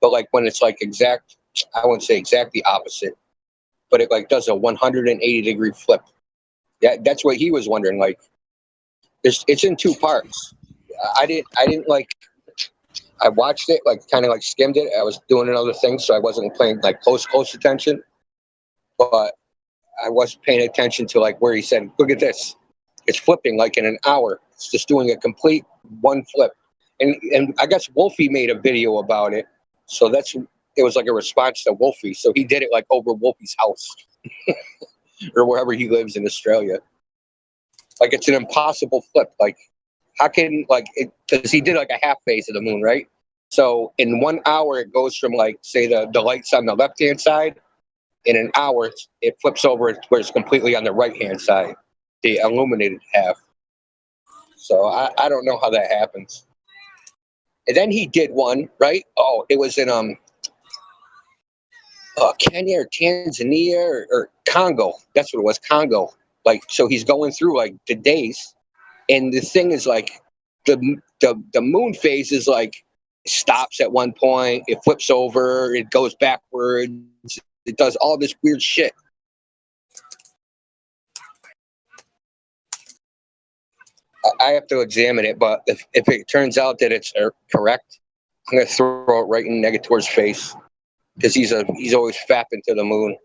but like when it's like exact, I wouldn't say exactly opposite, but it like does a 180-degree flip. Yeah, that's what he was wondering. Like, it's in two parts. I didn't like. I watched it, like kind of like skimmed it. I was doing another thing, so I wasn't paying like close attention. But I was paying attention to like where he said, "Look at this, it's flipping like in an hour. It's just doing a complete one flip." And I guess Wolfie made a video about it, so it was like a response to Wolfie. So he did it like over Wolfie's house or wherever he lives in Australia. Like it's an impossible flip. Like how can like it? Because he did like a half phase of the moon, right? So in 1 hour, it goes from like say the lights on the left hand side. In an hour, it flips over where it's completely on the right hand side, the illuminated half. So I don't know how that happens. And then he did one, right? Oh, it was in Kenya or Tanzania or Congo. That's what it was, Congo. Like so, he's going through like the days, and the thing is like the moon phase is like stops at one point, it flips over, it goes backwards, it does all this weird shit. I have to examine it, but if it turns out that it's correct, I'm gonna throw it right in Negator's face because he's always fapping to the moon.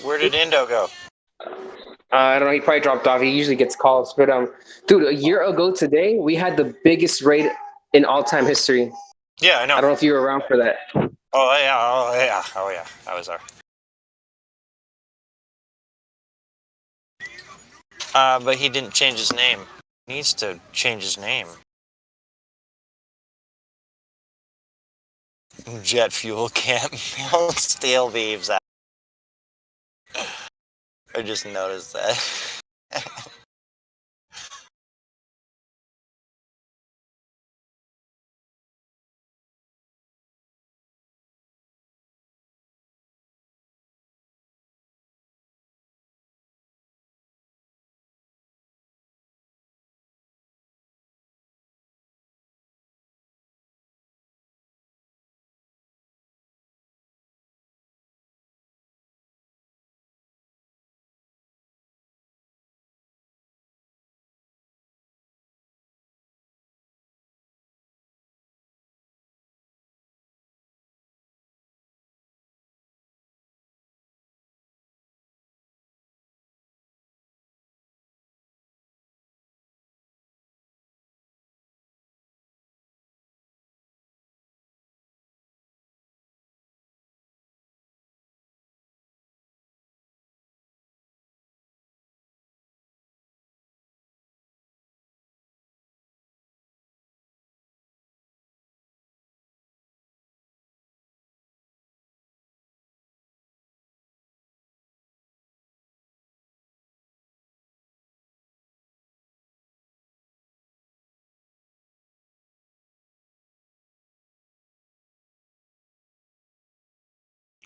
Where did Indo go? I don't know. He probably dropped off. He usually gets calls, but dude, a year ago today, we had the biggest raid in all-time history. Yeah, I know. I don't know if you were around for that. Oh yeah, oh yeah, oh yeah. I was there. But he didn't change his name. He needs to change his name. Jet fuel can't melt steel beams. I just noticed that.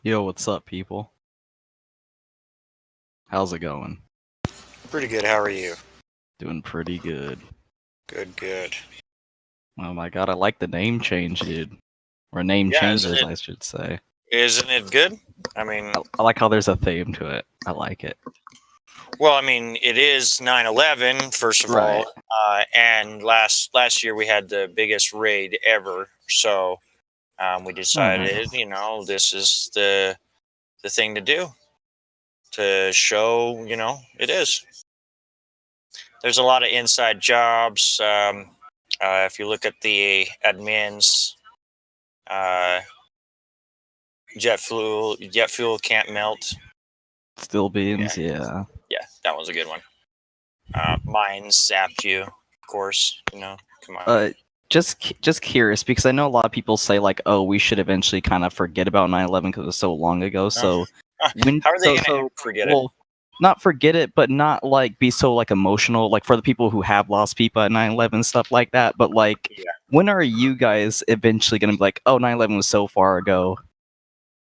Yo, what's up, people? How's it going? Pretty good. How are you? Doing pretty good. Good. Oh my god, I like the name change, dude. Or name Yeah, changes, I should say. Isn't it good? I mean, I like how there's a theme to it. I like it. well, I mean, it is 9/11 first of Right. all, and last year we had the biggest raid ever. So we decided, this is the thing to do to show, it is. There's a lot of inside jobs. If you look at the admins, uh, jet fuel can't melt. Still beans, yeah. Yeah, that was a good one. Mines zapped you, of course. Come on. Just curious, because I know a lot of people say like, oh, we should eventually kind of forget about 9/11 because it was so long ago. So How are they gonna forget it? Not forget it, but not like be so like emotional, like for the people who have lost people at 9/11 stuff like that. But like, when are you guys eventually gonna be like, oh, 9/11 was so far ago,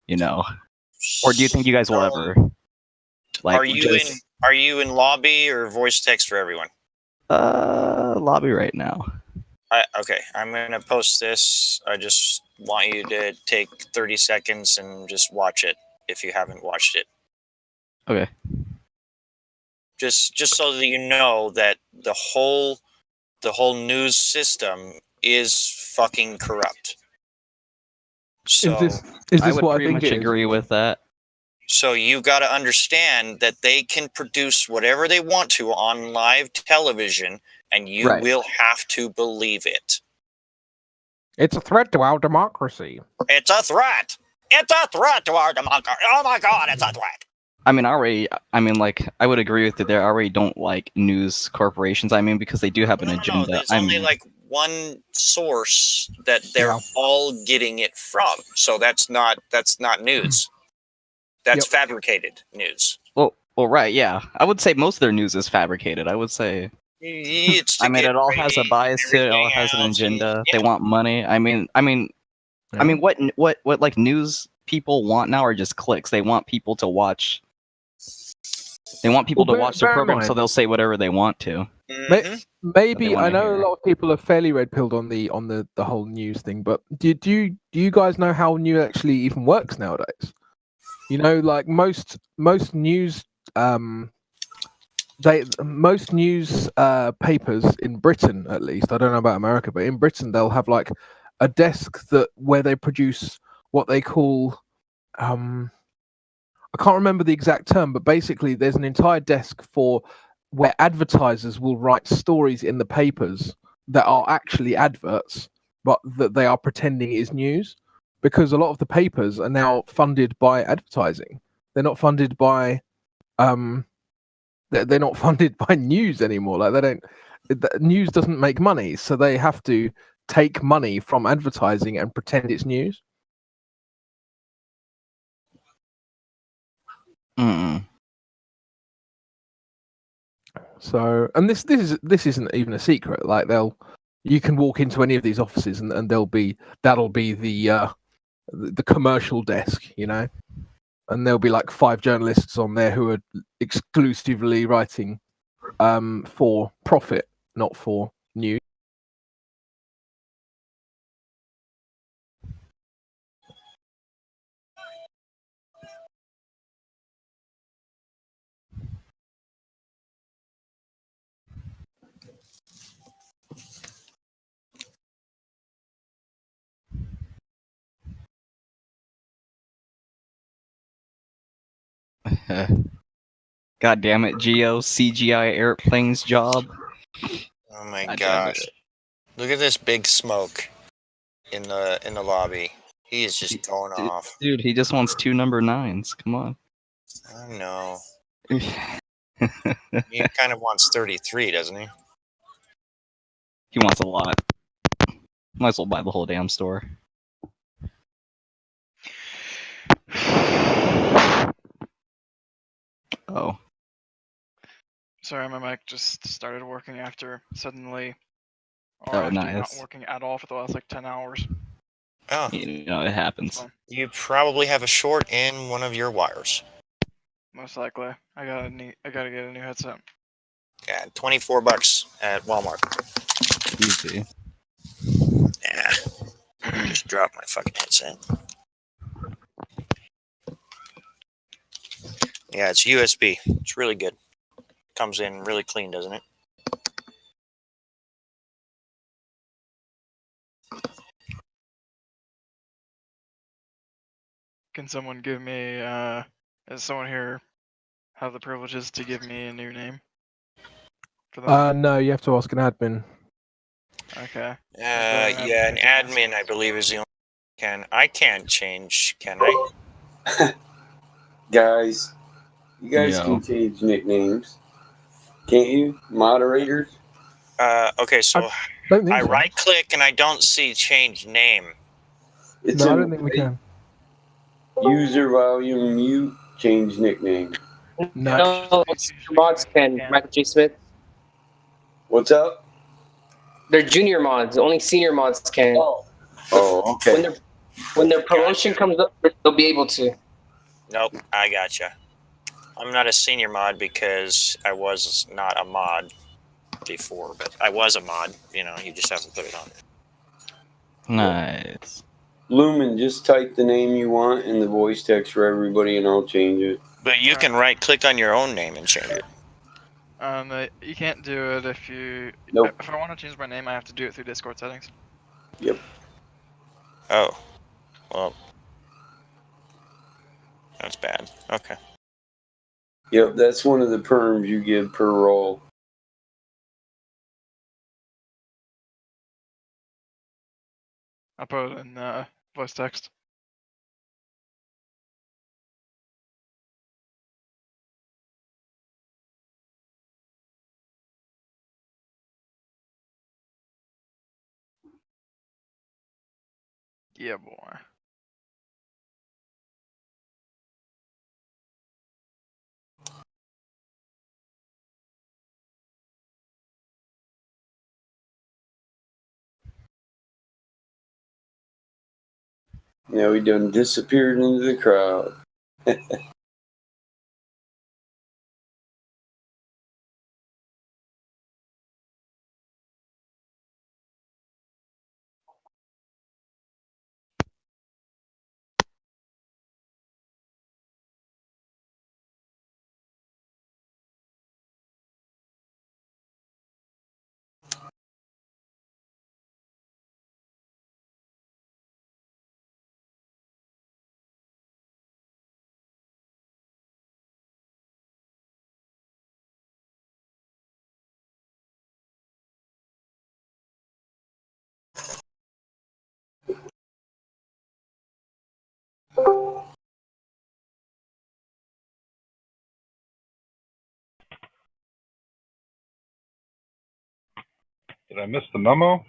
Or do you think you guys will ever? Like, Are you in lobby or voice text for everyone? Lobby right now. Okay, I'm gonna post this. I just want you to take 30 seconds and just watch it if you haven't watched it. Okay. Just so that you know that the whole news system is fucking corrupt. So Is this I would what I pretty think much it is? agree with that. So you got to understand that they can produce whatever they want to on live television, and you will have to believe it. It's a threat to our democracy. It's a threat. It's a threat to our democracy. Oh my god, it's a threat. I mean, I would agree with you there. I already don't like news corporations. I mean, because they do have an agenda. There's only like one source that they're all getting it from. So that's not news. That's fabricated news. Well, right, yeah. I would say most of their news is fabricated. I would say. It's I mean, it all has a bias to it. It all has an agenda. They want money. I mean, what like news people want now are just clicks. They want people to watch. They want people to watch their program, so they'll say whatever they want to. Maybe I know a lot of people are fairly red-pilled on the whole news thing, but do you guys know how news actually even works nowadays? Like most news most news papers in Britain, at least, I don't know about America, but in Britain they'll have like a desk where they produce what they call I can't remember the exact term, but basically there's an entire desk for where advertisers will write stories in the papers that are actually adverts, but that they are pretending is news, because a lot of the papers are now funded by advertising. They're not funded by they're not funded by news anymore. Like news doesn't make money, so they have to take money from advertising and pretend it's news. So, and this isn't even a secret. Like you can walk into any of these offices and that'll be the commercial desk, and there'll be like 5 journalists on there who are exclusively writing for profit, not for news. God damn it, Geo, CGI airplanes job. Oh my gosh. Look at this big smoke in the lobby. He is just going off. Dude, he just wants 2 number 9s. Come on. I know. He kind of wants 33, doesn't he? He wants a lot. Might as well buy the whole damn store. Oh. Sorry, my mic just started working after suddenly. Nice. Not working at all for the last like 10 hours. Oh. It happens. You probably have a short in one of your wires. Most likely. I gotta get a new headset. Yeah, $24 at Walmart. Easy. Yeah. Just drop my fucking headset. Yeah, it's USB. It's really good. Comes in really clean, doesn't it? Can someone give me? Does someone here have the privileges to give me a new name for them? No, you have to ask an admin. Okay. Yeah, an admin, I believe, is the only can. I can't change, can I? Guys, you guys Yo. can change nicknames, can't you? Moderators. Okay, so Don't think I so. right click and I don't see change name. It's No, I in don't think we can. user volume mute change nickname. No. No, mods can. Michael J. Smith. What's up? They're junior mods. Only senior mods can. Oh, okay. When their promotion Gotcha. comes up, they'll be able to. Nope, I gotcha. I'm not a senior mod because I was not a mod before, but I was a mod. You know, you just haven't put it on. Nice. Lumen, just type the name you want in the voice text for everybody, and I'll change it. But you can right click on your own name and change it. You can't do it if you. Nope. If I want to change my name, I have to do it through Discord settings. Yep. Oh, well, that's bad. Okay. Yep, that's one of the perms you give per roll. I'll put it in voice text. Yeah, boy. Now he done disappeared into the crowd. Did I miss the memo?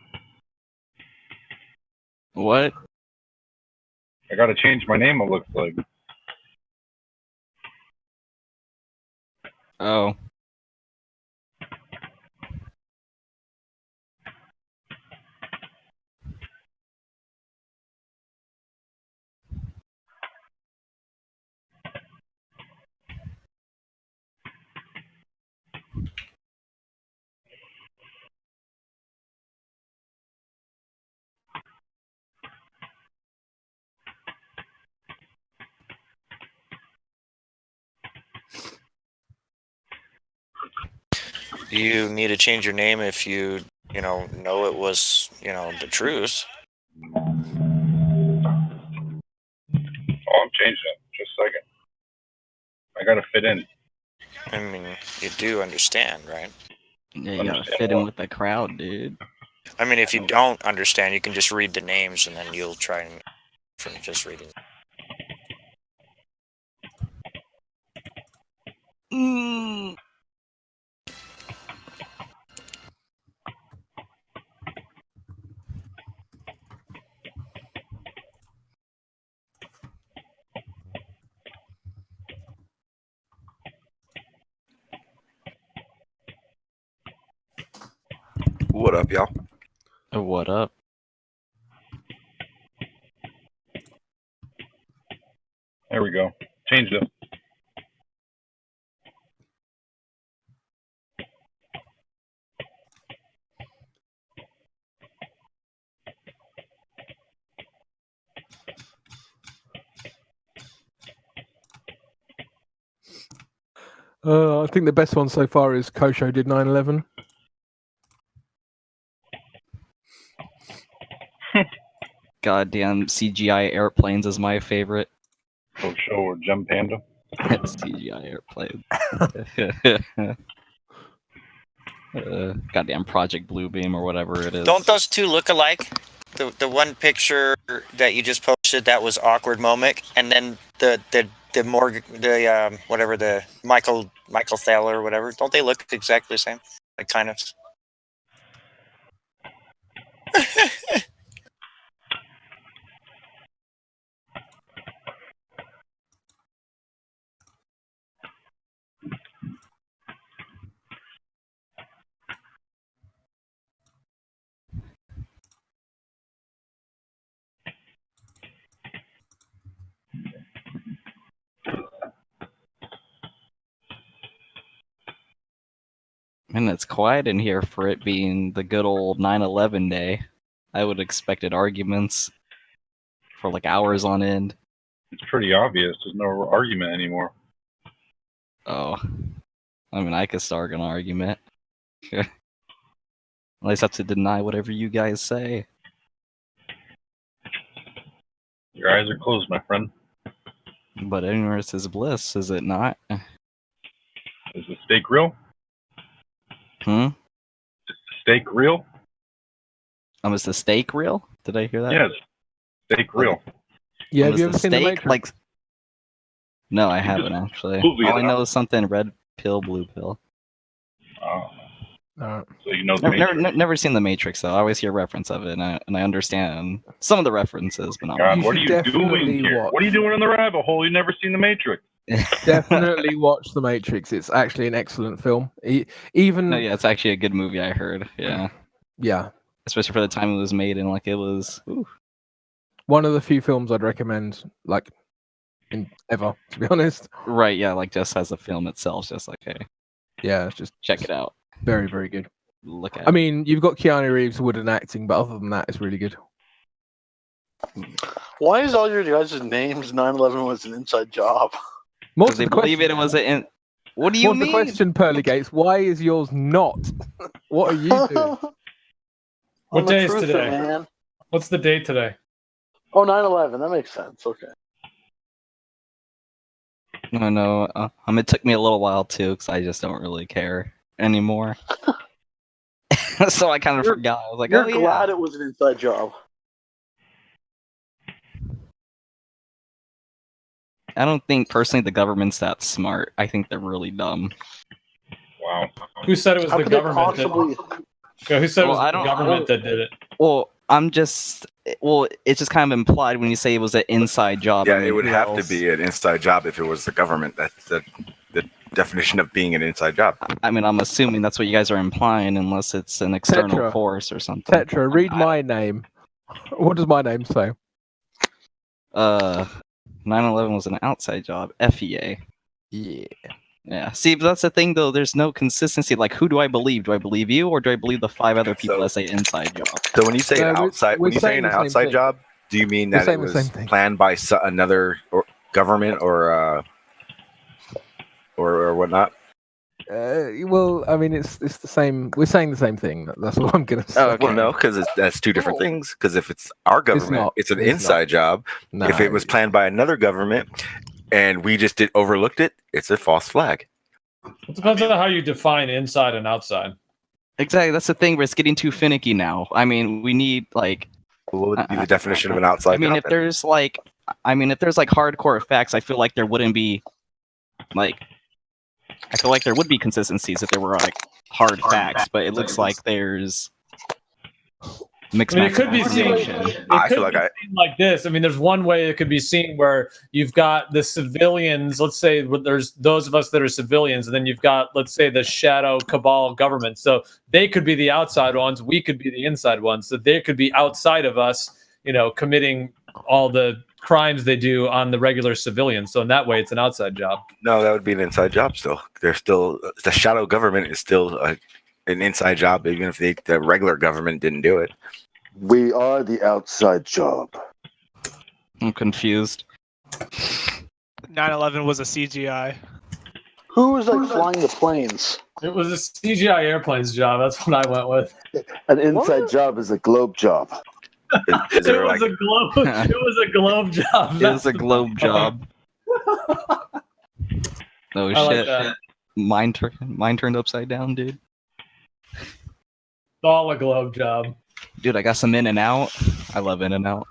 What? I gotta change my name, it looks like. Oh. You need to change your name if you know it was the truth. Oh, I'm changing it. Just a second. I gotta fit in. I mean, you do understand, right? Yeah, you gotta fit in with the crowd, dude. I mean, if you don't understand, you can just read the names and then you'll try and from just reading. Mm. What up, y'all? What up? There we go. Changed it. I think the best one so far is Kosho did 9/11. Goddamn CGI airplanes is my favorite. Show or Gem Panda. CGI airplane. Goddamn Project Bluebeam or whatever it is. Don't those two look alike? The one picture that you just posted, that was awkward moment, and then the whatever, the Michael Thaler or whatever, don't they look exactly the same? Like, kind of. And it's quiet in here for it being the good old 9/11 day. I would have expected arguments for like hours on end. It's pretty obvious. There's no argument anymore. Oh. I mean, I could start an argument. At least I have to deny whatever you guys say. Your eyes are closed, my friend. But ignorance is bliss, is it not? Is the steak real? Hmm? Is the steak real? Is the steak real? Did I hear that? Yes. Steak real. Yeah, have Is you the ever seen The steak Matrix? like? No, I You haven't just actually. completely All I it know up. is something red pill, blue pill. Alright. So you know the Matrix. Never seen The Matrix though. I always hear reference of it, and I understand some of the references, but not God, all. what are should you doing definitely here? watch. What are you doing in the rabbit hole? You never seen the Matrix. Definitely watch The Matrix. It's actually an excellent film. Even No, yeah, it's actually a good movie. I heard. Yeah, yeah, especially for the time it was made, and like it was. Ooh. one of the few films I'd recommend, like, in ever, to be honest. Right. Yeah, like just as a film itself, just like hey, Yeah, it's just check it out. very, very good. Look at. I mean, you've got Keanu Reeves wooden acting, but other than that, it's really good. Why is all your guys' names 9/11 was an inside job? More Because to they the believe question. it was in. What do you What's mean? the question, Pearly Gates? Why is yours not? What are you doing? I'm What day a is truther, today? man. What's the date today? Oh, 9/11. That makes sense. Okay. No. It took me a little while too, because I just don't really care anymore. So I kind of You're- forgot. I was like, You're oh yeah. glad it was an inside job. I don't think personally the government's that smart. I think they're really dumb. Wow. Who said it was How the could they government possibly? Yeah, who said it Well, was I the don't- government that did it? Well, it's just kind of implied when you say it was an inside job. Yeah, I mean, it would who have to else? be an inside job if it was the government. That's the definition of being an inside job. I mean, I'm assuming that's what you guys are implying, unless it's an external Tetra. force or something. Tetra, read my name. What does my name say? 9/11 was an outside job. FEA. Yeah. Yeah. See, but that's the thing, though. There's no consistency. Like, who do I believe? Do I believe you, or do I believe the 5 other people that say inside job? So when you say No, an we're- outside, we're when you say saying an the same outside thing. job, do you mean We're that it saying the was same thing. planned by another government or whatnot? Well, I mean, it's the same. We're saying the same thing. That's all I'm gonna say. Oh, okay. Well, no, because that's two different things. Because if it's our government, not. it's an It's inside job. No. If it was planned by another government and we just overlooked it, it's a false flag. It depends on how you define inside and outside. Exactly. That's the thing. Where it's getting too finicky now. I mean, we need like. What would be the definition of an outside I mean, job? if there's like hardcore facts, I feel like there wouldn't be like. I feel like there would be consistencies if there were like hard facts, but it looks like there's mixed. I mean, it could be information. seen. I It could feel like be seen like this. I mean, there's one way it could be seen where you've got the civilians. Let's say there's those of us that are civilians, and then you've got, let's say, the shadow cabal government. So they could be the outside ones. We could be the inside ones. So they could be outside of us, committing all the crimes they do on the regular civilians. So in that way, it's an outside job. No, that would be an inside job still. There's still the shadow government is still an inside job, even if the regular government didn't do it. We are the outside job. I'm confused. 9/11 was a CGI. Who was like flying the planes? It was a CGI airplanes job. That's what I went with. An inside job is a globe job. Is there like It was a globe job. It was a globe job. Oh I shit! like that. Mine turned upside down, dude. It's all a globe job. Dude, I got some In and Out. I love In and Out.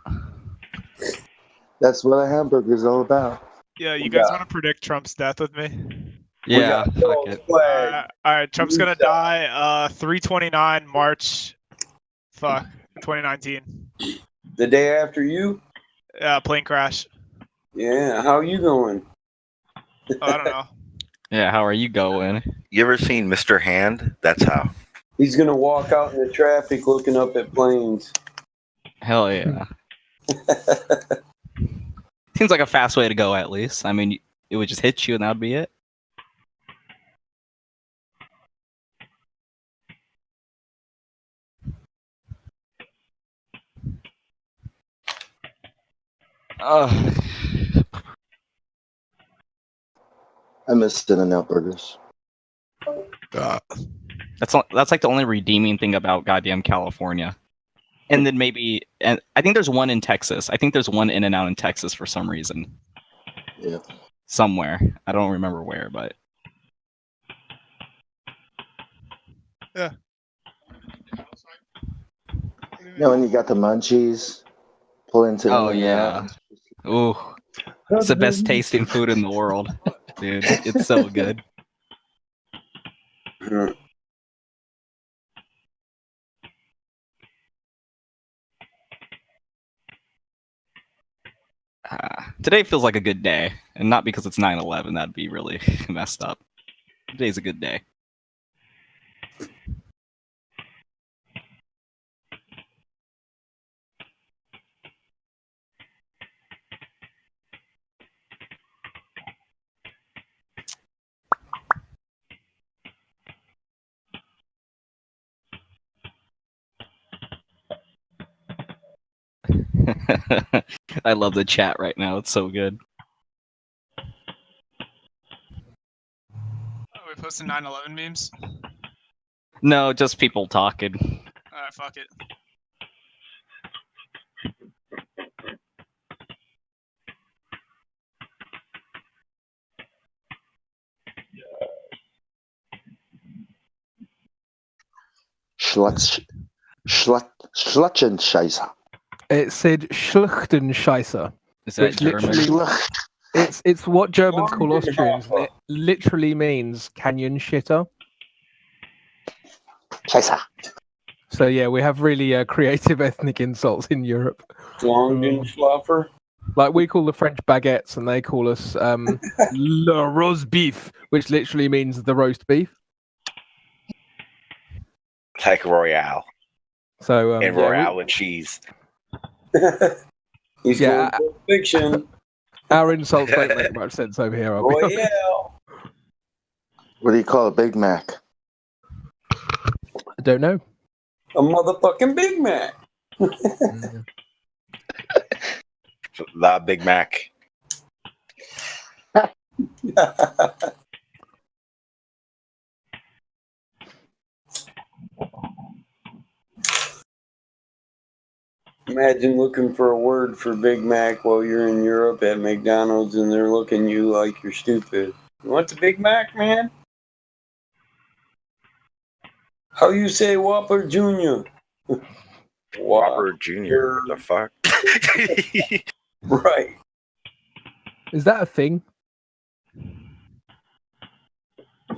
That's what a hamburger is all about. Yeah, you guys want to predict Trump's death with me? Yeah, fuck it. All right, Trump's gonna die 3/29 March. Fuck, 2019. The day after you? Plane crash. Yeah, how you going? Oh, I don't know. Yeah, how are you going? You ever seen Mr. Hand? That's how. He's gonna walk out in the traffic looking up at planes. Hell yeah. Seems like a fast way to go, at least. I mean, it would just hit you and that would be it. Oh, I miss In-N-Out burgers. that's like the only redeeming thing about goddamn California. And then and I think there's one in Texas. I think there's one In and Out in Texas for some reason. Yeah. Somewhere. I don't remember where, but Yeah. You know, when you got the munchies, pull into oh In-N-Out. yeah. Ooh. It's the best tasting food in the world. Dude, it's so good. Today feels like a good day, and not because it's 9/11. That'd be really messed up. Today's a good day. I love the chat right now. It's so good. Are we posting 9/11 memes? No, just people talking. Alright, fuck it. Schlutzenscheißer. It said Schluchtenscheißer. Is that which literally, it's what Germans call Austrians, and it literally means canyon shitter. Scheißer. So yeah, we have really creative ethnic insults in Europe. Schlongenschlaffer. Like we call the French baguettes, and they call us le rose beef, which literally means the roast beef. Like Royale. So and Royale with cheese. He's Yeah, going for fiction. our insults don't make much sense over here. I'll be honest. Royale. What do you call a Big Mac? I don't know. A motherfucking Big Mac. La Big Mac. Imagine looking for a word for Big Mac while you're in Europe at McDonald's and they're looking at you like you're stupid. What's a Big Mac, man? How you say Whopper Jr.? Whopper Jr. The fuck? Right. Is that a thing?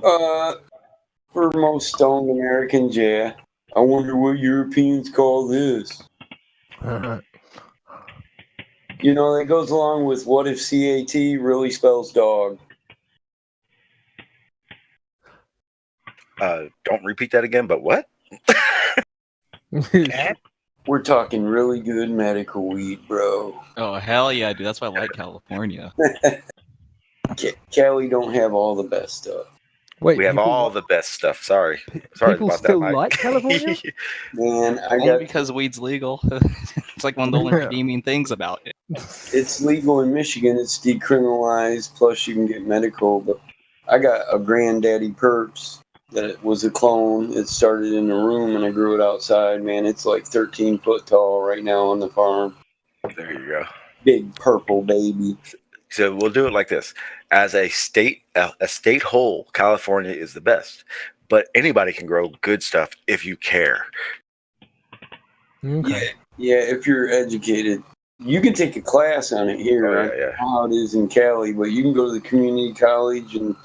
For most stoned Americans, yeah. I wonder what Europeans call this. You know, that goes along with what if CAT really spells dog? Don't repeat that again, but what? We're talking really good medical weed, bro. Oh hell yeah, dude! That's why I like California. Cali don't have all the best stuff. Wait, we have all the best stuff. Sorry people about still that, Mike. like California? Man, Only because weed's legal. It's like one of the only redeeming things about it. It's legal in Michigan. It's decriminalized. Plus, you can get medical. But I got a granddaddy perps that was a clone. It started in a room and I grew it outside. Man, it's like 13 foot tall right now on the farm. There you go. Big purple baby. So we'll do it like this: as a state whole, California is the best, but anybody can grow good stuff if you care. Okay. Yeah, if you're educated. You can take a class on it here. Oh, I don't know how it is in Cali, but you can go to the community college and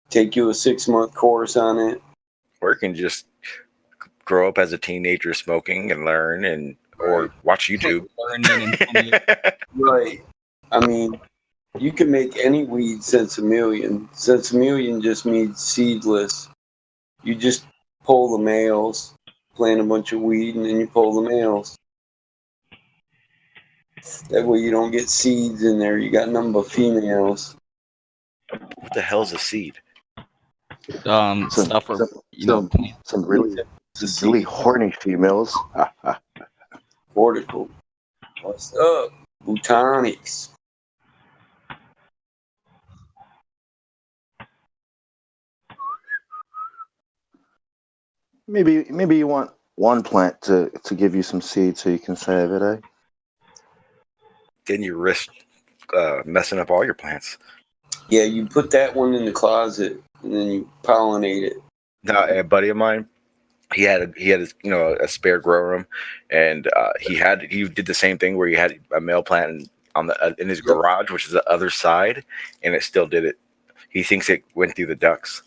take you a 6-month course on it. Or you can just grow up as a teenager smoking and learn, or watch YouTube. Right. I mean, you can make any weed sinsemillion. Sinsemillion just means seedless. You just pull the males, plant a bunch of weed, and then you pull the males. That way you don't get seeds in there. You got nothing but females. What the hell's a seed? Stuff for some really horny females. Cortical. What's up? Botanics. Maybe you want one plant to give you some seed so you can save it, eh? Then you risk messing up all your plants. Yeah, you put that one in the closet and then you pollinate it. Now, a buddy of mine, he had a spare grow room, and he did the same thing where he had a male plant in his garage, which is the other side, and it still did it. He thinks it went through the ducts.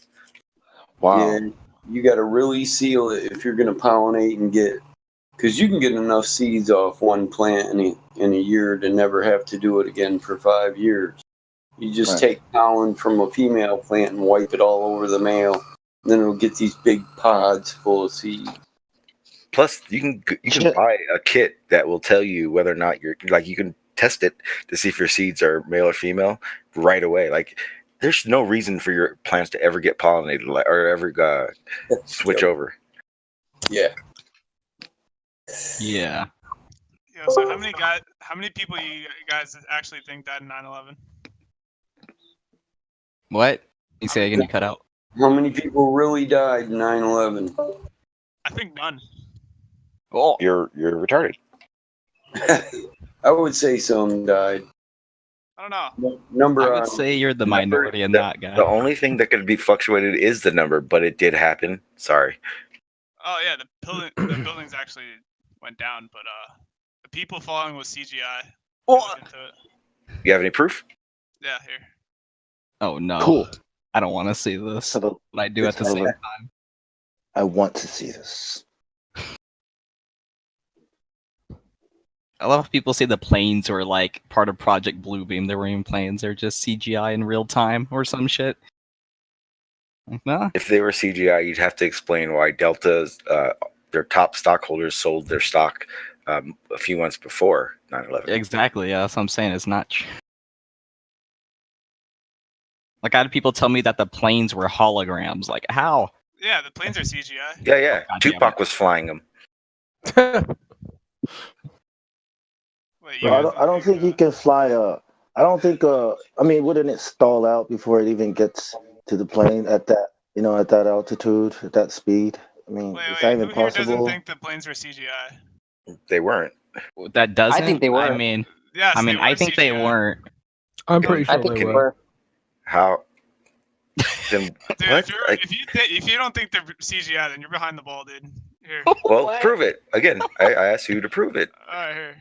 Wow. Yeah, you got to really seal it if you're going to pollinate and get, because you can get enough seeds off one plant in a year to never have to do it again for 5 years. You just take pollen from a female plant and wipe it all over the male, and then it'll get these big pods full of seeds. Plus, you can buy a kit that will tell you whether or not you can test it to see if your seeds are male or female right away. Like, there's no reason for your plants to ever get pollinated or ever switch over. Yeah. Yeah. Yo, so how many people you guys actually think died in 9/11? What? You say again? You cut out. How many people really died in 9/11? I think none. Oh, you're retarded. I would say some died. I don't know. Number. I would say you're the minority in that guy. The only thing that could be fluctuated is the number, but it did happen. Sorry. Oh yeah, the buildings actually went down, but the people falling was CGI. Oh. You have any proof? Yeah, here. Oh no. Cool. I don't want to see this. But I do at the same time. I want to see this. I love how people say the planes were like part of Project Bluebeam. They weren't even planes. They're just CGI in real time or some shit. Nah. If they were CGI, you'd have to explain why Delta's their top stockholders sold their stock a few months before 9/11. Exactly. Yeah, that's what I'm saying. It's not true. Like, I had people tell me that the planes were holograms. Like, how? Yeah, the planes are CGI. Yeah. God Tupac was flying them. Wait, Bro, I don't think you can fly I don't think I mean, wouldn't it stall out before it even gets to the plane at that at that altitude, at that speed? I mean, is that even who here doesn't possible? think the planes were CGI? They weren't. That doesn't. I think they were. I mean, Yes, I mean, they I were think they CGI. weren't. I'm pretty sure I think they they were. were. How? Then Dude, what? if you don't think they're CGI, then you're behind the ball, dude. Here. Well, prove it. Again, I asked you to prove it. All right, here.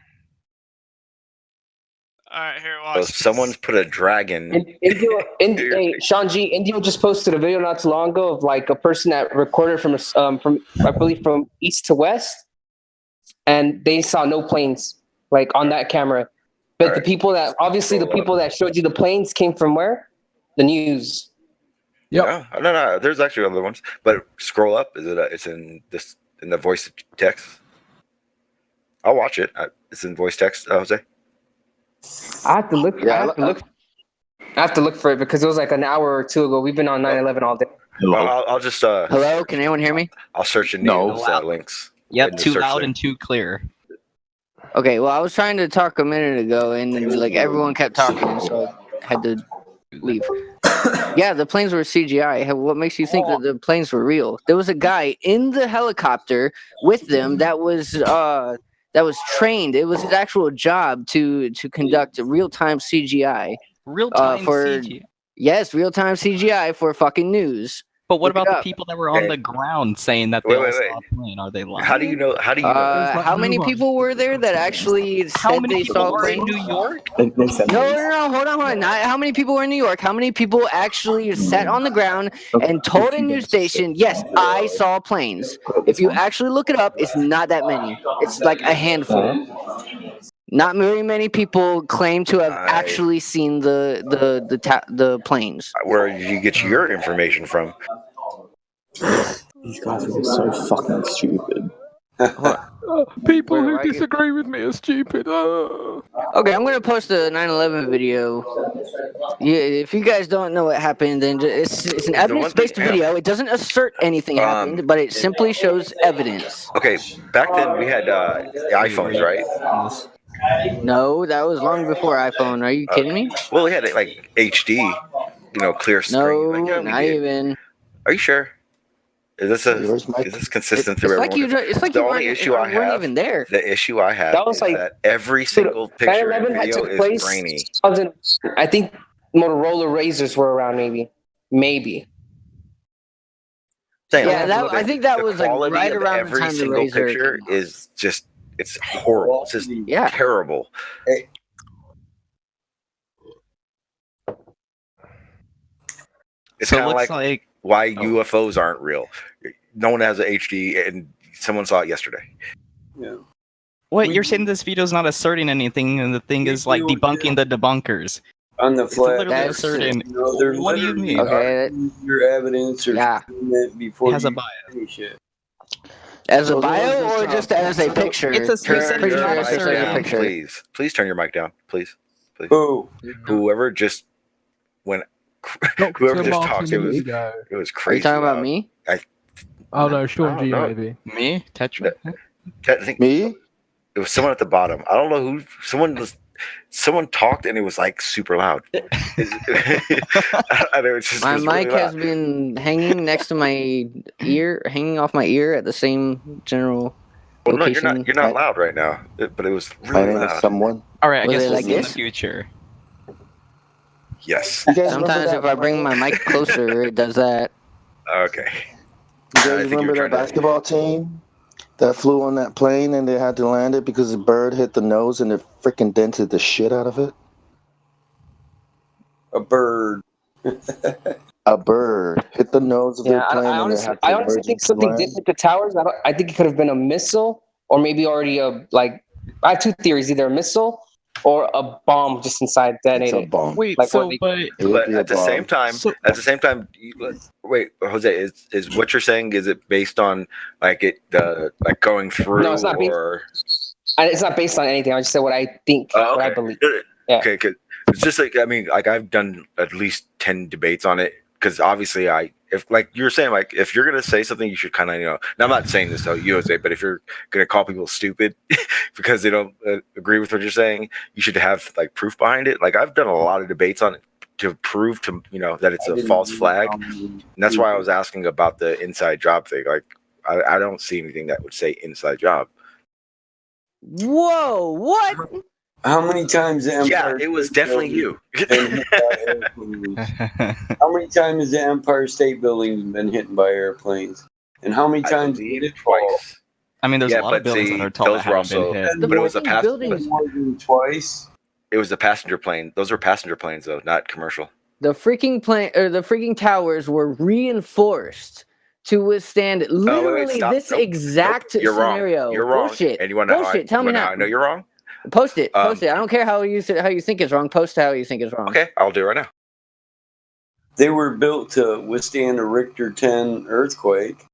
All right, here. Watch. So someone's put a dragon. Hey, Sean G. Indio just posted a video not too long ago of like a person that recorded from I believe from east to west, and they saw no planes like on that camera. But the people that obviously the people that showed you the planes came from where? The news. Yep. No. There's actually other ones, but scroll up. It's in the voice text. I'll watch it. It's in voice text, Jose. I have to look. I have to look for it because it was like an hour or two ago. We've been on 9/11 all day. I'll just. Hello, can anyone hear me? I'll search in No. those links. Yep, in the too search loud thing. and too clear. Okay, well, I was trying to talk a minute ago, and then like everyone kept talking, so I had to leave. Yeah, the planes were CGI. What makes you think that the planes were real? There was a guy in the helicopter with them that was trained. It was his actual job to conduct real-time CGI. Real-time for CGI. Yes, real-time CGI for fucking news. But what Look it about the up. people that were on the ground saying that they all saw a plane? Are they lying? How do you know? How do you know? How many people were there that actually How said many they people saw were in planes? New York? No, hold on. Not how many people were in New York. How many people actually sat on the ground and told a news station, yes, I saw planes. If you actually look it up, it's not that many. It's like a handful. Not very many people claim to have actually seen the planes. Where did you get your information from? These guys are just so fucking stupid. People Where who are you? disagree with me are stupid. Okay, I'm gonna post a 9/11 video. Yeah, if you guys don't know what happened, then it's an evidence-based video. It doesn't assert anything happened, but it simply shows evidence. Okay, back then we had iPhones, right? No, that was long before iPhone. Are you kidding me? Well, we had like HD, clear screen. Like, No, we not did. even. Are you sure? Is this consistent through It's like everyone? it's like The you only issue I weren't have, even there. the issue I have That was is like that every single picture and 9/11 had video took is place. grainy. 2000, I think Motorola Razors were around, maybe. Saying, Yeah, I think that the was like quality right of around the every time the single Razor picture came out. is just, it's horrible. It's just terrible. It's So it kind of looks like why UFOs aren't real. No one has a HD, and someone saw it yesterday. Yeah. What, you're saying this video is not asserting anything, and the thing is like debunking the debunkers? On the It's flat, literally asserting. they're What do you literally mean? arguing your evidence or something that before It has a you bias. say shit. As a bio or just as a picture? It's a you said Turn it's your not mic asserting. down, please. Please turn your mic down, please. Who? Whoever just went. Whoever just talked, it was Are you crazy talking about loud. me? Oh no, Sean G no. maybe. Me? Tetra? I think me? It was someone at the bottom. I don't know who. Someone talked and it was like super loud. My mic has been hanging next to my ear, hanging off my ear at the same general Well, no, location. you're not loud right now. But it was My really name is loud. someone. All right, I Was guess it we'll like see in the this? future. Yes. You guys Sometimes remember if that I bring my mic closer, it does that. Okay. You I guys think you remember were that trying to. basketball team that flew on that plane and they had to land it because the bird hit the nose and it freaking dented the shit out of it? A bird. A bird hit the nose of their Yeah, plane I and they honestly, had to think emergency something did land. hit the towers. I think it could have been a missile, or maybe already I have two theories: either a missile or a bomb just inside It's a detonated. bomb. Wait, Like so what they, but It would But be a at the same bomb. time, wait, Jose, is what you're saying? Is it based on like going through no, it's not based. or? It's not based on anything. I just said what I think, Oh, what I okay. believe. Yeah. Okay, because it's just like I've done at least 10 debates on it because obviously if like you're saying like if you're gonna say something you should kind of now I'm not saying this to you Jose, but if you're gonna call people stupid because they don't agree with what you're saying, you should have like proof behind it. Like I've done a lot of debates on it to prove to that it's a false flag, and that's why I was asking about the inside job thing. Like I don't see anything that would say inside job. Whoa! What? How many times the Empire? Yeah, it was definitely you. been hit by airplanes? How many times has the Empire State Building been hit by airplanes? And how many times did it fall? Twice. I mean, there's a lot of but buildings see, that are tall that those were haven't been also, hit. but it was a buildings. More than twice. It was the passenger plane. Those were passenger planes, though, not commercial. The freaking plane or the freaking towers were reinforced to withstand literally stop. this exact You're scenario. wrong. You're wrong. Bullshit. And you want to Bullshit. Tell me now. I know you're wrong. Post it. Post it. I don't care how you think it's wrong. Post how you think it's wrong. Okay, I'll do it right now. They were built to withstand a Richter 10 earthquake.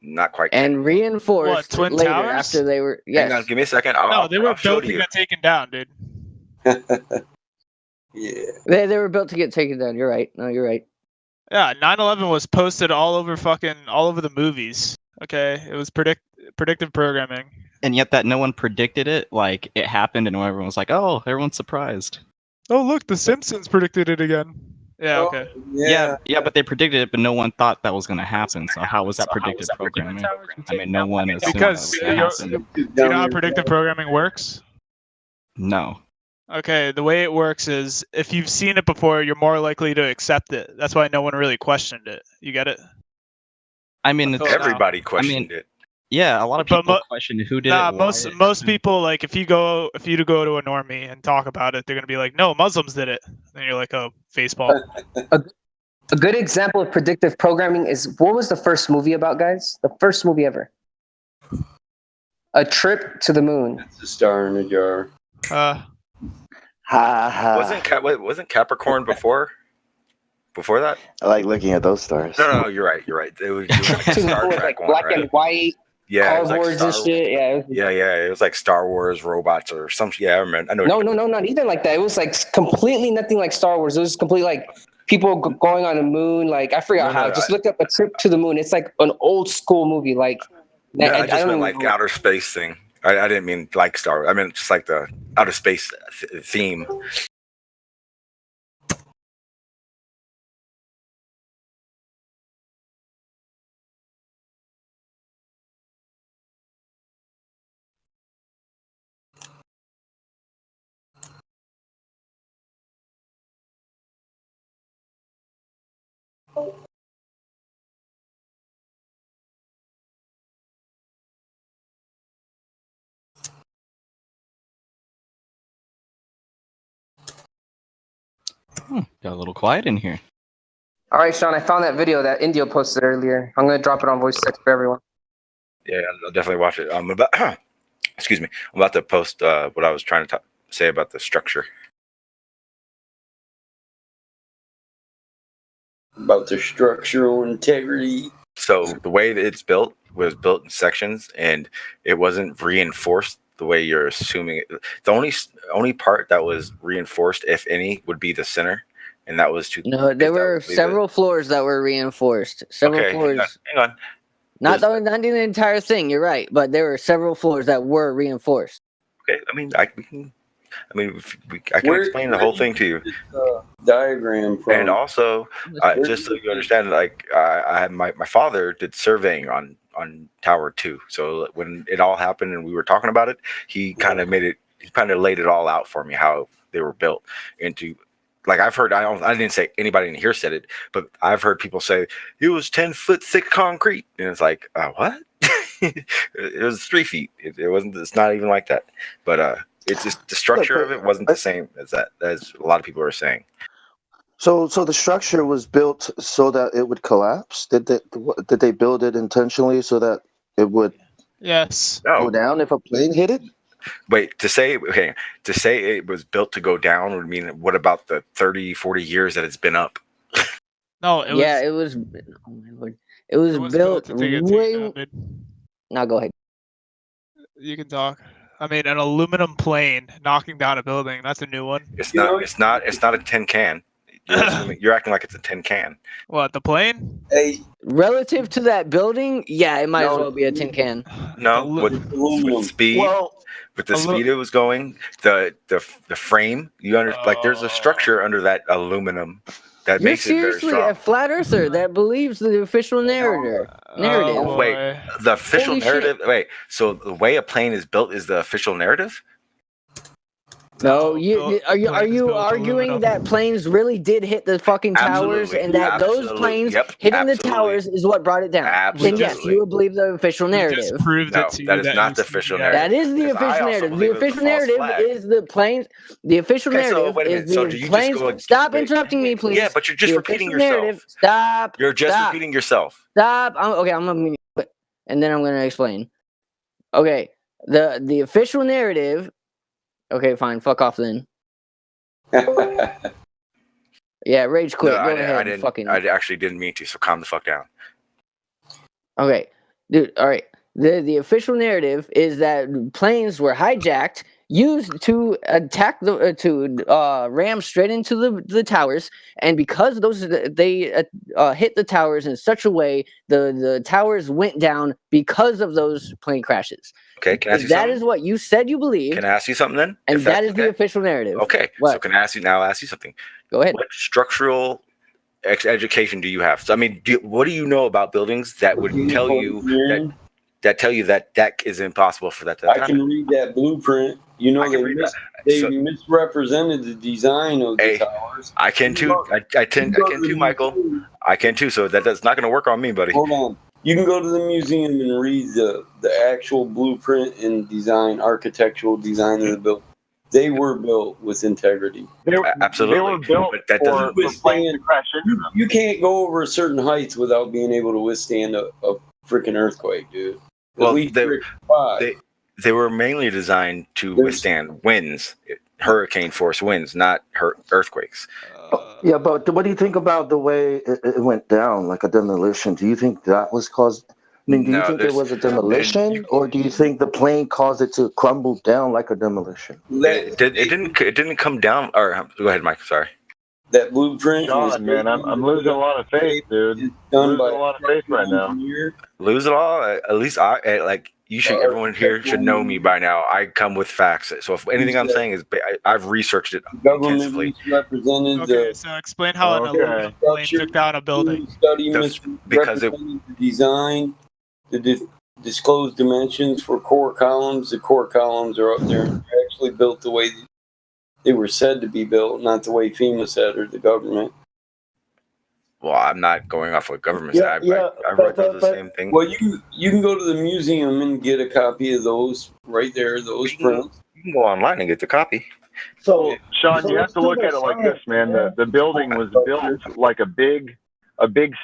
Not quite. And reinforced What, Twin later Towers? after they were. Yes. Hang on, give me a second. No, they were I'll show built to you. get taken down, dude. Yeah. They were built to get taken down. You're right. No, you're right. Yeah, 9/11 was posted all over the movies. Okay, it was predictive programming. And yet that no one predicted it, like it happened and everyone was like, oh, everyone's surprised. Oh, look, The Simpsons predicted it again. Yeah. Okay. Yeah, but they predicted it, but no one thought that was going to happen. So how was that predictive programming? I mean, no one assumed that was Because going to happen. do you know how predictive programming works? No. Okay, the way it works is if you've seen it before, you're more likely to accept it. That's why no one really questioned it. You get it? I mean, feel it now. Everybody questioned it. Yeah, a lot of But people questioned who did Nah, it. Why most people, like, if you go to go to a normie and talk about it, they're gonna be like, "No, Muslims did it." And you're like, "Oh, baseball." A good example of predictive programming is what was the first movie about, guys? The first movie ever. A Trip to the Moon. It's a star in a jar. Ha ha. Wasn't Capricorn before that? I like looking at those stars. No, you're right. It was like a Star With, Trek like one, black right? and white Yeah, it was like cardboards and shit. Yeah. It was like Star Wars robots or something. Yeah, I remember. I know. No, not even like that. It was like completely nothing like Star Wars. It was completely like people going on the moon. Like I forgot how. Just look up A Trip to the Moon. It's like an old school movie. Like No, I I just don't meant even like know. outer space thing. I didn't mean like Star Wars. I meant just like the outer space theme. Got a little quiet in here. All right, Sean. I found that video that Indio posted earlier. I'm gonna drop it on voice text for everyone. Yeah, I'll definitely watch it. Excuse me. I'm about to post what I was trying to say about the structure. About the structural integrity. So the way that it's built was built in sections, and it wasn't reinforced the way you're assuming it. The only part that was reinforced, if any, would be the center, and that was to. No, there were several floors that were reinforced. Several floors. Hang on. Not the entire thing. You're right, but there were several floors that were reinforced. Okay, I can explain the whole thing to you. Diagram from. And also, just so you understand, like I had my father did surveying on Tower 2. So when it all happened and we were talking about it, he kind of laid it all out for me how they were built into. Like I've heard, I didn't say anybody in here said it, but I've heard people say it was 10-foot thick concrete, and it's like, what? It was 3 feet. It wasn't. It's not even like that. But it's just the structure of it wasn't the same as that, as a lot of people are saying. So the structure was built so that it would collapse. Did they build it intentionally so that it would Yes. go down if a plane hit it? Wait, to say it was built to go down would mean, what about the 30, 40 years that it's been up? No, it was. Oh my lord! It was built way. Now go ahead. You can talk. I mean, an aluminum plane knocking down a building. That's a new one. It's not a tin can. You're acting like it's a tin can. What, the plane? Hey, relative to that building, yeah, it might as well be a tin can. No, with speed. With the speed it was going, the frame, like there's a structure under that aluminum that You're makes it very seriously strong. a flat earther that believes the official narrative. Wait, the official Holy narrative. shit. Wait, so the way a plane is built is the official narrative? No, are you arguing that planes really did hit the fucking towers Absolutely. and that those planes hitting the towers is what brought it down? Then yes, you would believe the official narrative. No, that is not the official narrative. That is the official narrative. The official narrative is the planes. The official narrative is the planes. Stop interrupting me, please. Yeah, but you're just The repeating official yourself. narrative. Stop. You're just Stop. repeating yourself. Stop. Okay, I'm gonna and then I'm gonna explain. Okay, the official narrative. Okay, fine. Fuck off then. Yeah, rage quit. No, Go ahead. I actually didn't mean to, so calm the fuck down. Okay, dude. All right. The official narrative is that planes were hijacked used to attack ram straight into the towers, and because they hit the towers in such a way, the towers went down because of those plane crashes. Okay, can I ask you That something? is what you said you believe. Can I ask you something then? And If that's that is the official narrative. Okay, What? so can I ask you something? Go ahead. What structural education do you have? So I mean, what do you know about buildings that would tell you that is impossible for that to happen? I can read that blueprint. You know, they misrepresented the design of the towers. I can too. I can too, Michael. I can too. So that's not going to work on me, buddy. Hold on. You can go to the museum and read the actual blueprint and design, architectural design of the building. They were built with integrity. Absolutely. They were built but that for doesn't planes to crash into them. You can't go over certain heights without being able to withstand a freaking earthquake, dude. Well, they were mainly designed to withstand winds, hurricane force winds, not earthquakes. Yeah, but what do you think about the way it went down, like a demolition? Do you think that was caused? I mean, do you think it was a demolition, or do you think the plane caused it to crumble down like a demolition? It didn't come down. Or go ahead, Mike. Sorry. That blueprint. John, man, I'm losing a lot of faith, dude. Losing a lot of faith right now. Lose it all? At least you should. Everyone here should know me by now. I come with facts. So if anything I'm saying is, I've researched it intensively. Okay, so explain how an aluminum plane took down a building. Because it the design, the disclosed dimensions for core columns. The core columns are up there. They're actually built the way they were said to be built, not the way FEMA said or the government. Well, I'm not going off what government said. I wrote the same thing. Well, you can go to the museum and get a copy of those right there, those prints. You can go online and get the copy. So, Sean, you have to look at it like this, man. The building was built like a big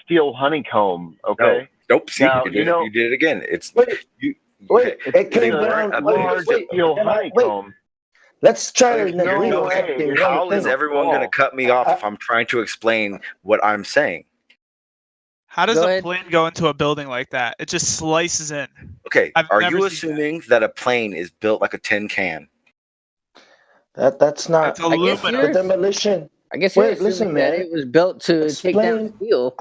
steel honeycomb. Okay. Nope. See, now, you did it again. It's it came down a large steel honeycomb. Let's try to agree. How is everyone going to cut me off if I'm trying to explain what I'm saying? How does a plane go into a building like that? It just slices in. Okay, I've are never you seen assuming that a plane is built like a tin can? That's not It's aluminum. a demolition. I guess you're Wait, listen, assuming that man. it was built to take down steel.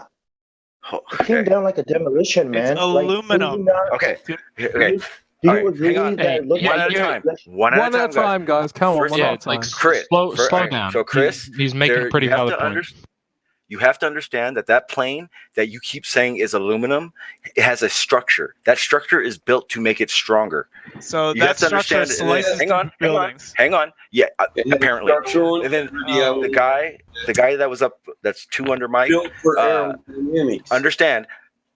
It came down like a demolition, man. It's aluminum. Okay. Do you agree that it looked one like at a time? One at a time, guys. Come on, one at a time. Slow down. So, Chris, he's making a pretty valid point. You have to understand that plane that you keep saying is aluminum, it has a structure. That structure is built to make it stronger. So You that have to structure understand. slices buildings. Hang on. Yeah, apparently. And then the guy that was up, that's 200 Mike. Understand.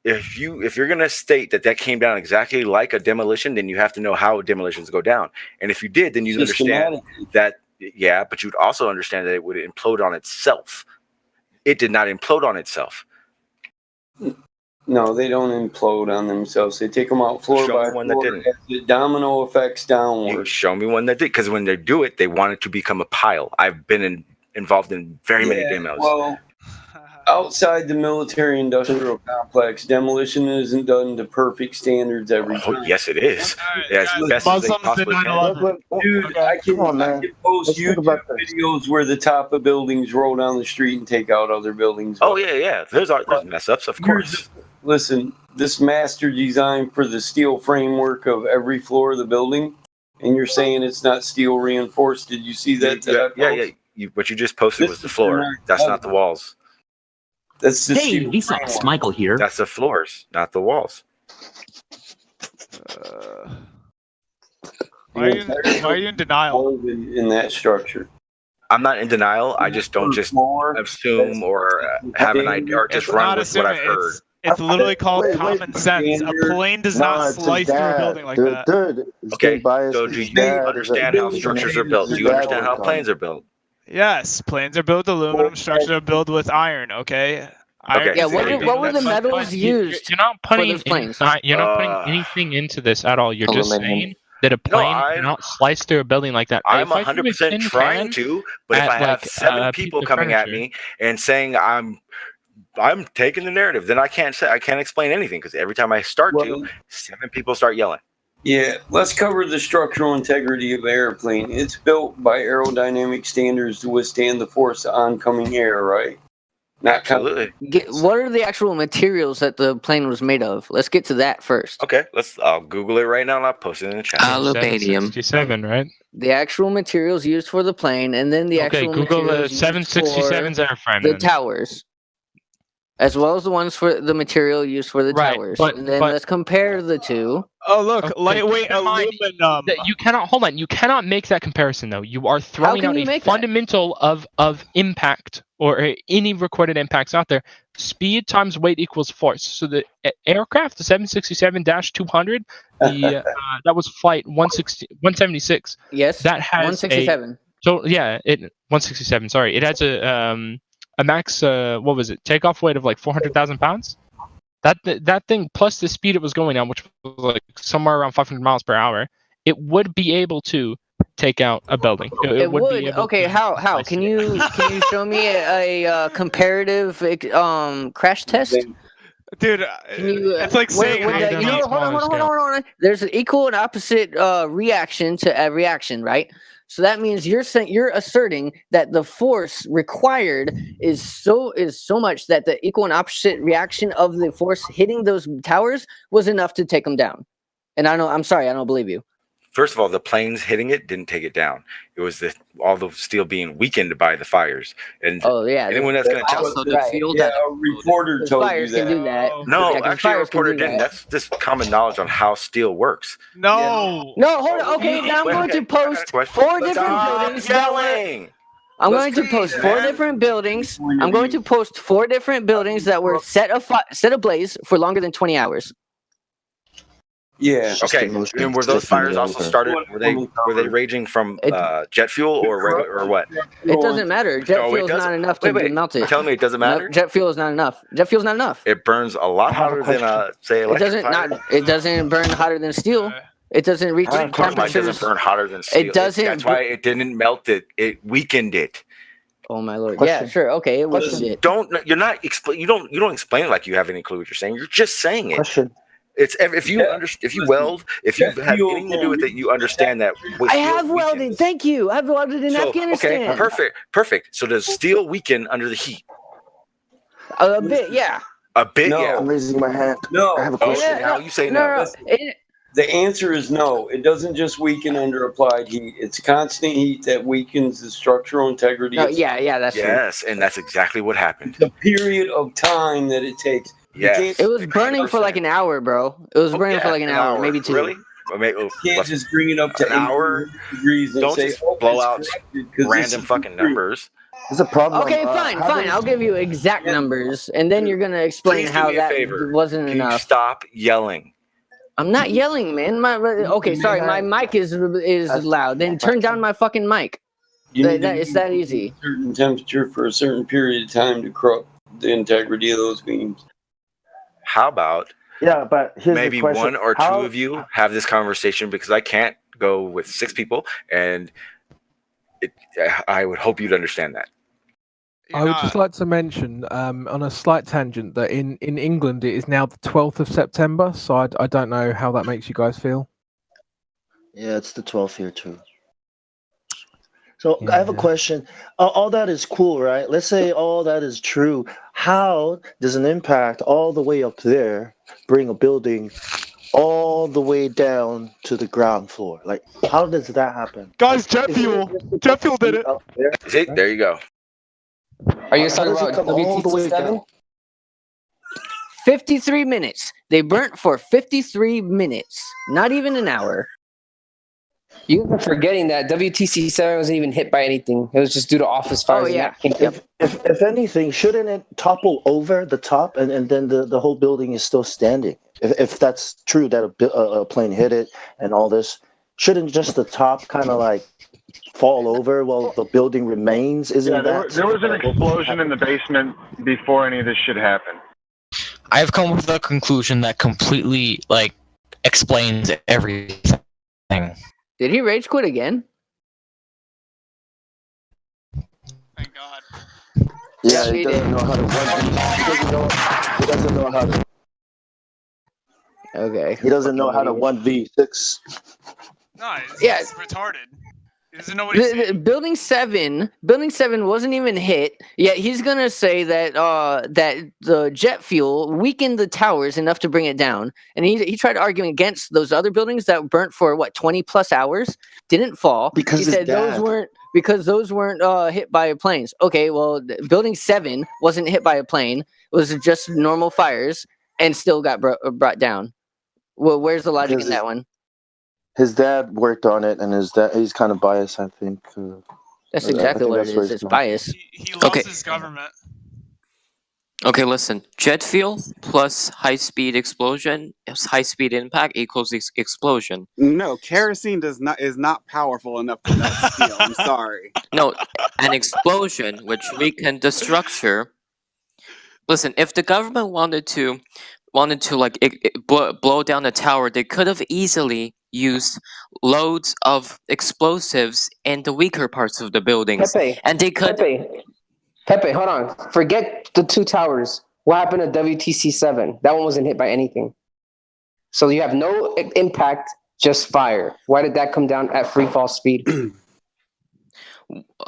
If you're gonna state that came down exactly like a demolition, then you have to know how demolitions go down. And if you did, then you'd understand that. Yeah, but you'd also understand that it would implode on itself. It did not implode on itself. No, they don't implode on themselves. They take them out floor by floor. That didn't. The domino effects downward. You show me one that did, because when they do it, they want it to become a pile. I've been involved in very many demos. Well, outside the military-industrial complex, demolition isn't done to perfect standards every time. Yes, it is. As best as they possibly can. Dude, I can post YouTube videos where the top of buildings roll down the street and take out other buildings. Oh, yeah. There's mess ups, of course. Listen, this master design for the steel framework of every floor of the building, and you're saying it's not steel reinforced. Did you see that? Yeah. What you just posted was the floor. That's not the walls. That's the hey, Lisa, it's Michael here. That's the floors, not the walls. Why are you in denial? In that structure. I'm not in denial. I just don't just assume or have an idea or just run with what I've heard. It's literally called common sense. A plane does not slice through a building like that. Okay, so do you understand how structures are built? Do you understand how planes are built? Yes, planes are built aluminum. Structures are built with iron. Okay. Okay. Yeah. What were the metals used? You're not putting for those planes? you're not putting anything into this at all. You're just saying that a plane cannot slice through a building like that. I'm 100% trying to, but if I have 7 people coming at me and saying I'm taking the narrative, then I can't explain anything, because every time I start 7 people start yelling. Yeah, let's cover the structural integrity of an airplane. It's built by aerodynamic standards to withstand the force of oncoming air, right? Not Absolutely. What are the actual materials that the plane was made of? Let's get to that first. Okay, I'll Google it right now and I'll post it in the chat. Aluminium. 767, right? The actual materials used for the plane, and then the actual Google the materials used 767's for airframe the then. towers, as well as the ones for the material used for the towers. And then let's compare the two. Oh look, Okay, lightweight keep in mind aluminum. that you cannot hold on. You cannot make that comparison though. You are throwing can out you a make that? fundamental of impact or any recorded impacts out there. Speed times weight equals force. So the aircraft, the 767-200, the that was flight 176. Yes, that has 167. So yeah, 167. Sorry, it has a max what was it? Takeoff weight of like 400,000 pounds. That thing plus the speed it was going at, which was like somewhere around 500 miles per hour, it would be able to take out a building. It would be able Okay, to how can you show me a comparative crash test? Dude, Can you, it's like saying hold on. There's an equal and opposite reaction to a reaction, right? So that means you're asserting that the force required is so much that the equal and opposite reaction of the force hitting those towers was enough to take them down. And I'm sorry, I don't believe you. First of all, the planes hitting it didn't take it down. It was all the steel being weakened by the fires. And anyone that's going to tell a reporter told you that. Can do that. No, Yeah, 'cause actually, a fires can reporter do didn't. that. That's just common knowledge on how steel works. No. No, hold on. Okay, now I'm going to post 4 different buildings. I'm going to post 4 different buildings. I'm going to post 4 different buildings that were set ablaze for longer than 20 hours. Yeah. Okay. And were those fires also started? Were they raging from jet fuel or what? It doesn't matter. Jet fuel is not enough to melt it. You're telling me it doesn't matter? No, jet fuel is not enough. Jet fuel is not enough. It burns a lot hotter than say electric fire. It doesn't burn hotter than steel. It doesn't reach temperatures. It doesn't burn hotter than steel. It doesn't. That's why it didn't melt it. It weakened it. Oh my lord! Yeah, sure. Okay, it weakened it. You're not explain. You don't explain it like you have any clue what you're saying. You're just saying it. Question. It's if you weld, if you have anything to do with it, you understand that. I have welded. Thank you. I've welded in Afghanistan. Okay, perfect. So does steel weaken under the heat? A bit, yeah. A bit, No. yeah. I'm raising my hand. No. I have a question. Now you say no. The answer is no. It doesn't just weaken under applied heat. It's constant heat that weakens the structural integrity. Yeah, that's true. Yes, and that's exactly what happened. The period of time that it takes. Yes. It was burning for like an hour, bro. It was burning for like an hour, maybe 2. Really? You can't just bring it up to an hour degrees and Don't say, just blow out random fucking numbers. There's a problem. Okay, fine. I'll give you exact numbers, and then you're gonna explain Please do how me a that favor. wasn't Can you enough. stop yelling? I'm not yelling, man. Okay, sorry. My mic is loud. Then turn down my fucking mic. It's that easy. A certain temperature for a certain period of time to corrupt the integrity of those beams. How about but here's maybe the question. 1 or 2 of you have this conversation, because I can't go with 6 people, and I would hope you'd understand that. I would just like to mention, on a slight tangent, that in England it is now the 12th of September, so I don't know how that makes you guys feel. Yeah, it's the 12th here too. So I have a question. All that is cool, right? Let's say all that is true. How does an impact all the way up there bring a building all the way down to the ground floor? Like, how does that happen? Guys, jet fuel. Jet fuel did it. See, there you go. Are you talking about WTC7? 53 minutes. They burnt for 53 minutes. Not even an hour. You guys are forgetting that WTC7 wasn't even hit by anything. It was just due to office fires. Oh, yeah. If anything, shouldn't it topple over the top and then the whole building is still standing? If that's true that a plane hit it and all this, shouldn't just the top kind of like fall over while the building remains? There was an explosion in the basement before any of this shit happened. I've come with a conclusion that completely explains everything. Did he rage quit again? Thank God. Yeah, he doesn't know how to run. He doesn't know how to. Okay. He doesn't know how to 1v6. No, he's Yeah. retarded. He doesn't know what he's saying. Building 7 wasn't even hit. Yet he's gonna say that that the jet fuel weakened the towers enough to bring it down. And he tried arguing against those other buildings that burnt for 20+ hours, didn't fall. Because he his said those dad. weren't hit by planes. Okay, well, building 7 wasn't hit by a plane. It was just normal fires and still got brought down. Well, where's the logic Because in that one? his dad worked on it, and he's kind of biased, I think. That's I exactly think what it that's where is. it's It's coming bias. He loves his government. Okay, listen. Jet fuel plus high-speed explosion, high-speed impact equals explosion. No, kerosene is not powerful enough to melt steel. I'm sorry. No, an explosion which weakened the structure. Listen, if the government wanted to like blow down the tower, they could have easily used loads of explosives in the weaker parts of the buildings, and they could. Pepe, hold on. Forget the 2 towers. What happened to WTC 7? That one wasn't hit by anything. So you have no impact, just fire. Why did that come down at free fall speed?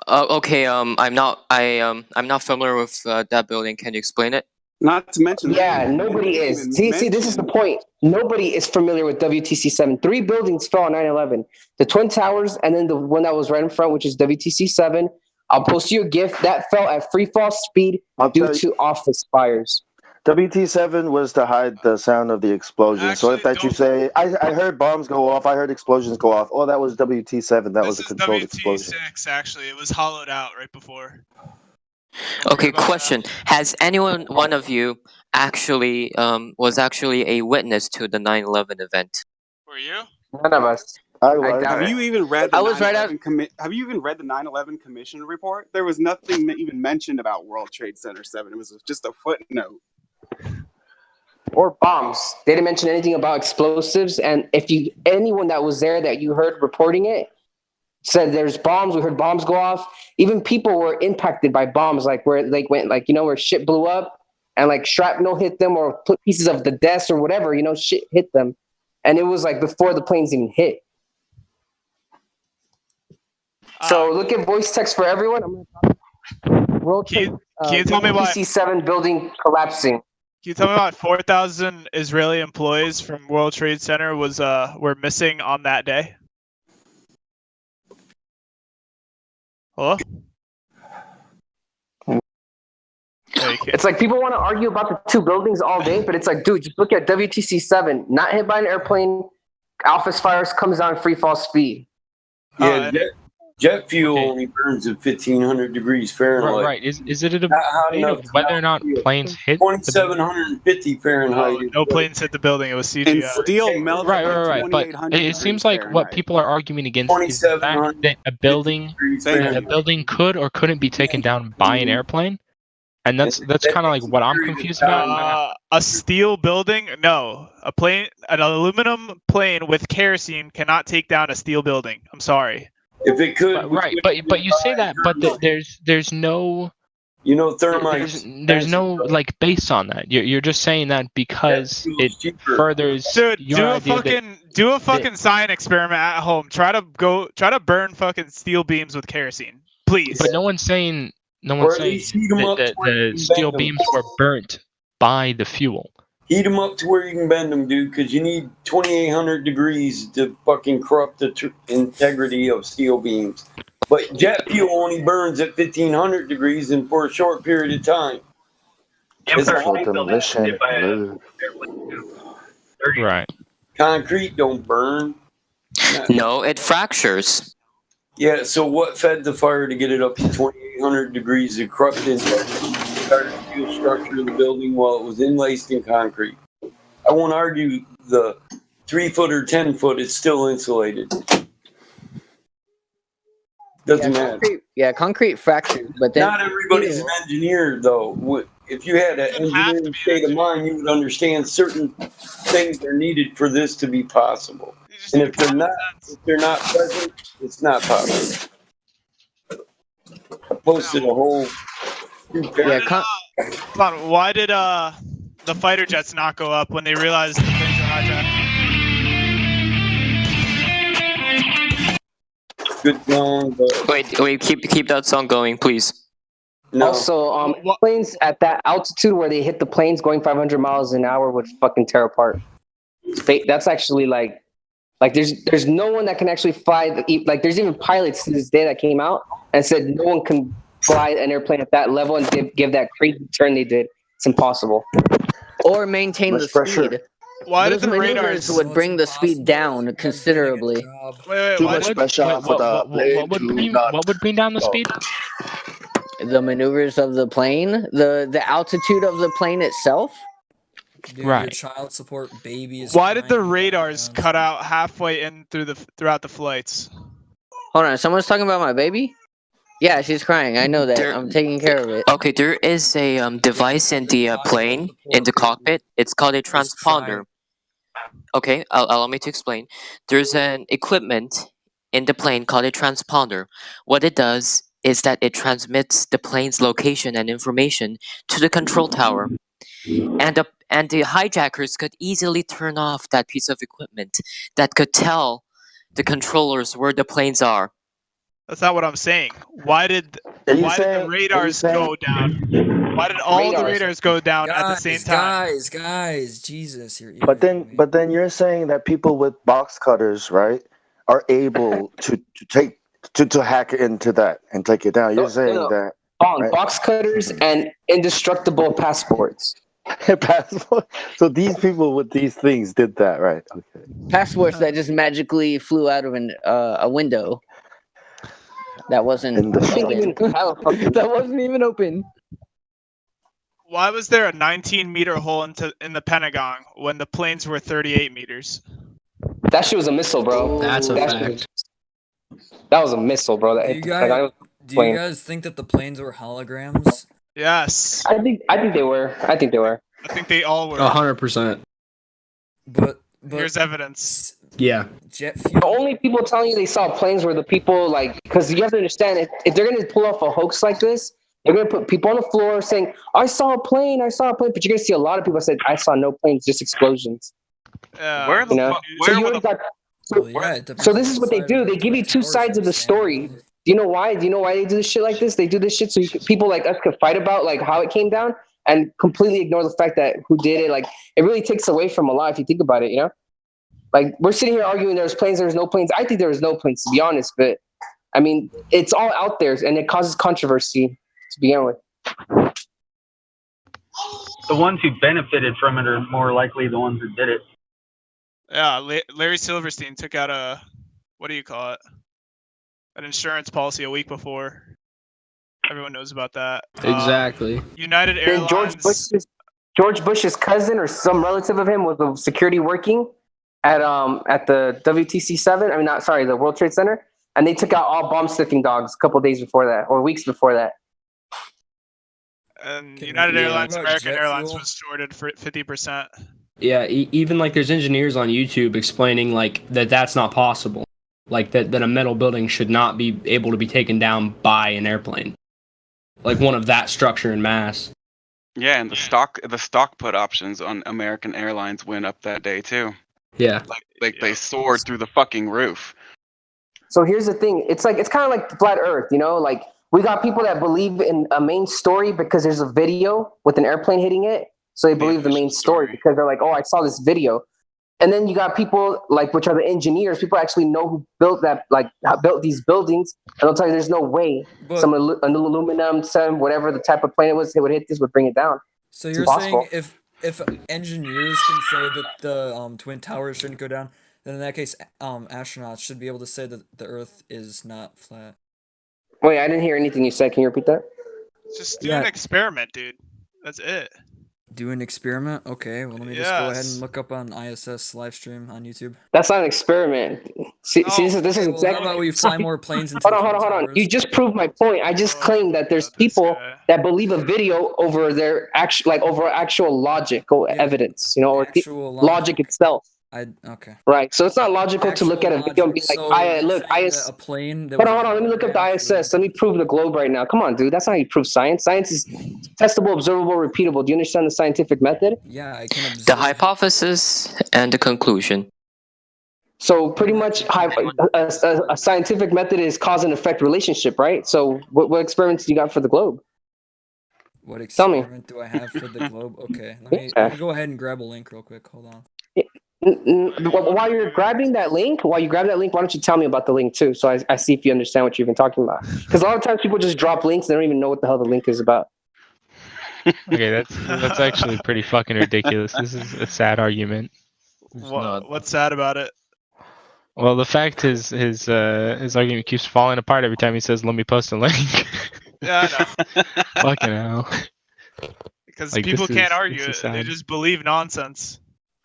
Okay, I'm not familiar with that building. Can you explain it? Not to mention, Nobody is. See, this is the point. Nobody is familiar with WTC 7. 3 buildings fell on 9/11. The Twin Towers, and then the one that was right in front, which is WTC 7. I'll post you a GIF that fell at free fall speed due to office fires. WT7 was to hide the sound of the explosion. So if that you say, I heard bombs go off, I heard explosions go off. Oh, that was WT7. That was a controlled explosion. WT6 actually. It was hollowed out right before. Okay, question. Has one of you actually was actually a witness to the 9/11 event? Were you? None of us. Have you even read the I was right out. 9/11 Have you even read the 9/11 Commission report? There was nothing that even mentioned about World Trade Center 7. It was just a footnote. Or bombs. They didn't mention anything about explosives. And if anyone that was there that you heard reporting it said there's bombs, we heard bombs go off. Even people were impacted by bombs, like where they went, like, where shit blew up and like shrapnel hit them or put pieces of the desk or whatever, shit hit them. And it was like before the planes even hit. So look at voice text for everyone. I'm going to World Trade can you tell me why WTC 7 building collapsing. Can you tell me about 4,000 Israeli employees from World Trade Center were missing on that day? Hello? It's like people want to argue about the 2 buildings all day, but it's like, dude, just look at WTC 7, not hit by an airplane, office fires, comes down free fall speed. Yeah, jet fuel only burns at 1,500 degrees Fahrenheit. Right. Is it a debate of whether or not planes hit 2,750 Fahrenheit. No planes hit the building. It was CGI. And steel melted right. But it seems like what people are arguing against is the fact that a building could or couldn't be taken down by an airplane, and that's kind of like what I'm confused about. A steel building? No, an aluminum plane with kerosene cannot take down a steel building. I'm sorry. If it could, but you say that, but there's no, thermite. There's no like base on that. You're just saying that because it furthers. Dude, your do a fucking science experiment at home. Try to burn fucking steel beams with kerosene, please. But no one's saying that the steel beams were burnt by the fuel. Heat them up to where you can bend them, dude, because you need 2,800 degrees to fucking corrupt the integrity of steel beams. But jet fuel only burns at 1,500 degrees and for a short period of time. Demolition. Right. Concrete don't burn. No, it fractures. Yeah, so what fed the fire to get it up to 2,800 degrees of corrupted steel structure of the building while it was enlaced in concrete? I won't argue the 3-foot or 10-foot is still insulated. Doesn't matter. Concrete fractures, but then not everybody's an engineer, though. If you had an engineering state of mind, you would understand certain things are needed for this to be possible. And if they're not present, it's not possible. I posted a whole. Why did the fighter jets not go up when they realized the planes were hijacked? Good song, but Wait, keep that song going, please. no. Also, planes at that altitude where they hit the planes going 500 miles an hour would fucking tear apart. That's actually like there's no one that can actually fly. Like there's even pilots to this day that came out and said no one can fly an airplane at that level and give that crazy turn they did. It's impossible. Or maintain the speed. Why did Those the maneuvers radars? would bring the speed down considerably. Wait, Too why much did? pressure for the plane to not. What would bring down the speed? The maneuvers of the plane, the altitude of the plane itself. Dude, your Right. child support baby is Why did crying the in the radars background. cut out halfway in throughout the flights? Hold on, someone's talking about my baby. Yeah, she's crying. I know that. I'm taking care of it. Okay, there is a device in the plane, in the cockpit. It's called a transponder. Okay, allow me to explain. There's an equipment in the plane called a transponder. What it does is that it transmits the plane's location and information to the control tower. And the hijackers could easily turn off that piece of equipment that could tell the controllers where the planes are. That's not what I'm saying. Why did the radars go down? Why did all the radars go down at the same time? Guys, Jesus, you're But then you're saying that people with box cutters, right, are able to take to hack into that and take it down. You're saying that right? Box cutters and indestructible passports. Passport. So these people with these things did that, right? Okay. Passports that just magically flew out of a window. That wasn't open. That wasn't even open. Why was there a 19-meter hole in the Pentagon when the planes were 38 meters? That shit was a missile, bro. That's a That shit fact. that was a missile, bro. That hit the Pentagon. Do you guys think that the planes were holograms? Yes. I think they were. I think they were. I think they all were. 100%. But Here's evidence. Yeah. Jet fuel. The only people telling you they saw planes were the people like, because you have to understand if they're gonna pull off a hoax like this, they're gonna put people on the floor saying, "I saw a plane, I saw a plane," but you're gonna see a lot of people that said, "I saw no planes, just explosions." Where the You know? fuck? So Where you were already the? got. So this is what they do. They give you two sides of the story. Do you know why? Do you know why they do this shit like this? They do this shit so people like us could fight about like how it came down and completely ignore the fact that who did it. Like it really takes away from a lot if you think about it. You know, like we're sitting here arguing there's planes, there's no planes. I think there was no planes to be honest, but I mean it's all out there and it causes controversy to begin with. The ones who benefited from it are more likely the ones who did it. Yeah, Larry Silverstein took out a, what do you call it? An insurance policy a week before. Everyone knows about that. Exactly. United Then Airlines. George Bush's cousin or some relative of him was a security working at the WTC 7. I mean, not sorry, the World Trade Center, and they took out all bomb sniffing dogs a couple days before that or weeks before that. And United Airlines, American Airlines was shorted for 50%. Yeah, even like there's engineers on YouTube explaining like that's not possible. Like that a metal building should not be able to be taken down by an airplane. Like one of that structure and mass. Yeah, and the stock put options on American Airlines went up that day too. Yeah. Like they soared through the fucking roof. So here's the thing. It's kind of like the flat Earth, you know? Like we got people that believe in a main story because there's a video with an airplane hitting it. So they believe the main story because they're like, oh, I saw this video. And then you got people like, which are the engineers, people actually know who built that, like built these buildings. And they'll tell you there's no way an aluminum, some whatever the type of plane it was, it would hit this, would bring it down. So It's you're impossible. saying if engineers can say that the Twin Towers shouldn't go down, then in that case, astronauts should be able to say that the Earth is not flat. Wait, I didn't hear anything you said. Can you repeat that? Just do an experiment, dude. That's it. Do an experiment? Okay, well let me just go ahead and look up on ISS live stream on YouTube. That's not an experiment. See, this is exactly. How about we fly more planes into Hold on. You just proved my point. I just claimed that there's people that believe a video over their actual logical evidence, you know, or logic itself. Okay. Right. So it's not logical to look at a video and be like, a plane that hold on. Let me look up the ISS. Let me prove the globe right now. Come on, dude. That's not how you prove science. Science is testable, observable, repeatable. Do you understand the scientific method? Yeah, I can The hypothesis and the conclusion. So pretty much, a scientific method is cause and effect relationship, right? So what experiments do you got for the globe? What Tell me. experiment do I have for the globe? Okay, let me Yeah. go ahead and grab a link real quick. Hold on. While you're grabbing that link, why don't you tell me about the link too, so I see if you understand what you've been talking about? Because a lot of times people just drop links, they don't even know what the hell the link is about. Okay, that's actually pretty fucking ridiculous. This is a sad argument. What's sad about it? Well, the fact his argument keeps falling apart every time he says, "Let me post a link." Yeah, I know. Fucking hell. Because Like, people this can't is- argue this it. is They sad. just believe nonsense.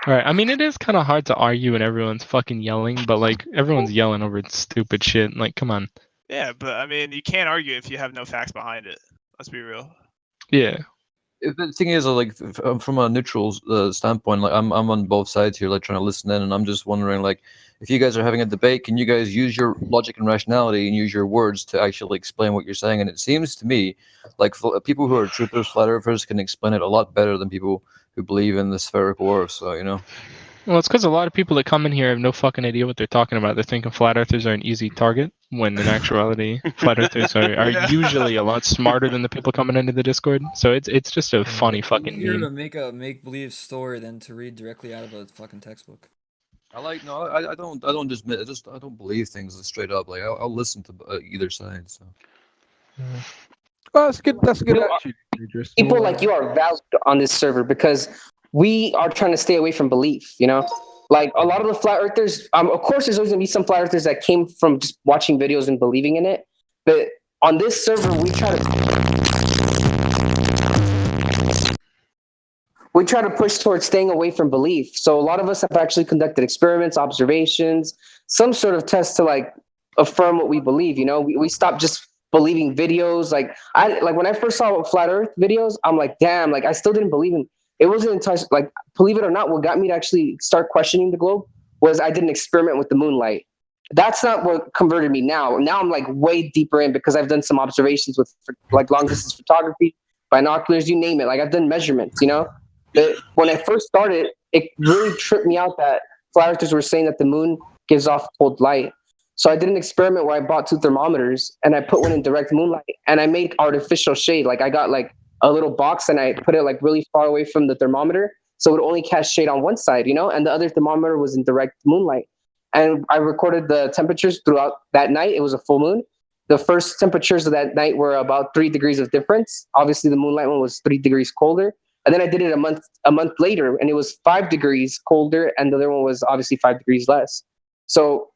Right. I mean, it is kind of hard to argue when everyone's fucking yelling, but like everyone's yelling over stupid shit. Like, come on. Yeah, but I mean, you can't argue if you have no facts behind it. Let's be real. Yeah. The thing is, like, from a neutral standpoint, like I'm on both sides here, like trying to listen in, and I'm just wondering, like, if you guys are having a debate, can you guys use your logic and rationality and use your words to actually explain what you're saying? And it seems to me like people who are truthers, flat earthers, can explain it a lot better than people who believe in the spherical Earth. So Well, it's because a lot of people that come in here have no fucking idea what they're talking about. They're thinking flat earthers are an easy target, when in actuality, flat earthers are usually a lot smarter than the people coming into the Discord. So it's just a funny fucking Easier to meme. make a make-believe story than to read directly out of a fucking textbook. I don't believe things straight up. Like I'll listen to either side. So. Oh, that's good. That's a good attitude, Idris. People like you are valued on this server because we are trying to stay away from belief. Like a lot of the flat earthers. Of course, there's always gonna be some flat earthers that came from just watching videos and believing in it. But on this server, we try to push towards staying away from belief. So a lot of us have actually conducted experiments, observations, some sort of test to like affirm what we believe. We stopped just believing videos. Like when I first saw flat Earth videos, I'm like, damn, like I still didn't believe in. It wasn't until like, believe it or not, what got me to actually start questioning the globe was I did an experiment with the moonlight. That's not what converted me now. Now I'm like way deeper in because I've done some observations with like long distance photography, binoculars, you name it. Like I've done measurements. But when I first started, it really tripped me out that flat earthers were saying that the moon gives off cold light. So I did an experiment where I bought 2 thermometers and I put one in direct moonlight and I made artificial shade. Like I got like a little box and I put it like really far away from the thermometer. So it would only cast shade on one side, and the other thermometer was in direct moonlight. And I recorded the temperatures throughout that night. It was a full moon. The first temperatures of that night were about 3 degrees of difference. Obviously the moonlight one was 3 degrees colder. And then I did it a month later, and it was 5 degrees colder, and the other one was obviously 5 degrees less. So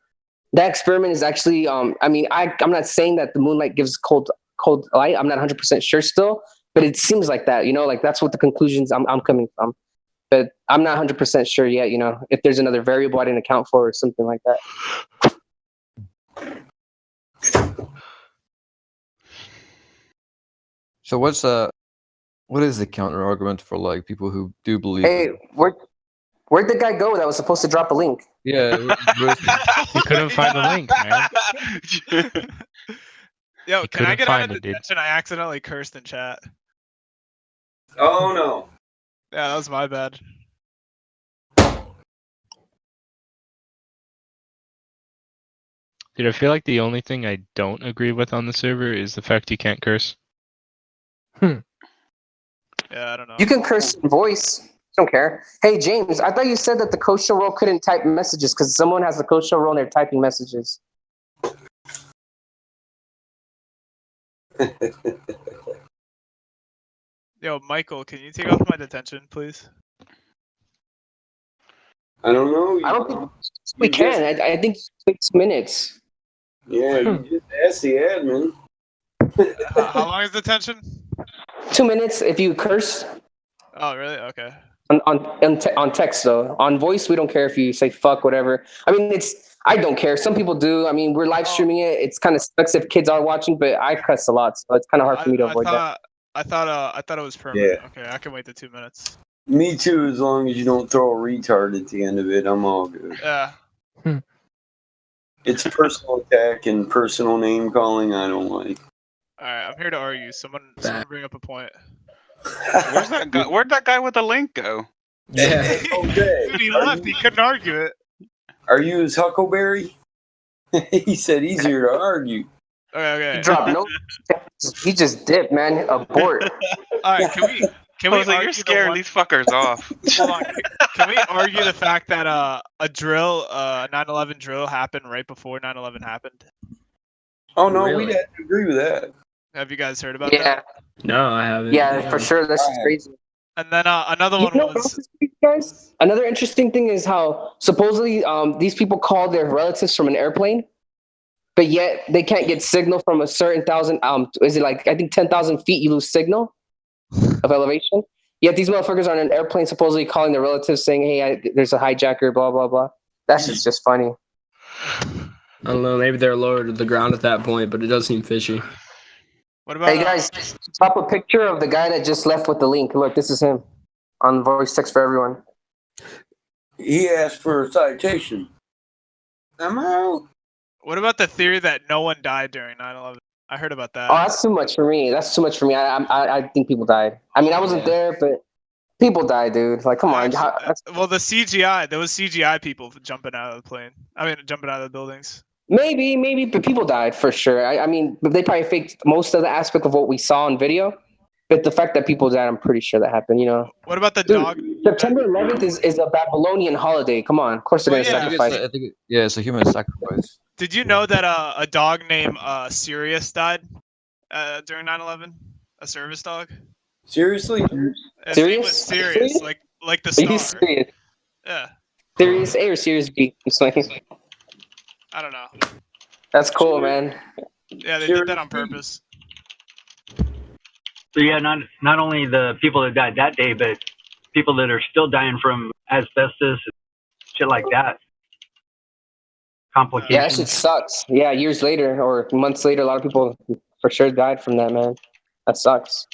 that experiment is actually, I'm not saying that the moonlight gives cold light. I'm not 100% sure still, but it seems like that. Like that's what the conclusions I'm coming from. But I'm not 100% sure yet. If there's another variable I didn't account for or something like that. So what is the counter argument for like people who do believe? Hey, where'd the guy go that was supposed to drop a link? Yeah, you couldn't find the link, man. Yo, He can I couldn't get out of find it, dude. detention? I accidentally cursed in chat. Oh no. Yeah, that was my bad. Dude, I feel like the only thing I don't agree with on the server is the fact you can't curse. Yeah, I don't know. You can curse in voice. Don't care. Hey, James, I thought you said that the kosher roll couldn't type messages because someone has the kosher roll and they're typing messages. Yo, Michael, can you take off my detention, please? I don't know. I don't think we can. I think it takes minutes. Yeah, you just ask the admin. How long is detention? 2 minutes if you curse. Oh, really? Okay. On text though. On voice, we don't care if you say fuck, whatever. I mean, I don't care. Some people do. I mean, we're live streaming it. It's kind of sucks if kids are watching, but I cuss a lot, so it's kind of hard for me to avoid that. I thought it was permanent. Yeah. Okay, I can wait the 2 minutes. Me too, as long as you don't throw a retard at the end of it, I'm all good. Yeah. It's personal attack and personal name calling I don't like. Alright, I'm here to argue. Someone bring up a point. Where's that guy? Where'd that guy with the link go? Yeah. Dude, he left. He couldn't argue it. Are you his Huckleberry? He said easier to argue. He dropped no. He just dipped, man. Abort. All right, can we Jose, you're argue the scaring one? these fuckers off. Hold on, can we argue the fact that a drill, 9/11 drill happened right before 9/11 happened? Oh no, Really? we'd have to agree with that. Have you guys heard about Yeah. that? No, I haven't. Yeah, for sure. That's just crazy. And then another You one know what else was is crazy, guys? Another interesting thing is how supposedly these people call their relatives from an airplane, but yet they can't get signal from a certain thousand. Is it like I think 10,000 feet you lose signal of elevation? Yet these motherfuckers are on an airplane supposedly calling their relatives saying, "Hey, there's a hijacker." Blah blah blah. That's just funny. I don't know. Maybe they're lower to the ground at that point, but it does seem fishy. What about? Hey guys, drop a picture of the guy that just left with the link. Look, this is him on voice text for everyone. He asked for a citation. I'm out. What about the theory that no one died during 9/11? I heard about that. Oh, that's too much for me. That's too much for me. I think people died. I mean, I wasn't there, but people died, dude. Like, come on. Well, the CGI, there was CGI people jumping out of the plane. I mean, jumping out of the buildings. Maybe, but people died for sure. I mean, they probably faked most of the aspect of what we saw on video. But the fact that people died, I'm pretty sure that happened. You know. What about the Dude, dog? September 11th is a Babylonian holiday. Come on, of course they're gonna sacrifice. It's a human sacrifice. Did you know that a dog named Sirius died during 9/11? A service dog. Seriously? His name was Sirius, like the Are you star. serious? Yeah. Sirius A or Sirius B? I'm saying. I don't know. That's cool, man. Yeah, they did that on purpose. So yeah, not only the people that died that day, but people that are still dying from asbestos and shit like that. Complications. Yeah, that shit sucks. Yeah, years later or months later, a lot of people for sure died from that, man. That sucks.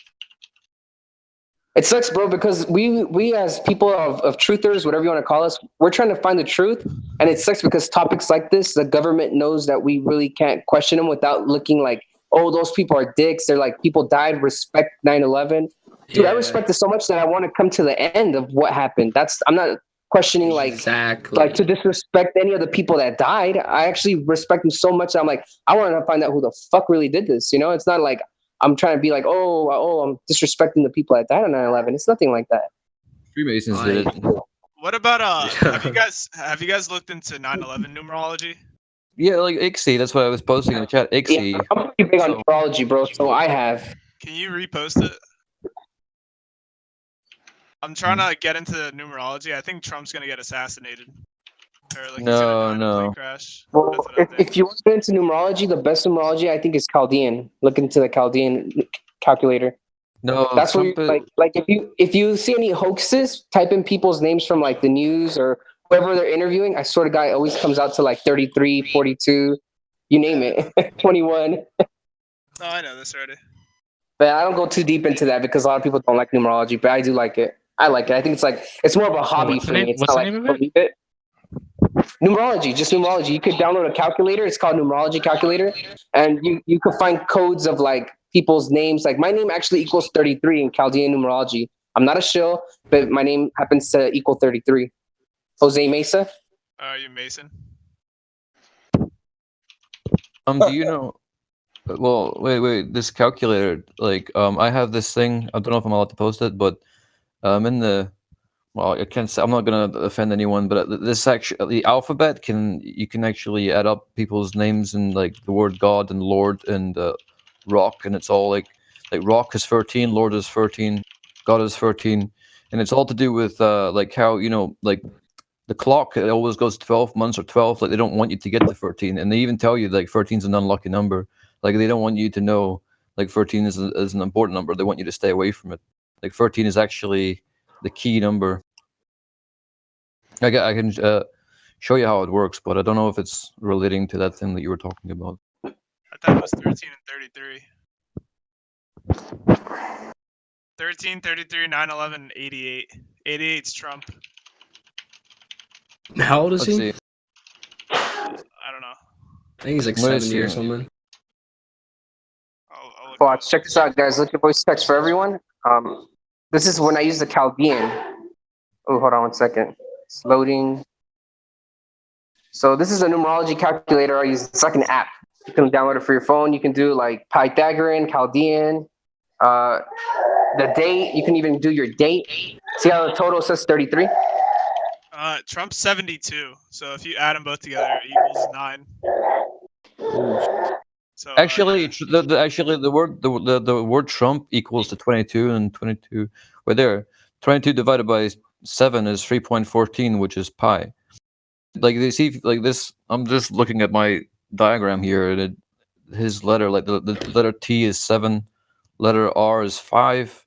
It sucks, bro, because we as people of truthers, whatever you want to call us, we're trying to find the truth. And it sucks because topics like this, the government knows that we really can't question them without looking like, oh, those people are dicks. They're like, people died, respect 9/11. Dude, I respect it so much that I want to come to the end of what happened. I'm not questioning like to disrespect any of the people that died. I actually respect them so much that I'm like, I want to find out who the fuck really did this. You know, it's not like I'm trying to be like, oh, I'm disrespecting the people that died on 9/11. It's nothing like that. Freemasons did it. What about have you guys looked into 9/11 numerology? Yeah, like ICSI. That's what I was posting in the chat. ICSI. Yeah, I'm pretty big on numerology, bro. So I have. Can you repost it? I'm trying to get into numerology. I think Trump's gonna get assassinated. Or like he's gonna die in a plane crash. Well, if you want to get into numerology, the best numerology I think is Chaldean. Look into the Chaldean calculator. No, That's where you, like if you see any hoaxes, type in people's names from like the news or whoever they're interviewing. I swear to God, it always comes out to like 33, 42, you name it, 21. Oh, I know this already. But I don't go too deep into that because a lot of people don't like numerology, but I do like it. I like it. I think it's more of a hobby what's for the name? me. It's What's not the like name of it? believe it. Numerology, just numerology. You could download a calculator. It's called numerology calculator, and you could find codes of like people's names. Like my name actually equals 33 in Chaldean numerology. I'm not a shill, but my name happens to equal 33. Jose Mesa. Are you Mason? Do you know? Well, wait. This calculator, like, I have this thing. I don't know if I'm allowed to post it, but in the, well, I can't say. I'm not gonna offend anyone, but this actually, the alphabet you can actually add up people's names and like the word God and Lord and rock, and it's all like rock is 13, Lord is 13, God is 13, and it's all to do with like how like the clock, it always goes 12 months or 12. Like they don't want you to get to 13, and they even tell you like 13 is an unlucky number. Like they don't want you to know like 13 is an important number. They want you to stay away from it. Like 13 is actually the key number. I can show you how it works, but I don't know if it's relating to that thing that you were talking about. I thought it was 13 and 33. 13, 33, 9, 11, 88. 88's Trump. How old is he? See. I don't know. I think he's like 70 or something. Watch, check this out, guys. Look at voice text for everyone. This is when I use the Chaldean. Oh, hold on one second. It's loading. So this is a numerology calculator I use. It's like an app. You can download it for your phone. You can do like Pythagorean, Chaldean, the date. You can even do your date. See how the total says 33? Trump's 72. So if you add them both together, it equals 9. So Actually, the word Trump equals to 22, and 22 right there. 22 divided by 7 is 3.14, which is pi. Like they see like this. I'm just looking at my diagram here, and his letter, like the letter T is 7, letter R is 5,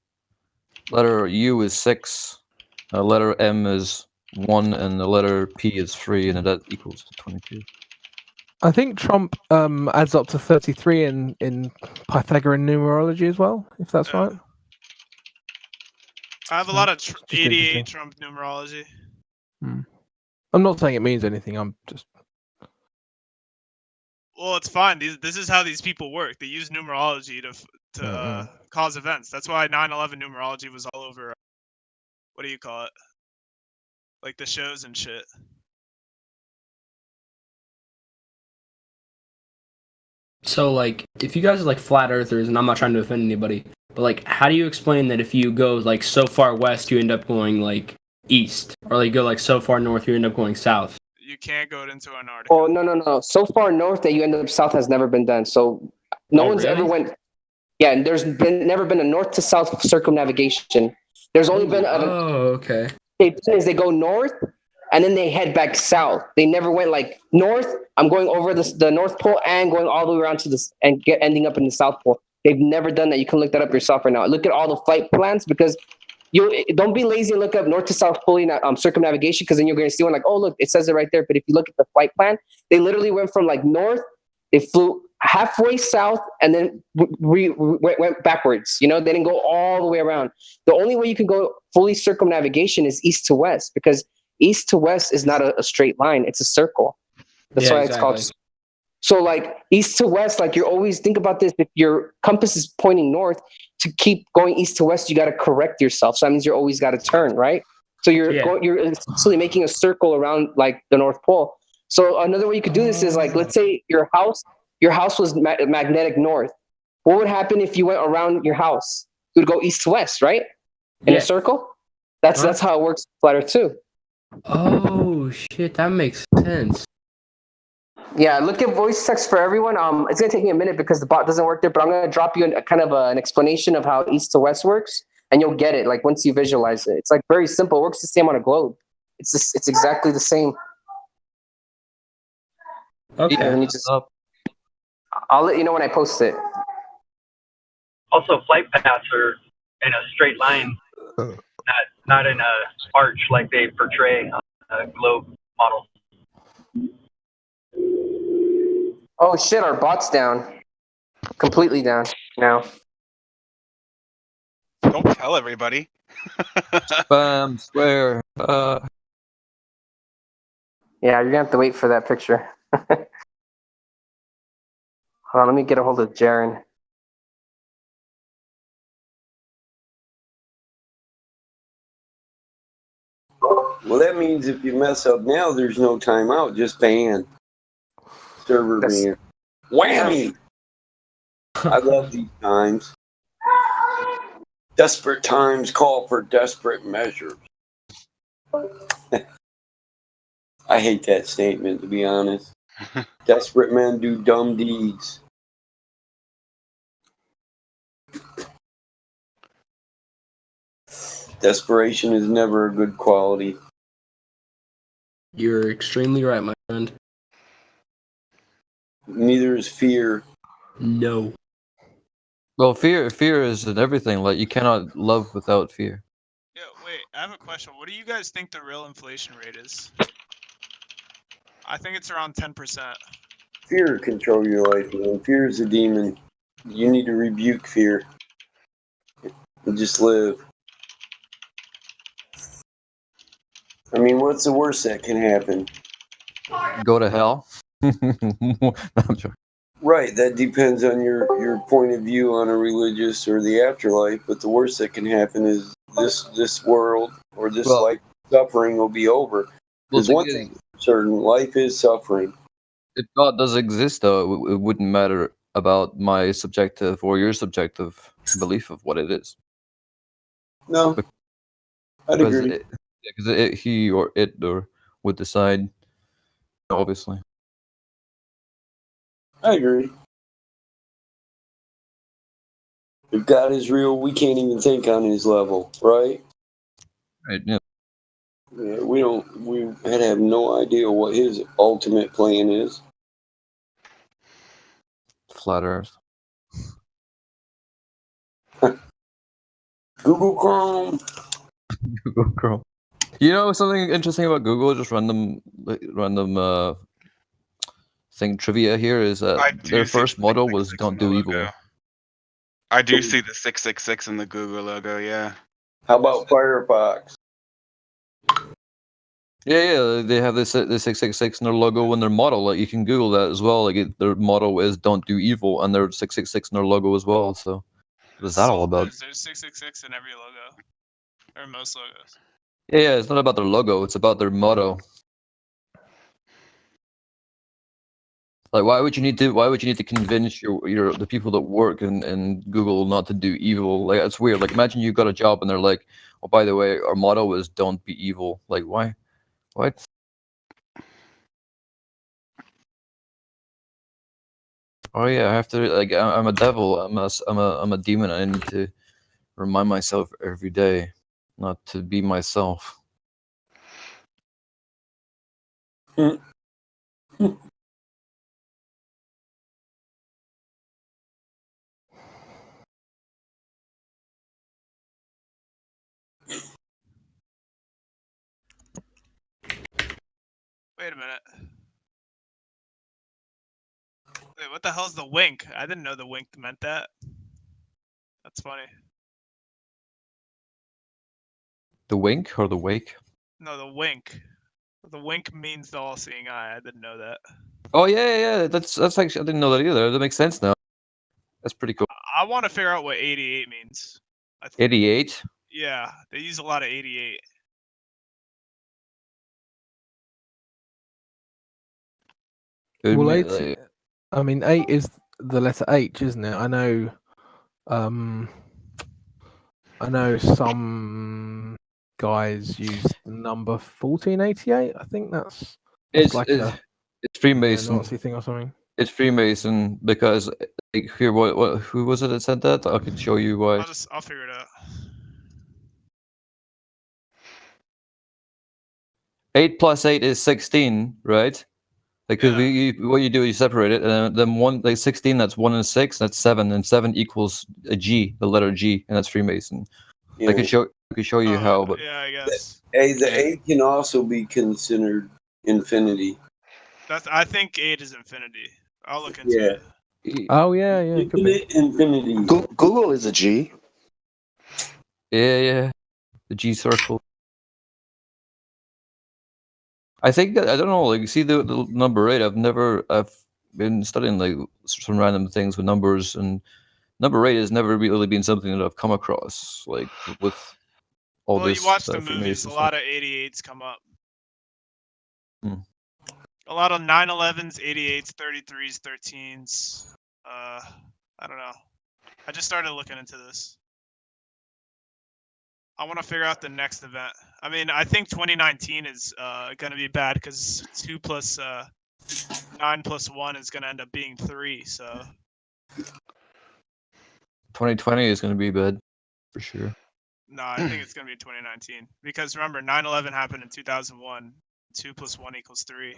letter U is 6, letter M is 1, and the letter P is 3, and that equals to 22. I think Trump adds up to 33 in Pythagorean numerology as well, if that's right. I have a lot of just 88 interesting. Trump numerology. I'm not saying it means anything. I'm just. Well, it's fine. This is how these people work. They use numerology to cause events. That's why 9/11 numerology was all over. What do you call it? Like the shows and shit. So, like, if you guys are like flat earthers, and I'm not trying to offend anybody, but like, how do you explain that if you go like so far west, you end up going like east, or like go like so far north, you end up going south? You can't go into Antarctica. Oh no! So far north that you end up south has never been done. So no one's ever went. Yeah, and there's never been a north to south circumnavigation. There's only been okay. They go north and then they head back south. They never went like north. I'm going over the North Pole and going all the way around to this and ending up in the South Pole. They've never done that. You can look that up yourself right now. Look at all the flight plans because you don't be lazy and look up north to south circumnavigation because then you're going to see one like, oh look, it says it right there. But if you look at the flight plan, they literally went from like north. They flew halfway south and then went backwards. You know, they didn't go all the way around. The only way you can go fully circumnavigation is east to west because east to west is not a straight line. It's a circle. That's why it's called. So like east to west, like you're always think about this. If your compass is pointing north, to keep going east to west, you got to correct yourself. So that means you're always got to turn, right? So you're essentially making a circle around like the North Pole. So another way you could do this is like, let's say your house was magnetic north. What would happen if you went around your house? You would go east to west, right? In a circle. That's how it works flat Earth too. Oh shit, that makes sense. Yeah, look at voice text for everyone. It's gonna take me a minute because the bot doesn't work there, but I'm gonna drop you an explanation of how east to west works, and you'll get it. Like once you visualize it, it's like very simple. It works the same on a globe. It's exactly the same. Okay. Let me just. I'll let you know when I post it. Also, flight paths are in a straight line, not in a arch like they portray on a globe model. Oh shit! Our bot's down. Completely down now. Don't tell everybody. Spam, swear. Yeah, you're gonna have to wait for that picture. Hold on, let me get a hold of Jaren. Well, that means if you mess up now, there's no timeout, just ban. Server ban. Whammy! I love these times. Desperate times call for desperate measures. I hate that statement, to be honest. Desperate men do dumb deeds. Desperation is never a good quality. You're extremely right, my friend. Neither is fear. No. Well, fear is in everything. Like you cannot love without fear. Yeah, wait. I have a question. What do you guys think the real inflation rate is? I think it's around 10%. Fear control your life, man. Fear is a demon. You need to rebuke fear. And just live. I mean, what's the worst that can happen? Go to hell. No, I'm joking. Right, that depends on your point of view on a religious or the afterlife, but the worst that can happen is this world or this life suffering will be over. Because one thing certain, life is suffering. If God does exist, though, it wouldn't matter about my subjective or your subjective belief of what it is. No, I'd Because agree. Because he or it or would decide, obviously. I agree. If God is real, we can't even think on his level, right? Right, yeah. Yeah, we have no idea what his ultimate plan is. Flat Earth. Google Chrome. Google Chrome. You know something interesting about Google? Just random thing trivia here is I that do their see first the motto was 666 "Don't in the do logo. evil." I do see the 666 in the Google logo, yeah. How about Firefox? Yeah, they have the 666 in their logo and their motto. Like you can Google that as well. Like their motto is "Don't do evil," and their 666 in their logo as well. So, what is that all about? There's 666 in every logo, or most logos. Yeah, it's not about their logo. It's about their motto. Like, why would you need to convince the people that work in Google not to do evil? Like, that's weird. Like, imagine you got a job and they're like, "Oh, by the way, our motto is don't be evil." Like, why? What? Oh yeah, I have to. Like, I'm a devil. I'm a demon. I need to remind myself every day not to be myself. Wait a minute. Wait, what the hell's the wink? I didn't know the wink meant that. That's funny. The wink or the wake? No, the wink. The wink means the all-seeing eye. I didn't know that. Oh yeah. That's actually I didn't know that either. That makes sense now. That's pretty cool. I want to figure out what 88 means. 88. Yeah, they use a lot of 88. Well, I mean, 8 is the letter H, isn't it? I know some guys use the number 1488. I think that's It's like it's Freemason. Nazi thing or something. It's Freemason because like, here, what who was it that said that? I could show you why. I'll figure it out. 8 plus 8 is 16, right? Because what you do is you separate it, and then one like 16. That's 1 and 6. That's 7, and 7 equals a G, the letter G, and that's Freemason. Yeah. I could show you how, but Yeah, I guess. The 8 can also be considered infinity. I think 8 is infinity. I'll look into it. Oh yeah, it could be. Infinity. Google is a G. Yeah, the G circle. I think I don't know. Like, you see the number 8. I've been studying like some random things with numbers, and number 8 has never really been something that I've come across. Like with all Well, this. you watch the movies. Freemason A stuff. lot of 88s come up. Hmm. A lot of 911s, 88s, 33s, 13s. I don't know. I just started looking into this. I want to figure out the next event. I mean, I think 2019 is gonna be bad because 2 plus 9 plus 1 is gonna end up being 3. So 2020 is going to be bad for sure. no, I think it's gonna be 2019 because remember 9/11 happened in 2001. 2 plus 1 equals 3.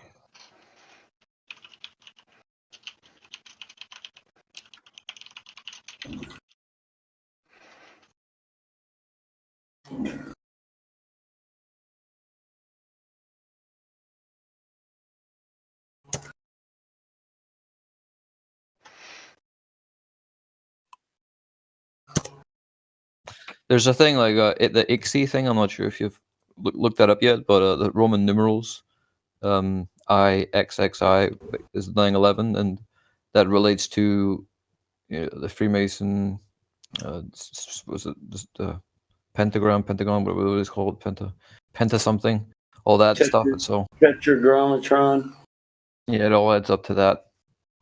There's a thing like the ICSI thing. I'm not sure if you've looked that up yet, but the Roman numerals, IXXI is 9/11, and that relates to the Freemason. Was it just the pentagon? What was it called? Penta something. all that stuff. And so Tetragrammatron. yeah, it all adds up to that.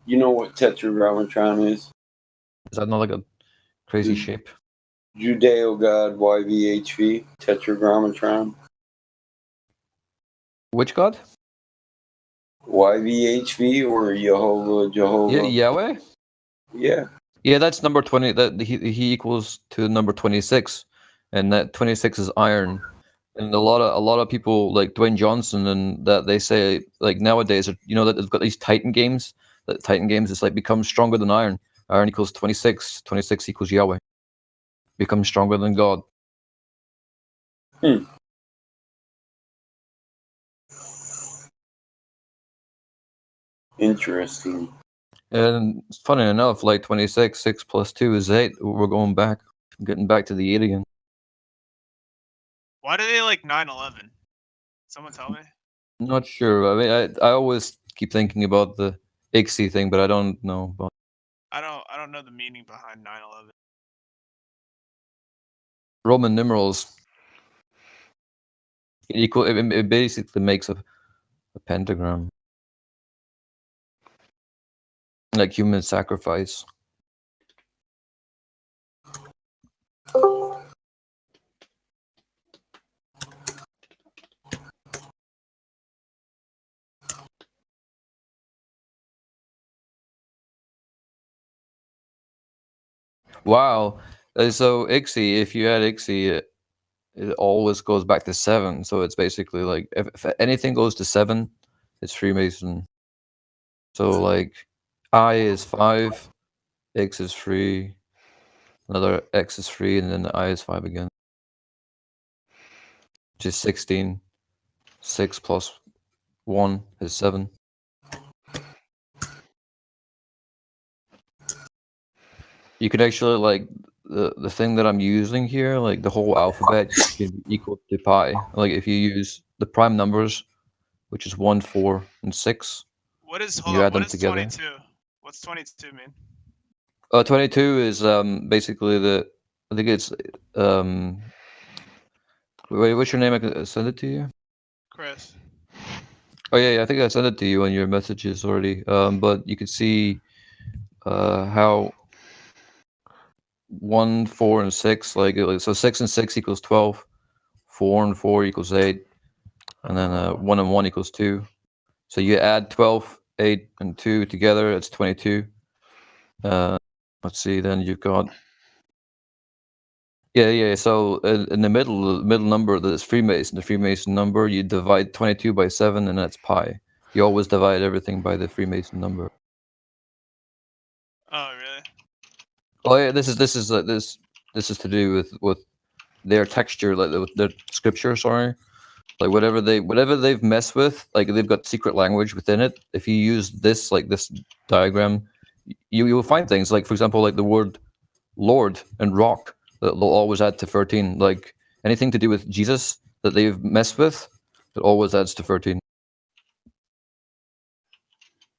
You know what Tetragrammatron is? Is that not like a crazy shape? Judeo God YVHV. Tetragrammatron. Which god? YVHV or Jehovah. Yeah, Yahweh. Yeah. Yeah, that's number 20. That he equals to number 26, and that 26 is iron. And a lot of people like Dwayne Johnson and that they say like nowadays, you know, that they've got these Titan games. That Titan games is like becomes stronger than iron. Iron equals 26. 26 equals Yahweh. Becomes stronger than God. Interesting. And funny enough, like 26, 6 plus 2 is 8. We're going back, getting back to the 8 again. Why do they like 9/11? Someone tell me. Not sure. I mean, I always keep thinking about the ICSI thing, but I don't know about I don't know the meaning behind 9/11. Roman numerals. It basically makes a pentagram, like human sacrifice. Wow. So ICSI, if you add ICSI, it always goes back to 7. So it's basically like if anything goes to 7, it's Freemason. So like I is 5, X is 3, another X is 3, and then the I is 5 again. Which is 16. 6 plus 1 is 7. You could actually like the thing that I'm using here, like the whole alphabet can be equal to pi. Like if you use the prime numbers, which is 1, 4, and 6, What is you add them together. 22? What's 22 mean? 22 is basically I think it's wait, what's your name? I can send it to you. Chris. Oh yeah, I think I sent it to you on your messages already. But you can see how 1, 4, and 6 so 6 and 6 equals 12, 4 and 4 equals 8, and then 1 and 1 equals 2. So you add 12, 8, and 2 together, it's 22. Let's see, then you've got yeah. So in the middle number that is Freemason, the Freemason number, you divide 22 by 7, and that's pi. You always divide everything by the Freemason number. Oh really? Oh yeah, this is to do with their texture, like with their scripture. Sorry, like whatever they've messed with, like they've got secret language within it. If you use this diagram, you will find things like, for example, like the word Lord and rock that they'll always add to 13. Like anything to do with Jesus that they've messed with, it always adds to 13.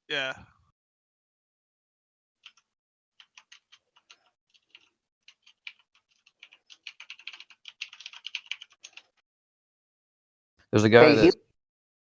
Yeah. There's a guy Hey,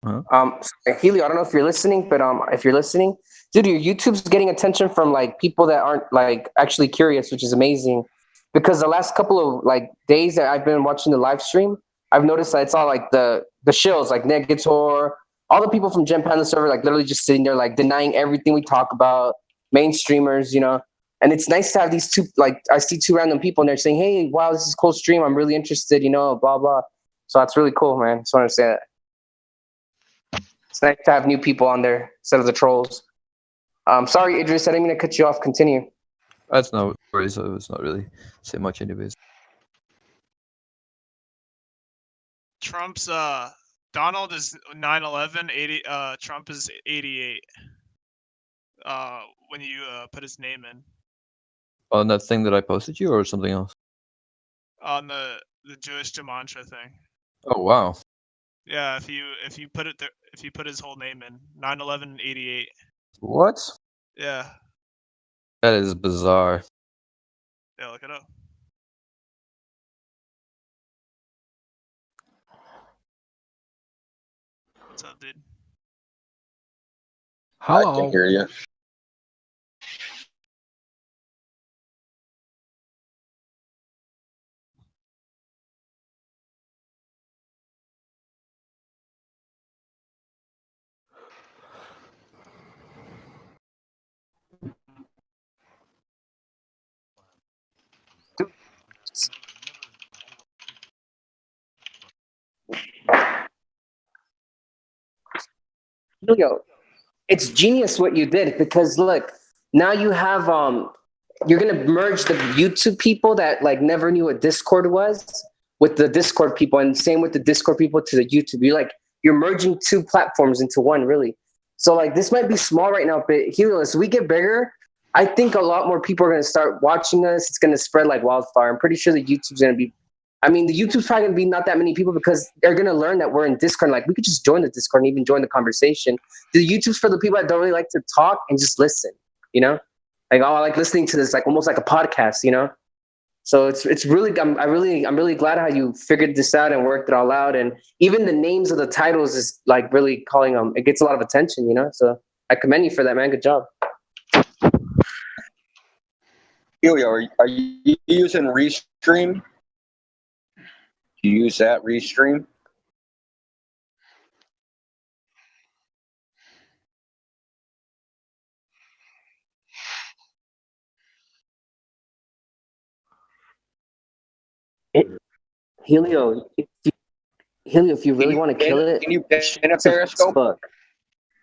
that Helio, I don't know if you're listening, but if you're listening, dude, your YouTube's getting attention from like people that aren't like actually curious, which is amazing. Because the last couple of like days that I've been watching the live stream, I've noticed that it's all like the shills, like Negator, all the people from Gen Panda server, like literally just sitting there like denying everything we talk about, mainstreamers, you know. And it's nice to have these two, like I see two random people and they're saying, "Hey, wow, this is a cool stream. I'm really interested," you know, blah blah. So that's really cool, man. Just want to say that. It's nice to have new people on there instead of the trolls. Sorry, Idris, I didn't mean to cut you off. Continue. that's no worries. It's not really say much, anyways. Trump's Donald is 9/11, 80 Trump is 88. When you put his name in On that thing that I posted you, or something else? on the Jewish Gematria thing. Oh wow. Yeah, if you put it there, if you put his whole name in 9/11 88. What? Yeah. That is bizarre. Yeah, look it up. What's up, dude? Hello. I can hear you. Yo, it's genius what you did because look, now you have you're gonna merge the YouTube people that like never knew what Discord was with the Discord people, and same with the Discord people to the YouTube. You're merging two platforms into one, really. So like this might be small right now, but Helio, as we get bigger, I think a lot more people are gonna start watching us. It's gonna spread like wildfire. I'm pretty sure the YouTube's gonna be. I mean, the YouTube's probably gonna be not that many people because they're gonna learn that we're in Discord. Like we could just join the Discord and even join the conversation. The YouTube's for the people that don't really like to talk and just listen. You know, like oh, I like listening to this, like almost like a podcast. You know, so it's really I'm really glad how you figured this out and worked it all out. And even the names of the titles is like really calling them. It gets a lot of attention. You know, so I commend you for that, man. Good job. Helio, are you using Restream? Do you use that Restream? Helio, if you really want to kill it, Can you pin a it's a Periscope? Facebook.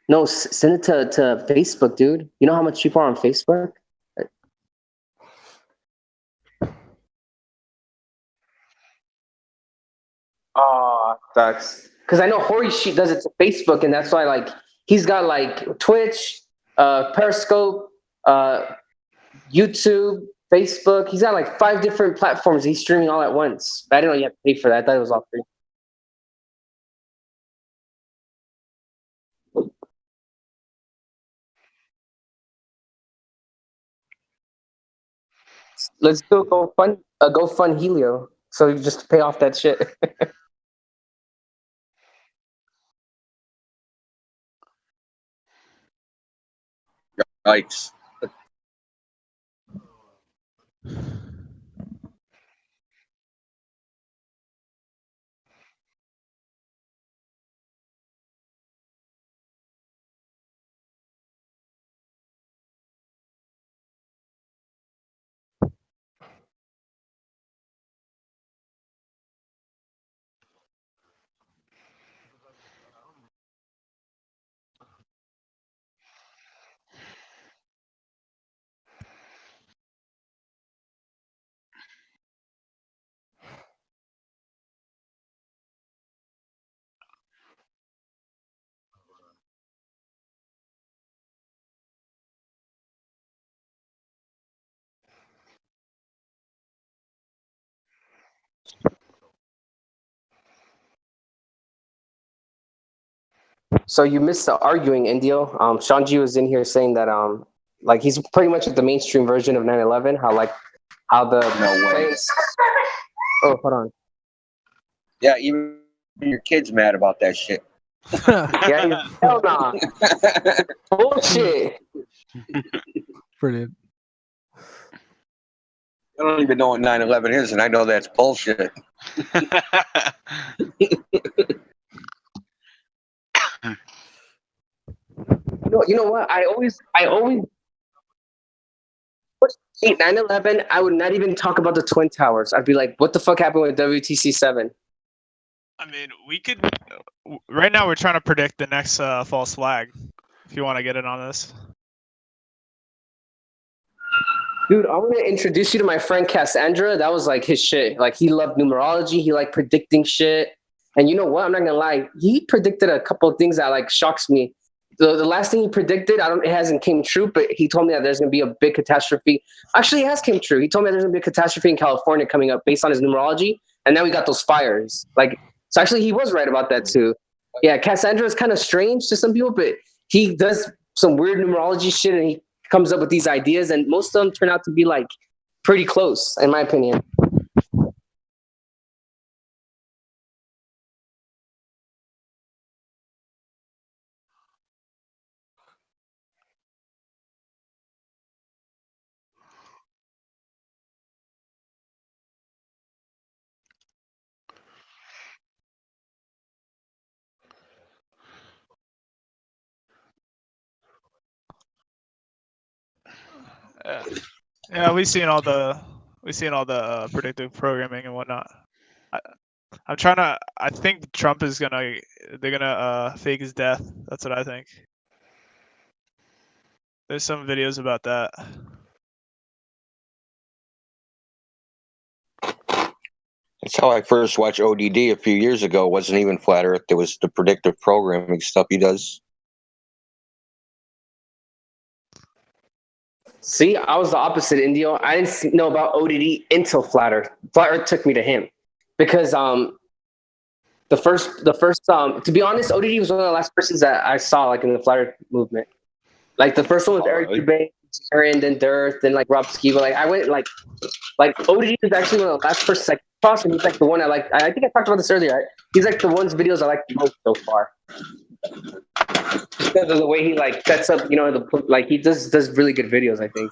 No, send it to Facebook, dude. You know how much people are on Facebook? Oh, sucks. Because I know Hori Sheet does it to Facebook, and that's why like he's got like Twitch, Periscope, YouTube, Facebook. He's got like 5 different platforms he's streaming all at once. But I didn't know you had to pay for that. I thought it was all free. Let's do a go fund Helio. So you just pay off that shit. Yikes. So you missed the arguing, Indio. Shanji was in here saying that like he's pretty much the mainstream version of 9/11. How the planes. Oh, hold on. Yeah, even your kid's mad about that shit. Yeah, hell nah. Bullshit. Brilliant. I don't even know what 9/11 is, and I know that's bullshit. You know what? I always 9/11. I would not even talk about the Twin Towers. I'd be like, what the fuck happened with WTC 7? I mean, we could. Right now, we're trying to predict the next false flag. If you want to get in on this. Dude, I want to introduce you to my friend Cassandra. That was like his shit. Like he loved numerology. He liked predicting shit. And you know what? I'm not gonna lie. He predicted a couple of things that like shocks me. The last thing he predicted, it hasn't came true, but he told me that there's gonna be a big catastrophe. Actually, it has came true. He told me there's gonna be a catastrophe in California coming up based on his numerology, and now we got those fires. Like, so actually, he was right about that too. Yeah, Cassandra is kind of strange to some people, but he does some weird numerology shit, and he comes up with these ideas, and most of them turn out to be like pretty close, in my opinion. Yeah, we've seen all the predictive programming and whatnot. I'm trying to. I think Trump is gonna. They're gonna fake his death. That's what I think. There's some videos about that. That's how I first watched ODD a few years ago. It wasn't even Flat Earth. It was the predictive programming stuff he does. See, I was the opposite, Indio. I didn't know about ODD until Flat Earth. Flat Earth took me to him because the first to be honest, ODD was one of the last persons that I saw like in the Flat Earth movement. Like the first one was Eric Dubay, Aaron, then Dirt, then like Rob Skiba. Like I went like ODD was actually one of the last persons I crossed, and he's like the one I like. I think I talked about this earlier. Right? He's like the one's videos I like the most so far. Just because of the way he like sets up, like he does really good videos. I think.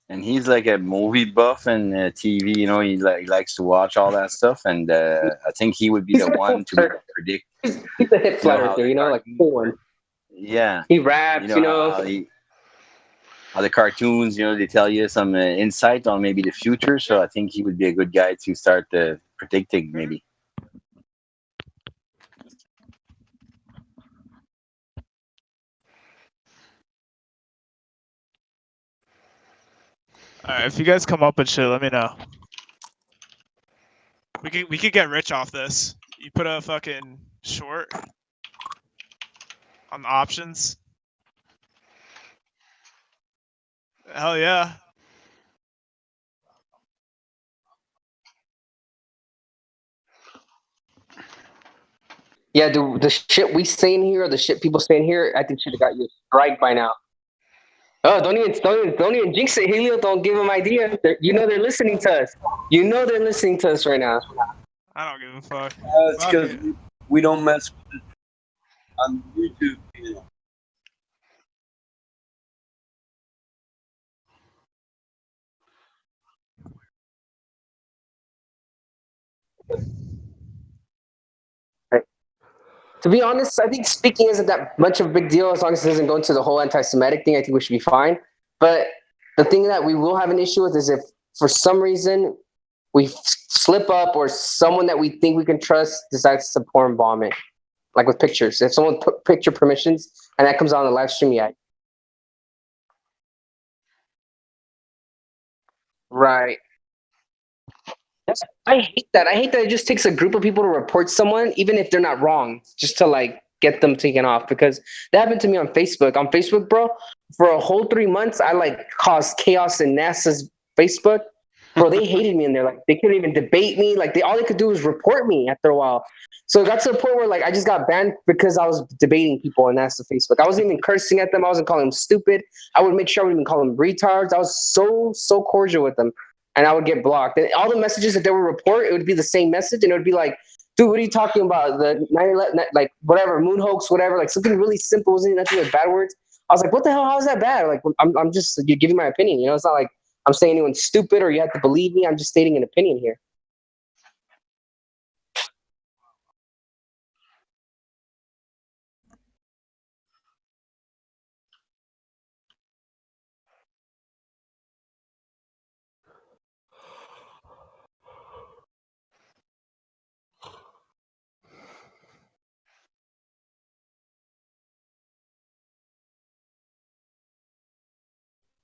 And he's like a movie buff and TV. He likes to watch all that stuff. And I think he would be the one to predict. He's a hit Flat Earther, like cool one. Yeah. He raps, How the cartoons, they tell you some insight on maybe the future. So I think he would be a good guy to start predicting maybe. Alright, if you guys come up and shit, let me know. We could get rich off this. You put a fucking short on the options. Hell yeah. Yeah, the shit we saying here, or the shit people saying here, I think should have got you a strike by now. Oh, don't even jinx it, Helio. Don't give them ideas. They're listening to us. They're listening to us right now. I don't give a fuck. It's because we don't mess with it on YouTube channel. To be honest, I think speaking isn't that much of a big deal as long as it doesn't go into the whole anti-Semitic thing. I think we should be fine. But the thing that we will have an issue with is if for some reason we slip up or someone that we think we can trust decides to porn bomb it, like with pictures. If someone put picture permissions and that comes on the live stream, yeah. Right. I hate that. I hate that it just takes a group of people to report someone, even if they're not wrong, just to like get them taken off. Because that happened to me on Facebook. On Facebook, bro, for a whole 3 months, I like caused chaos in NASA's Facebook. Bro, they hated me in there. Like they couldn't even debate me. Like all they could do was report me after a while. So it got to the point where like I just got banned because I was debating people on NASA Facebook. I wasn't even cursing at them. I wasn't calling them stupid. I would make sure I would even call them retards. I was so cordial with them. And I would get blocked. And all the messages that they would report, it would be the same message, and it would be like, "Dude, what are you talking about? The 9/11, like whatever, moon hoax, whatever, like something really simple, wasn't nothing with bad words." I was like, "What the hell? How is that bad?" Like, I'm just you're giving my opinion. It's not like I'm saying anyone's stupid or you have to believe me. I'm just stating an opinion here.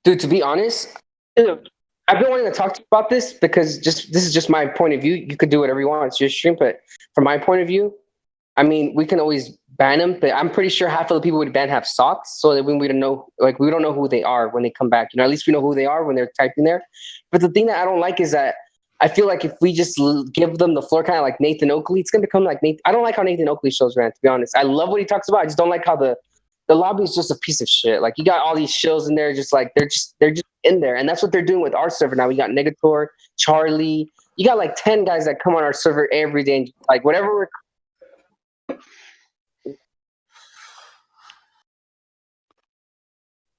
Dude, to be honest, I've been wanting to talk to you about this because this is just my point of view. You could do whatever you want. It's your stream, but from my point of view, I mean, we can always ban them, but I'm pretty sure half of the people would ban have socks, so that when we don't know, like we don't know who they are when they come back. At least we know who they are when they're typing there. But the thing that I don't like is that I feel like if we just give them the floor, kind of like Nathan Oakley, it's gonna become like Nathan. I don't like how Nathan Oakley shows ran. To be honest, I love what he talks about. I just don't like how the lobby is just a piece of shit. Like you got all these shows in there, just like they're just in there, and that's what they're doing with our server now. We got Negator, Charlie. You got like 10 guys that come on our server every day, and like whatever we're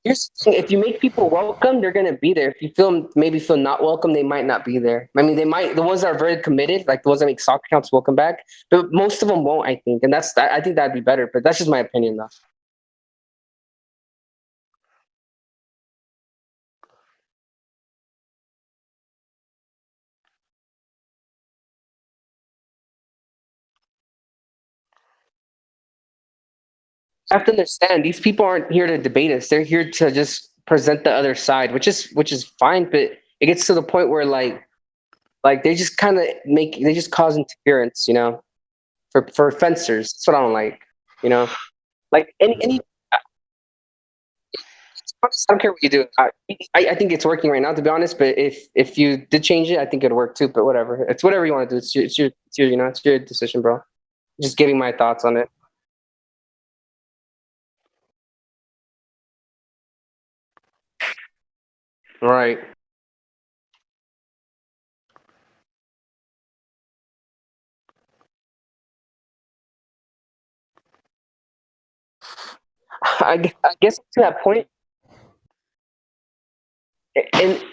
Here's the thing, if you make people welcome, they're gonna be there. If you maybe feel not welcome, they might not be there. I mean, they might. The ones that are very committed, like the ones that make soccer accounts, welcome back. But most of them won't, I think, and that's that. I think that'd be better. But that's just my opinion, though. have to understand these people aren't here to debate us. They're here to just present the other side, which is fine. But it gets to the point where like they just kind of they just cause interference, you know, for fencers. That's what I don't like, you know. Like any I don't care what you do. I think it's working right now, to be honest. But if you did change it, I think it'd work too. But whatever, it's whatever you want to do. It's your you know, it's your decision, bro. Just giving my thoughts on it. Right. I guess to that point,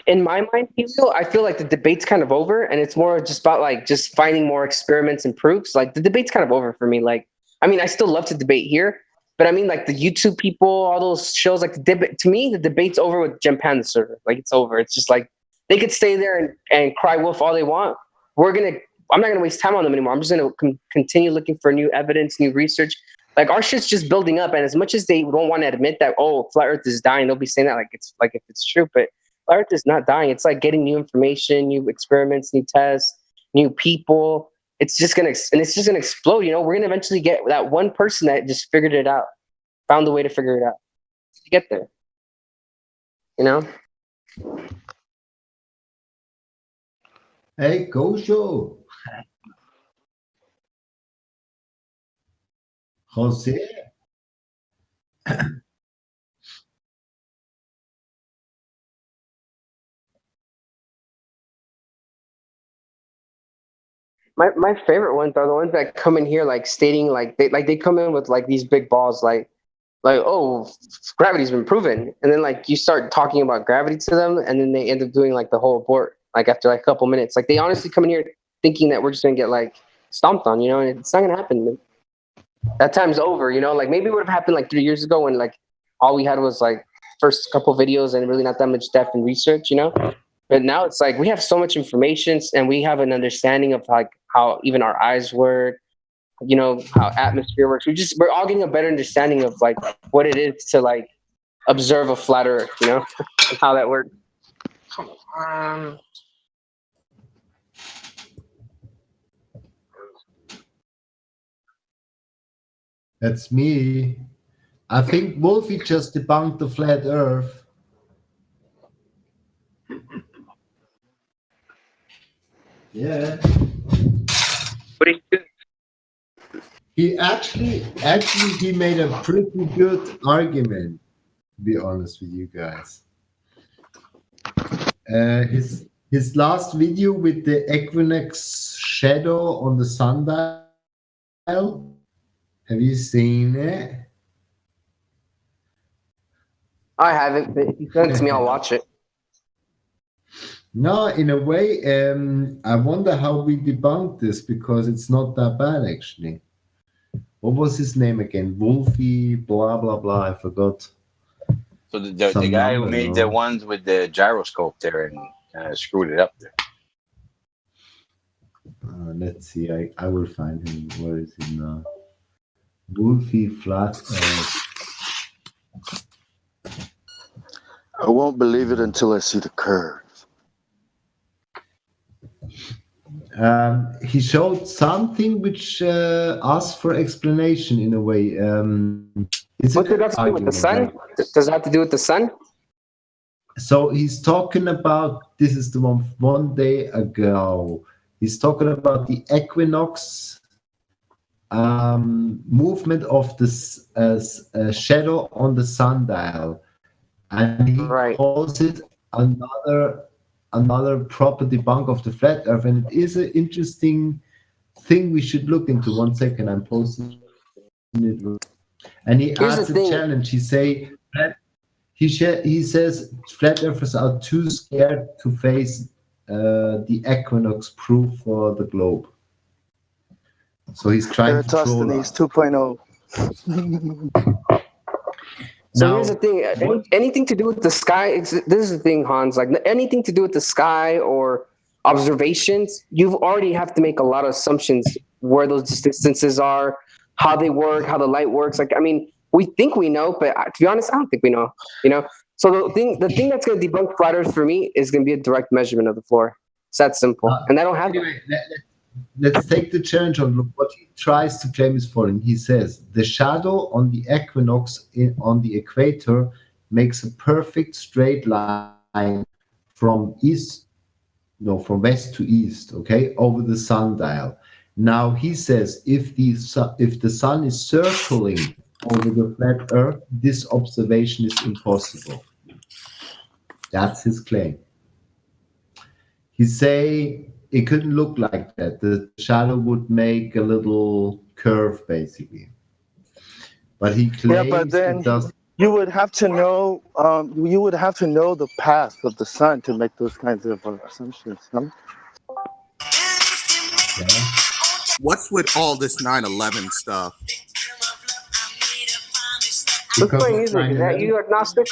in my mind, I feel like the debate's kind of over, and it's more just about like just finding more experiments and proofs. Like the debate's kind of over for me. Like, I mean, I still love to debate here, but I mean, like the YouTube people, all those shows, like the debate. To me, the debate's over with Gempan the server. Like it's over. It's just like they could stay there and cry wolf all they want. We're gonna. I'm not gonna waste time on them anymore. I'm just gonna continue looking for new evidence, new research. Like our shit's just building up, and as much as they don't want to admit that, oh, flat Earth is dying, they'll be saying that like it's like if it's true, but Earth is not dying. It's like getting new information, new experiments, new tests, new people. It's just gonna explode. You know, we're gonna eventually get that one person that just figured it out, found a way to figure it out to get there. You know. Hey, go show. Jose. My favorite ones are the ones that come in here like stating like they come in with like these big balls like oh, gravity's been proven, and then like you start talking about gravity to them, and then they end up doing like the whole abort like after like a couple minutes. Like they honestly come in here thinking that we're just gonna get like stomped on, you know, and it's not gonna happen. That time's over, you know. Like maybe it would have happened like 3 years ago when like all we had was like first couple videos and really not that much depth and research, you know. But now it's like we have so much information and we have an understanding of like how even our eyes work, you know, how atmosphere works. We're all getting a better understanding of like what it is to like observe a flat Earth, you know, and how that works. Come on. That's me. I think Wolfie just debunked the flat Earth. Yeah. He actually he made a pretty good argument, to be honest with you guys. His last video with the Equinox shadow on the sundial. Have you seen it? I haven't, but if you send it to me, I'll watch it. No, in a way, I wonder how we debunk this because it's not that bad actually. What was his name again? Wolfie, blah blah blah. I forgot. So the Some guy who number, made no? the ones with the gyroscope there and screwed it up there. Let's see. I will find him. Where is he now? Wolfie Flat Earth. I won't believe it until I see the curve. He showed something which asked for explanation in a way. What's it got to do with the sun? Does it have to do with the sun? So he's talking about, this is the one day ago. He's talking about the equinox movement of this shadow on the sundial, and he calls it another proper debunk of the flat Earth, and it is an interesting thing we should look into. 1 second, I'm posting it. And he adds a challenge. He says flat earthers are too scared to face the equinox proof for the globe. So he's trying to troll us. 2.0. So here's the thing: anything to do with the sky. This is the thing, Hans. Like anything to do with the sky or observations, you already have to make a lot of assumptions where those distances are, how they work, how the light works. Like I mean, we think we know, but to be honest, I don't think we know. You know, so the thing that's going to debunk flat Earth for me is going to be a direct measurement of the floor. It's that simple, and I don't have. Anyway, let's take the challenge on. Look, what he tries to claim is following. He says the shadow on the equinox on the equator makes a perfect straight line from from west to east, okay, over the sundial. Now he says if the sun is circling over the flat Earth, this observation is impossible. That's his claim. He say it couldn't look like that. The shadow would make a little curve, basically. But he claims Yeah, but then it does. you would have to know. You would have to know the path of the sun to make those kinds of assumptions. No? What's with all this 9/11 stuff? Who's playing music? Is that you, agnostic?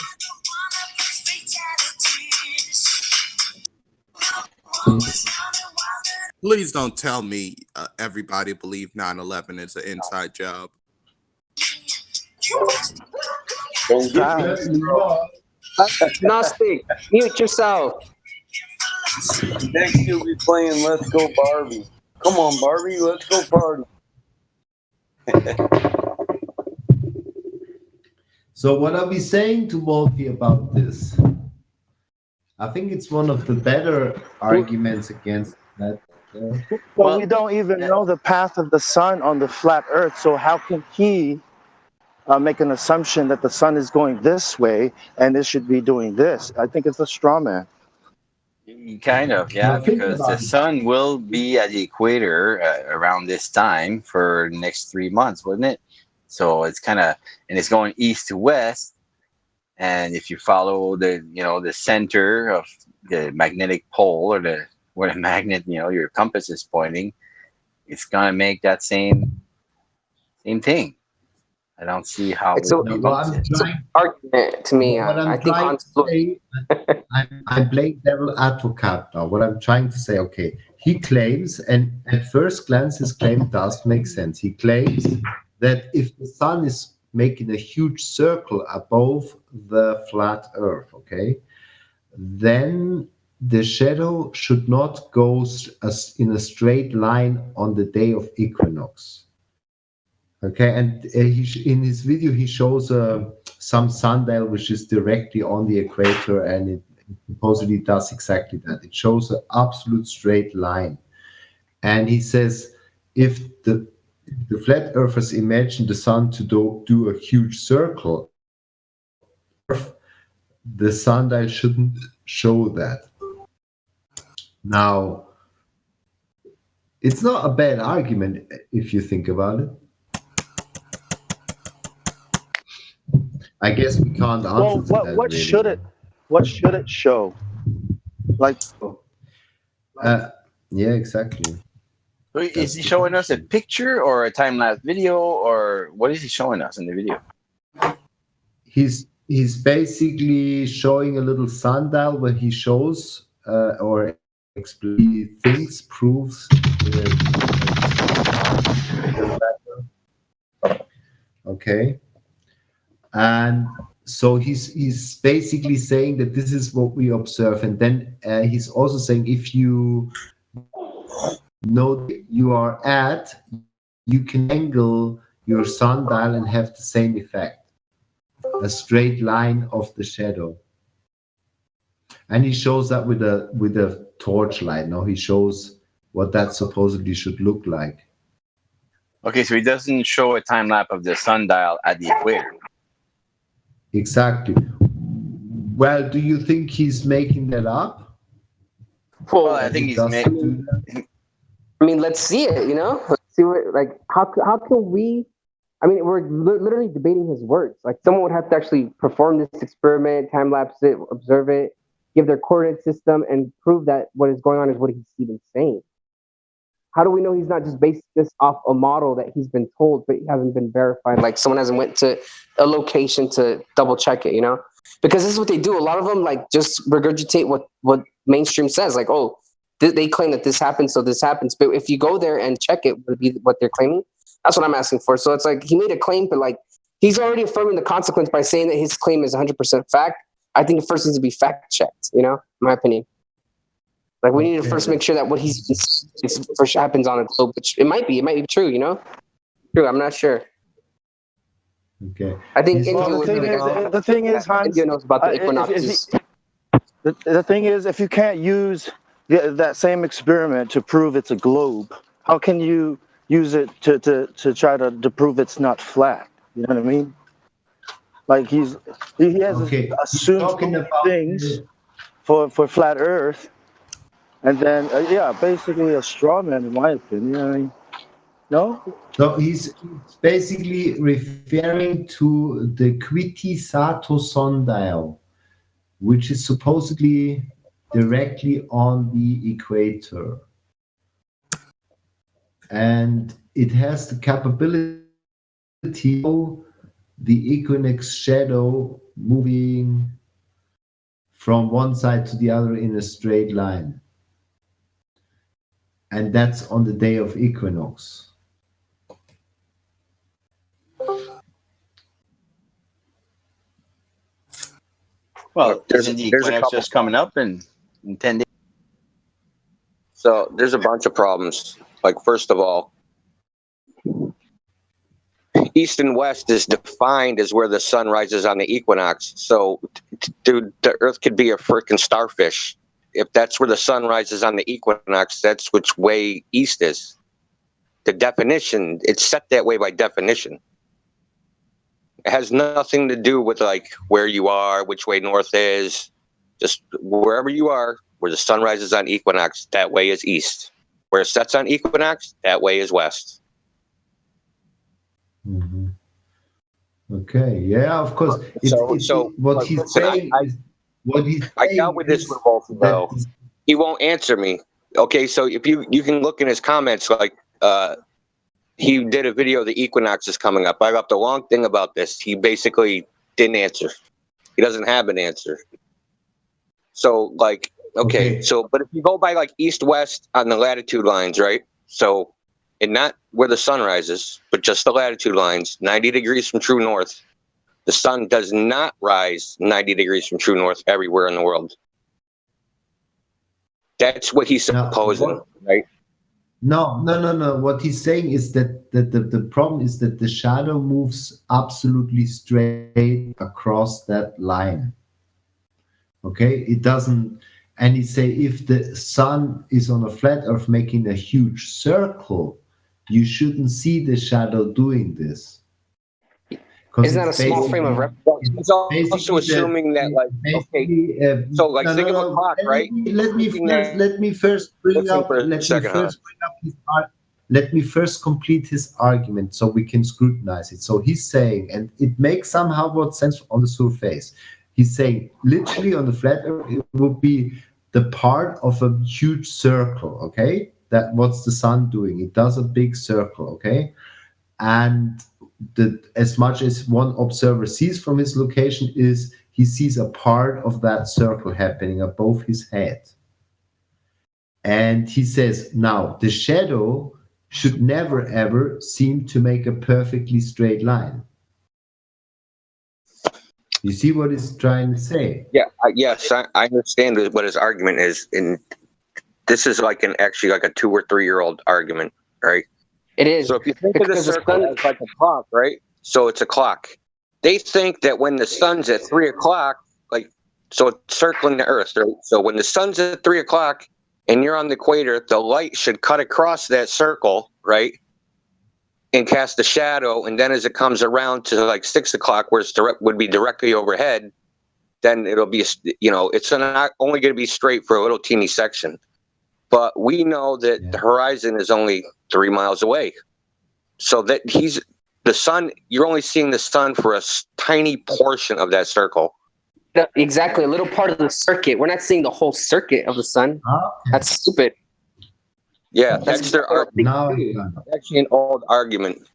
Please don't tell me everybody believe 9/11 is an inside job. Don't get me, bro. Agnostic, mute yourself. Next you'll be playing Let's Go Barbie. Come on, Barbie, let's go party. So what are we saying to Wolfie about this? I think it's one of the better arguments against that. Well, we don't even know the path of the sun on the flat Earth, so how can he make an assumption that the sun is going this way and it should be doing this? I think it's a straw man. Kind of, yeah, because the sun will be at the equator around this time for the next 3 months, wouldn't it? So it's kind of, and it's going east to west. And if you follow the center of the magnetic pole, or where the magnet, your compass is pointing, it's gonna make that same thing. I don't see how It's it an argument to me. What I'm I think trying to say, I'm playing devil advocate now. What I'm trying to say, okay, he claims, and at first glance, his claim does make sense. He claims that if the sun is making a huge circle above the flat Earth, okay, then the shadow should not go in a straight line on the day of equinox. Okay, and in his video he shows some sundial which is directly on the equator, and it supposedly does exactly that. It shows an absolute straight line, and he says if the flat earthers imagine the sun to do a huge circle, the sundial shouldn't show that. Now, it's not a bad argument if you think about it. I guess we can't answer that. What really. should it? What should it show? Like, yeah, exactly. So is he showing us a picture or a time lapse video, or what is he showing us in the video? He's basically showing a little sundial where he shows or he thinks proves. Okay. And so he's basically saying that this is what we observe, and then he's also saying if you know you are at, you can angle your sundial and have the same effect, a straight line of the shadow. And he shows that with a torchlight. Now he shows what that supposedly should look like. Okay, so he doesn't show a time lapse of the sundial at the equator. Exactly. Well, do you think he's making that up? Well, I think he's I mean, let's see it. Let's see what how can we? I mean, we're literally debating his words. Like someone would have to actually perform this experiment, time lapse it, observe it, give their coordinate system, and prove that what is going on is what he's even saying. How do we know he's not just based this off a model that he's been told, but it hasn't been verified? Like someone hasn't went to a location to double check it, Because this is what they do. A lot of them just regurgitate what mainstream says. Like, oh, they claim that this happens, so this happens. But if you go there and check it, would it be what they're claiming? That's what I'm asking for. So it's like he made a claim, but he's already affirming the consequence by saying that his claim is 100% fact. I think it first needs to be fact checked. You know, in my opinion. Like we need to first make sure that what he's first happens on a globe, which it might be true. You know, true. I'm not sure. Okay. I think Well, the thing is, Hans, India knows about the equinoxes. The thing is, if you can't use that same experiment to prove it's a globe, how can you use it to try to prove it's not flat? You know what I mean? Like he has assumed so many things for flat Earth, and then basically a straw man, in my opinion. You know what I mean? No. So he's basically referring to the Quiti-Sato sundial, which is supposedly directly on the equator. And it has the capability to the equinox shadow moving from one side to the other in a straight line. And that's on the day of equinox. Well, isn't the equinox just coming up in 10 days? So there's a bunch of problems. Like, first of all, east and west is defined as where the sun rises on the equinox. So, dude, the Earth could be a freaking starfish. If that's where the sun rises on the equinox, that's which way east is. The definition, it's set that way by definition. It has nothing to do with like where you are, which way north is. Just wherever you are, where the sun rises on equinox, that way is east. Where it sets on equinox, that way is west. Mm-hmm. Okay, yeah, of course. What he's saying is I dealt with this with Wolf though. He won't answer me. Okay, so if you can look in his comments, like he did a video, the equinox is coming up. I left a long thing about this. He basically didn't answer. He doesn't have an answer. So like, okay, so but if you go by like east-west on the latitude lines, right? So, and not where the sun rises, but just the latitude lines, 90 degrees from true north. The sun does not rise 90 degrees from true north everywhere in the world. That's what he's supposing, right? No. What he's saying is that the problem is that the shadow moves absolutely straight across that line. Okay, it doesn't. And he say if the sun is on a flat Earth making a huge circle, you shouldn't see the shadow doing this. Isn't that a small frame of reference? He's also assuming that, like, okay, so like think of a clock, right? Let me first complete his argument so we can scrutinize it. So he's saying, and it makes somehow what sense on the surface. He's saying literally on the flat Earth, it would be the part of a huge circle, okay? That what's the sun doing? It does a big circle, okay? And as much as one observer sees from his location is he sees a part of that circle happening above his head. And he says, now the shadow should never ever seem to make a perfectly straight line. You see what he's trying to say? Yeah, yes, I understand what his argument is, and this is like actually like a 2 or 3 year old argument, right? It is. So if you think of the circle as like a clock, right? So it's a clock. They think that when the sun's at 3 o'clock, like, so it's circling the Earth, right? So when the sun's at 3 o'clock and you're on the equator, the light should cut across that circle, right? And cast a shadow. And then as it comes around to like 6 o'clock, where it's would be directly overhead, then it'll be, it's not only going to be straight for a little teeny section. But we know that the horizon is only 3 miles away. So that the sun, you're only seeing the sun for a tiny portion of that circle. Exactly, a little part of the circuit. We're not seeing the whole circuit of the sun. That's stupid. Yeah, that's their argument. Actually, an old argument.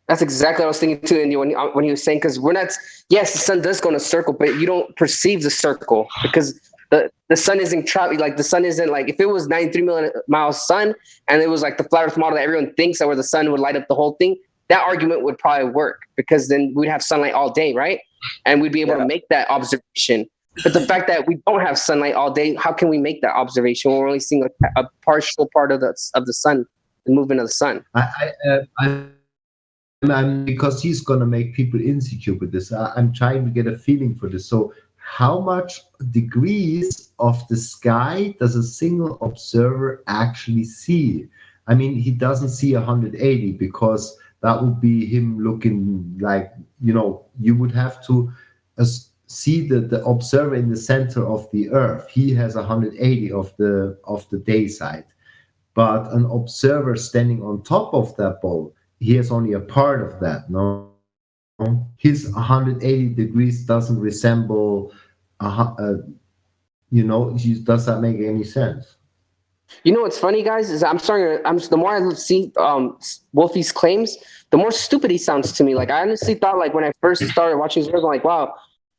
That's exactly what I was thinking too. And when he was saying, because we're not, yes, the sun does go in a circle, but you don't perceive the circle because the sun isn't traveling. Like the sun isn't like, if it was 93 million miles sun and it was like the flat Earth model that everyone thinks that where the sun would light up the whole thing, that argument would probably work because then we'd have sunlight all day, right? And we'd be able to make that observation. But the fact that we don't have sunlight all day, how can we make that observation when we're only seeing a partial part of the sun, the movement of the sun? I'm because he's gonna make people insecure with this. I'm trying to get a feeling for this. So, how much degrees of the sky does a single observer actually see? I mean, he doesn't see 180 because that would be him looking like, you would have to see the observer in the center of the Earth. He has 180 of the day side, but an observer standing on top of that ball, he has only a part of that. No, his 180 degrees doesn't resemble, does that make any sense? You know what's funny, guys, is the more I see Wolfie's claims, the more stupid he sounds to me. Like, I honestly thought, like, when I first started watching his videos, I'm like, wow,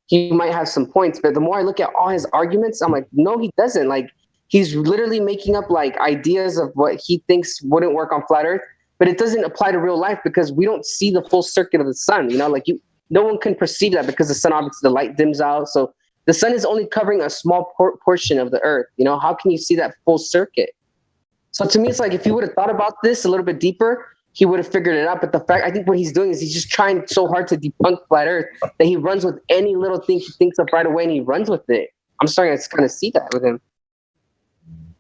he might have some points. But the more I look at all his arguments, I'm like, no, he doesn't. Like, he's literally making up like ideas of what he thinks wouldn't work on flat Earth, but it doesn't apply to real life because we don't see the full circuit of the sun. Like no one can perceive that because the sun, obviously, the light dims out. So the sun is only covering a small portion of the Earth. How can you see that full circuit? So to me, it's like if he would have thought about this a little bit deeper, he would have figured it out. But I think what he's doing is he's just trying so hard to debunk flat Earth that he runs with any little thing he thinks of right away, and he runs with it. I'm starting to kind of see that with him.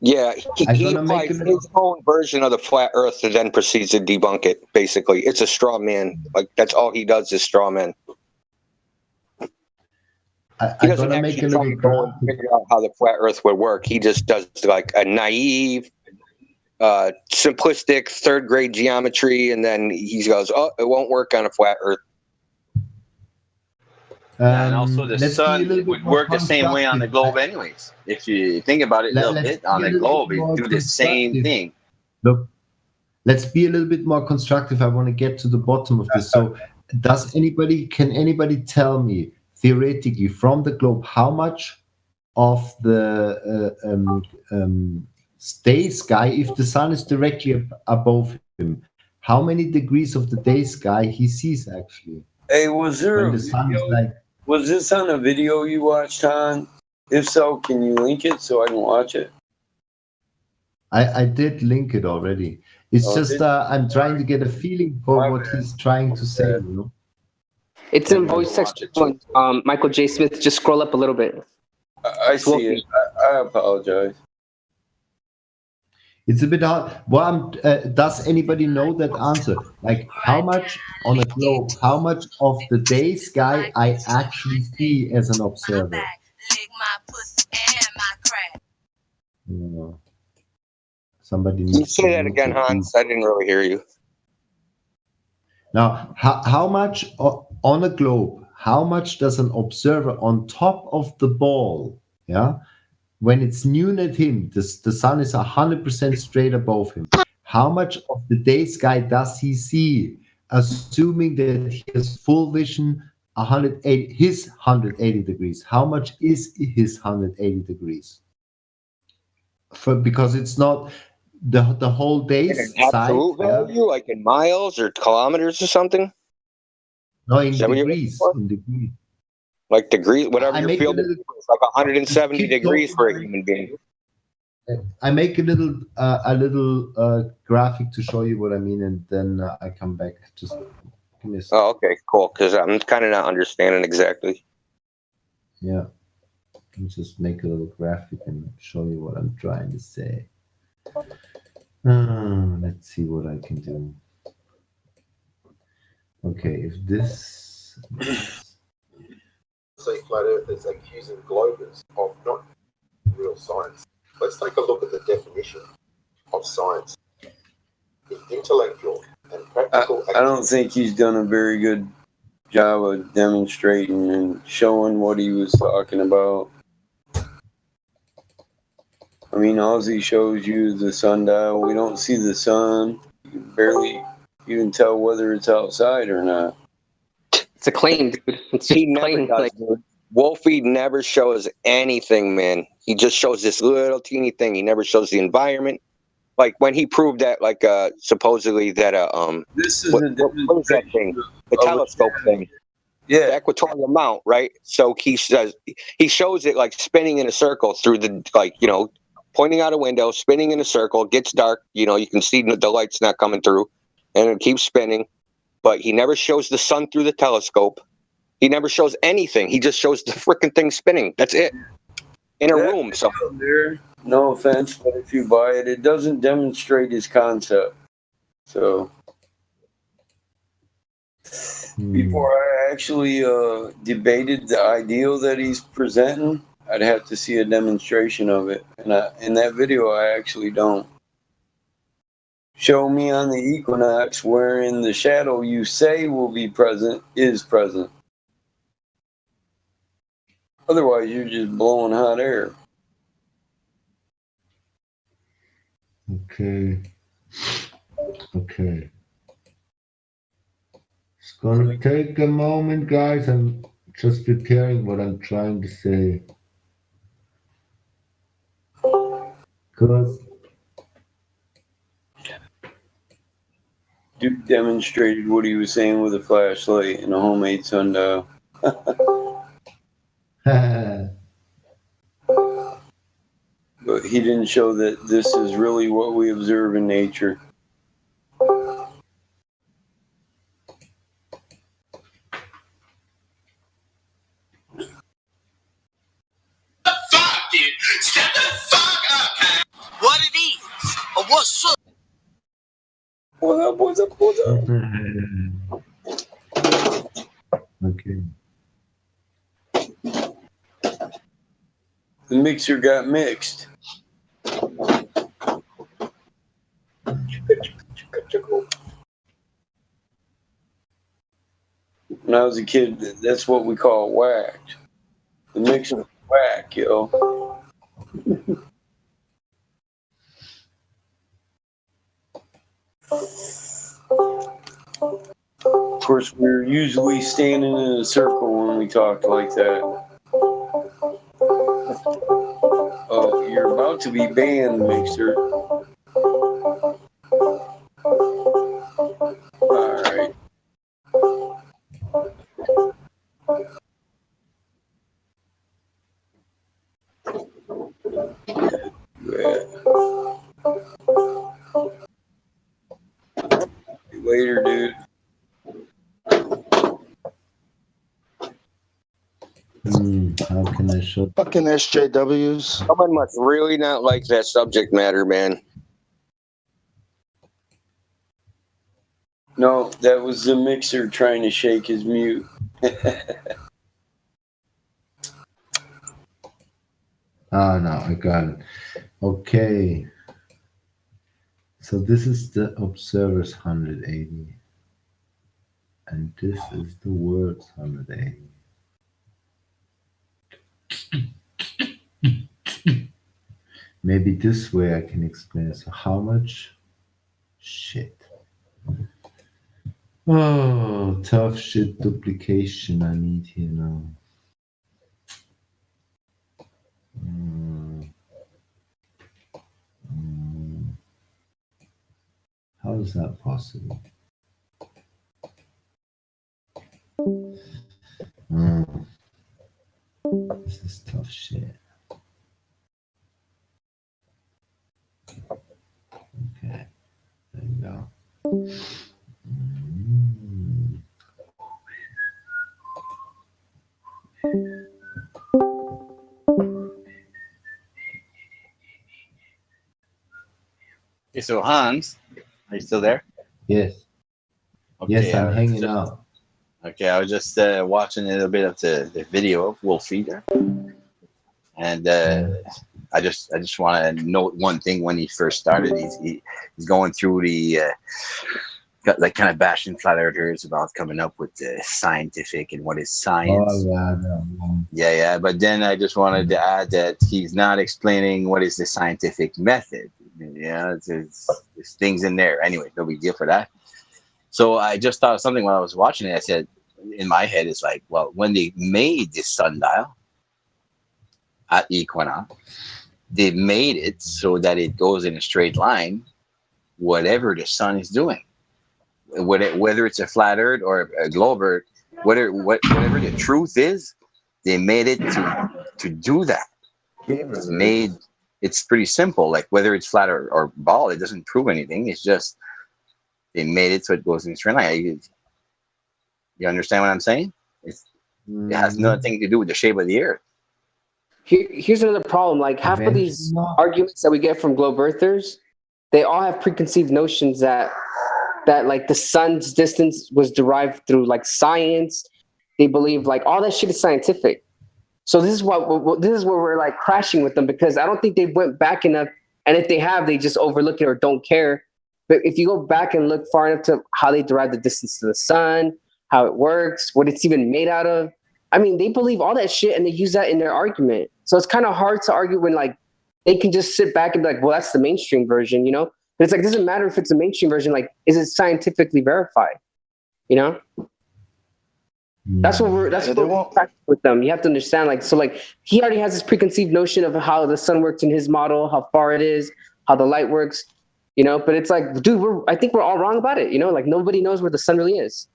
Yeah, he applies his own version of the flat Earth and then proceeds to debunk it. Basically, it's a straw man. Like, that's all he does is straw man. He doesn't actually try to go and figure out how the flat Earth would work. He just does like a naive, simplistic third grade geometry, and then he goes, "Oh, it won't work on a flat Earth." And also the sun would work the same way on the globe anyways. If you think about it a little bit, on the globe, it do the same thing. Look, let's be a little bit more constructive. I want to get to the bottom of this. So can anybody tell me theoretically from the globe how much of the day sky, if the sun is directly above him, how many degrees of the day sky he sees actually? Hey, was there when the sun is like? Was this on a video you watched, Han? If so, can you link it so I can watch it? I did link it already. It's just I'm trying to get a feeling for what he's trying to say. It's in voice text. Michael J. Smith. Just scroll up a little bit. I see it. I apologize. It's a bit hard. Does anybody know that answer? Like, how much on a globe, how much of the day sky I actually see as an observer? Somebody needs to say that again, Hans. I didn't really hear you. Now, how much on a globe, how much does an observer on top of the ball, when it's noon at him, the sun is 100% straight above him, how much of the day sky does he see, assuming that he has full vision, his 180 degrees? How much is his 180 degrees? Because it's not the whole day's in absolute value, like in miles or kilometers or something? No, in degrees. Like degrees, whatever your field is, like 170 degrees for a human being. I make a little graphic to show you what I mean, and then I come back. Just give me a second. Oh, okay, cool. Because I'm kind of not understanding exactly. Yeah, let me just make a little graphic and show you what I'm trying to say. Let's see what I can do. Okay, if this. Say flat Earth is accusing globers of not real science. Let's take a look at the definition of science. The intellectual and practical. I don't think he's done a very good job of demonstrating and showing what he was talking about. I mean, all he shows you is the sundial. We don't see the sun. You can barely even tell whether it's outside or not. It's a claim, dude. He never does, dude. Wolfie never shows anything, man. He just shows this little teeny thing. He never shows the environment. Like when he proved that, like supposedly that This is what is that demonstration thing? The of telescope thing. Yeah. The equatorial mount, right? So he shows it like spinning in a circle through the, like, pointing out a window, spinning in a circle. Gets dark, you can see the light's not coming through, and it keeps spinning. But he never shows the sun through the telescope. He never shows anything. He just shows the freaking thing spinning. That's it. In a room. So There, no offense, but if you buy it, it doesn't demonstrate his concept. So before I actually debated the ideal that he's presenting, I'd have to see a demonstration of it. And in that video, I actually don't. Show me on the equinox wherein the shadow you say will be present is present. Otherwise, you're just blowing hot air. Okay. It's gonna take a moment, guys. I'm just preparing what I'm trying to say. Because Duke demonstrated what he was saying with a flashlight and a homemade sundial. But he didn't show that this is really what we observe in nature. What it is, or what's up? What's up? Okay. The mixer got mixed. When I was a kid, that's what we call whacked. The mixer was whack, yo. Of course, we're usually standing in a circle when we talk like that. Oh, you're about to be banned, Mixer. Alright. Later, dude. How can I show? Fucking SJWs. someone must really not like that subject matter, man. No, that was the Mixer trying to shake his mute. Ah, no, I got it. Okay. So this is the observer's 180. And this is the world's 180. Maybe this way I can explain it. So how much? Shit. Oh, tough shit duplication I need here now. How is that possible? This is tough shit. Okay, there you go. Okay, so Hans, are you still there? Yes. Okay, Yes, I'm hanging out. Okay, I was just watching a little bit of the video of Wolf Feeder, and I just want to note one thing. When he first started, he's going through the got like kind of bashing flat earthers about coming up with the scientific and what is science. Oh, Yeah. But then I just wanted to add that he's not explaining what is the scientific method. Yeah, there's things in there. Anyway, no big deal for that. So I just thought of something while I was watching it. I said, in my head, it's like, well, when they made this sundial at equinox, they made it so that it goes in a straight line, whatever the sun is doing. Whether it's a flat Earth or a globe Earth, whatever the truth is, they made it to do that. It's made. It's pretty simple. Like whether it's flat or ball, it doesn't prove anything. It's just they made it so it goes in a straight line. You understand what I'm saying? It has nothing to do with the shape of the Earth. Here's another problem. Like half of these arguments that we get from globe earthers, they all have preconceived notions that like the sun's distance was derived through like science. They believe like all that shit is scientific. So this is this is where we're like crashing with them, because I don't think they went back enough. And if they have, they just overlook it or don't care. But if you go back and look far enough to how they derive the distance to the sun, how it works, what it's even made out of, I mean, they believe all that shit and they use that in their argument. So it's kind of hard to argue when like they can just sit back and be like, well, that's the mainstream version, you know? But it's like, it doesn't matter if it's a mainstream version. Like, is it scientifically verified? You know? That's what we're practicing with them. You have to understand, like, so like he already has this preconceived notion of how the sun works in his model, how far it is, how the light works, you know. But it's like, dude, I think we're all wrong about it, you know. Like nobody knows where the sun really is,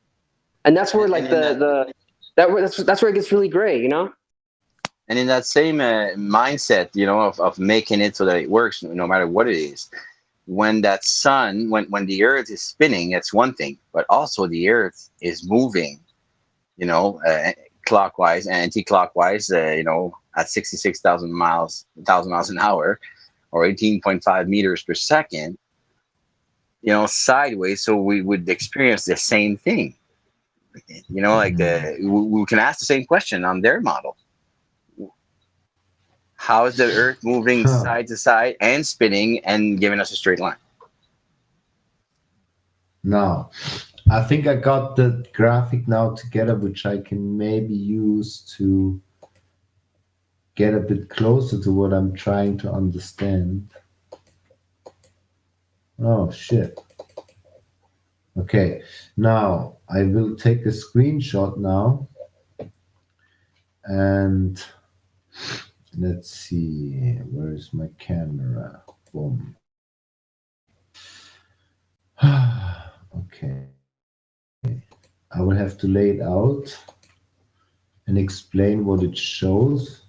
and that's where like that's where it gets really gray, you know. And in that same mindset, you know, of making it so that it works no matter what it is, when that sun, when the Earth is spinning, that's one thing, but also the Earth is moving, you know, clockwise and anti-clockwise, you know, at 66,000 miles an hour, or 18.5 meters per second, you know, sideways. So we would experience the same thing. You know, like we can ask the same question on their model. How is the Earth moving side to side and spinning and giving us a straight line? Now, I think I got the graphic now together, which I can maybe use to get a bit closer to what I'm trying to understand. Oh, shit. Okay, now I will take a screenshot now. And let's see, where is my camera? Boom. Okay. I will have to lay it out and explain what it shows.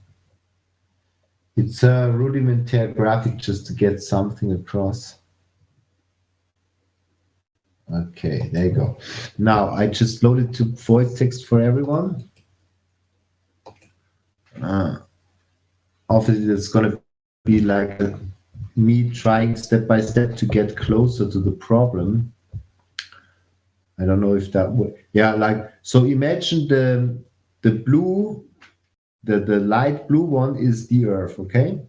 It's a rudimentary graphic just to get something across. Okay, there you go. Now I just loaded to voice text for everyone. Obviously, that's going to be like me trying step by step to get closer to the problem. I don't know if that would, yeah, like, so imagine the blue, the light blue one is the Earth, okay?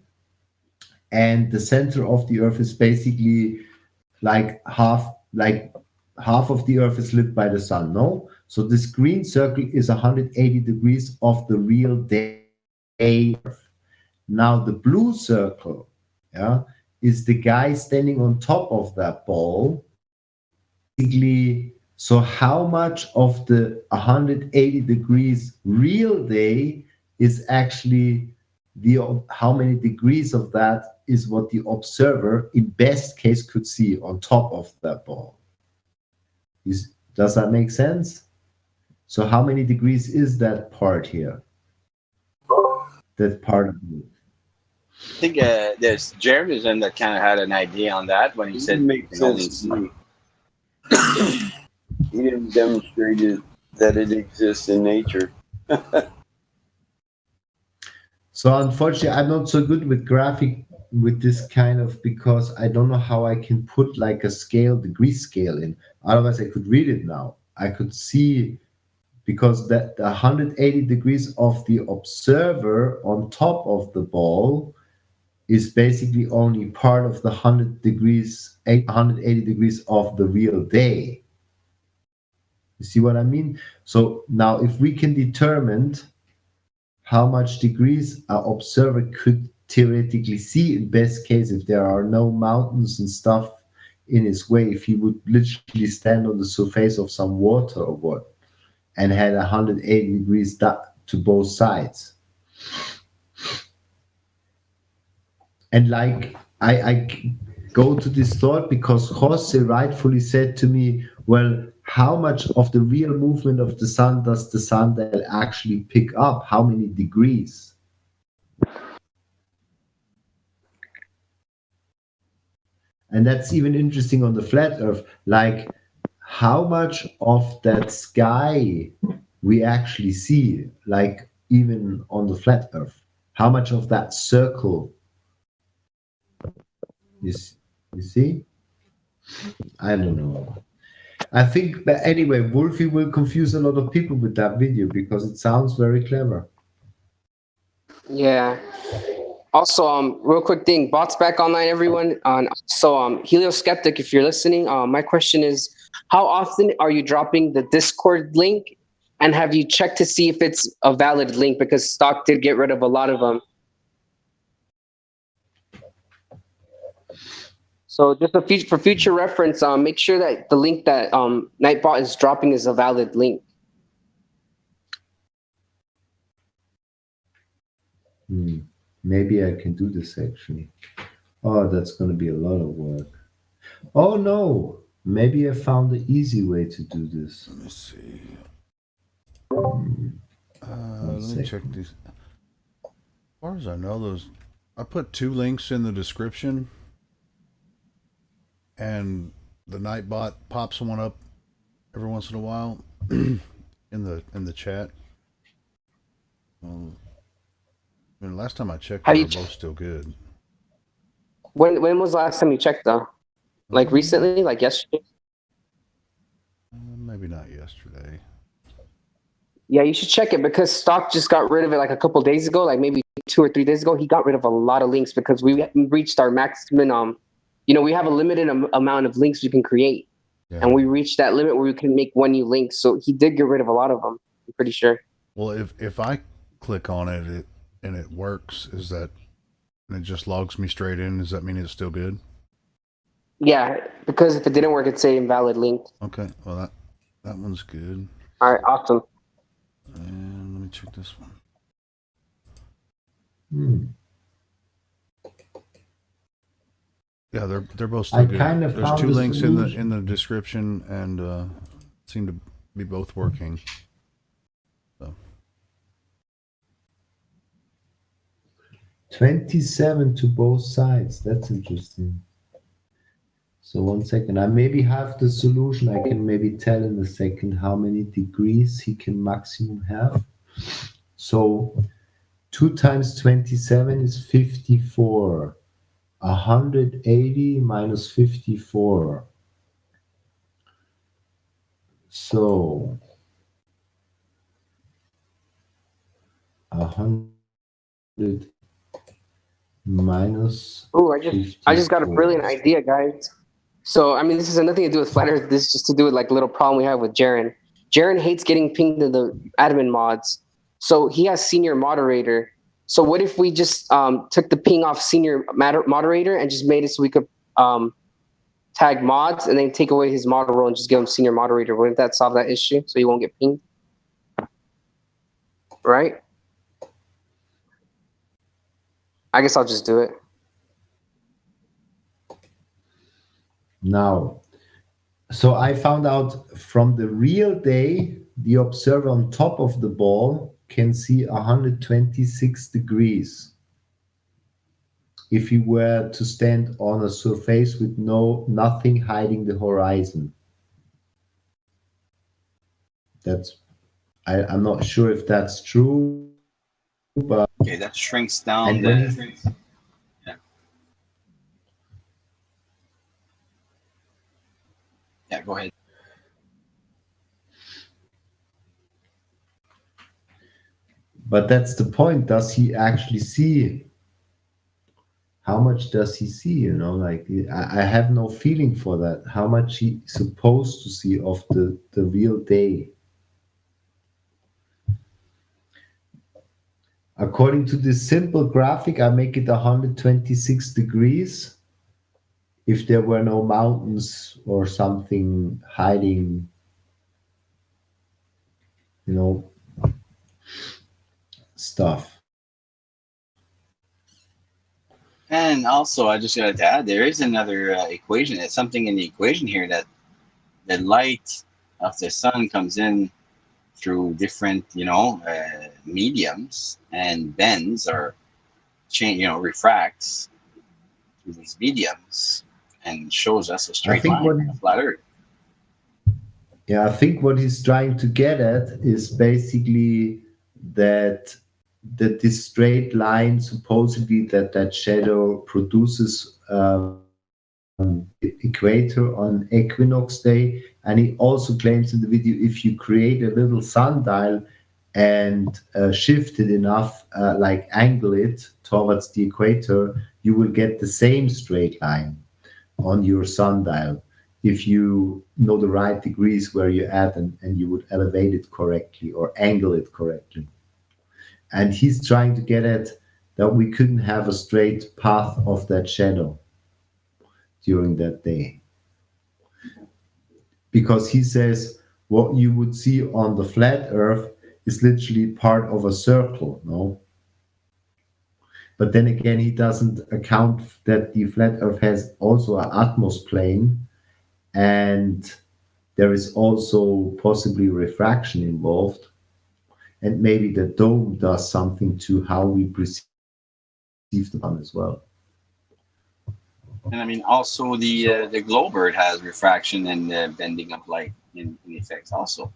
And the center of the Earth is basically like half of the Earth is lit by the sun, no? So this green circle is 180 degrees of the real day Earth. Now the blue circle, yeah, is the guy standing on top of that ball. Basically, so how much of the 180 degrees real day is actually how many degrees of that is what the observer in best case could see on top of that ball? Does that make sense? So how many degrees is that part here? That part of it. I think there's Jeremyson that kind of had an idea on that when he said makes sense to me. He didn't demonstrate it, that it exists in nature. So unfortunately, I'm not so good with graphic with this kind of, because I don't know how I can put like a degree scale in. Otherwise, I could read it now. I could see, because that the 180 degrees of the observer on top of the ball is basically only part of the 180 degrees of the real day. You see what I mean? So now if we can determine how much degrees an observer could theoretically see in best case, if there are no mountains and stuff in his way, if he would literally stand on the surface of some water or what, and had 180 degrees to both sides. And like I go to this thought because Jose rightfully said to me, well, how much of the real movement of the sun does the sundial actually pick up? How many degrees? And that's even interesting on the flat earth. Like, how much of that sky we actually see, like even on the flat earth? How much of that circle is, you see? I don't know. I think, but anyway, Wolfie will confuse a lot of people with that video because it sounds very clever. Yeah. Also, real quick thing, bots back online, everyone. So, Helio Skeptic, if you're listening, my question is, how often are you dropping the Discord link, and have you checked to see if it's a valid link? Because Stock did get rid of a lot of them. So, just for future reference, make sure that the link that Nightbot is dropping is a valid link. Maybe I can do this actually. Oh, that's going to be a lot of work. Oh no, maybe I found the easy way to do this. Let me see. One Let me check second. these. As far as I know, I put 2 links in the description, and the Nightbot pops one up every once in a while in the chat. Well, I mean, last time I checked, they were both still good. When was the last time you checked though? Like recently, like yesterday? Maybe not yesterday. Yeah, you should check it because Stock just got rid of it like a couple days ago, like maybe 2 or 3 days ago. He got rid of a lot of links because we reached our maximum. We have a limited amount of links we can create, and we reached that limit where we can make one new link. So he did get rid of a lot of them. I'm pretty sure. Well, if I click on it and it works, and it just logs me straight in? Does that mean it's still good? Yeah, because if it didn't work, it'd say invalid link. Okay, well that one's good. All right, awesome. And let me check this one. Yeah, they're both still good. There's 2 links in the description, and seem to be both working. So 27 to both sides. That's interesting. So 1 second. I maybe have the solution. I can maybe tell in a second how many degrees he can maximum have. So 2 times 27 is 54. 180 minus 54. So 100 minus. Oh, I just got a brilliant idea, guys. So this has nothing to do with flat Earth. This is just to do with like a little problem we have with Jaren. Jaren hates getting pinged in the admin mods, so he has senior moderator. So what if we just took the ping off senior moderator and just made it so we could tag mods and then take away his model role and just give him senior moderator? Wouldn't that solve that issue so he won't get pinged? Right? I guess I'll just do it. Now, so I found out from the real day, the observer on top of the ball can see 126 degrees. If he were to stand on a surface with nothing hiding the horizon. I'm not sure if that's true, but okay, that shrinks down Yeah, go ahead. But that's the point. Does he actually see? How much does he see? Like I have no feeling for that. How much he's supposed to see of the real day? According to this simple graphic, I make it 126 degrees. If there were no mountains or something hiding, stuff. And also, I just got to add, there is another equation. There's something in the equation here that the light of the sun comes in through different, mediums and bends or change, refracts through these mediums and shows us a I straight think line, a flat Earth. I think what he's trying to get at is basically that this straight line, supposedly that shadow produces equator on equinox day, and he also claims in the video, if you create a little sundial and shift it enough, like angle it towards the equator, you will get the same straight line on your sundial if you know the right degrees where you're at, and you would elevate it correctly or angle it correctly. And he's trying to get at that we couldn't have a straight path of that shadow during that day. Because he says what you would see on the flat Earth is literally part of a circle, no? But then again, he doesn't account that the flat Earth has also an atmos plane, and there is also possibly refraction involved. And maybe the dome does something to how we perceive the sun as well. And I mean, also the globe Earth has refraction and bending of light in effects also.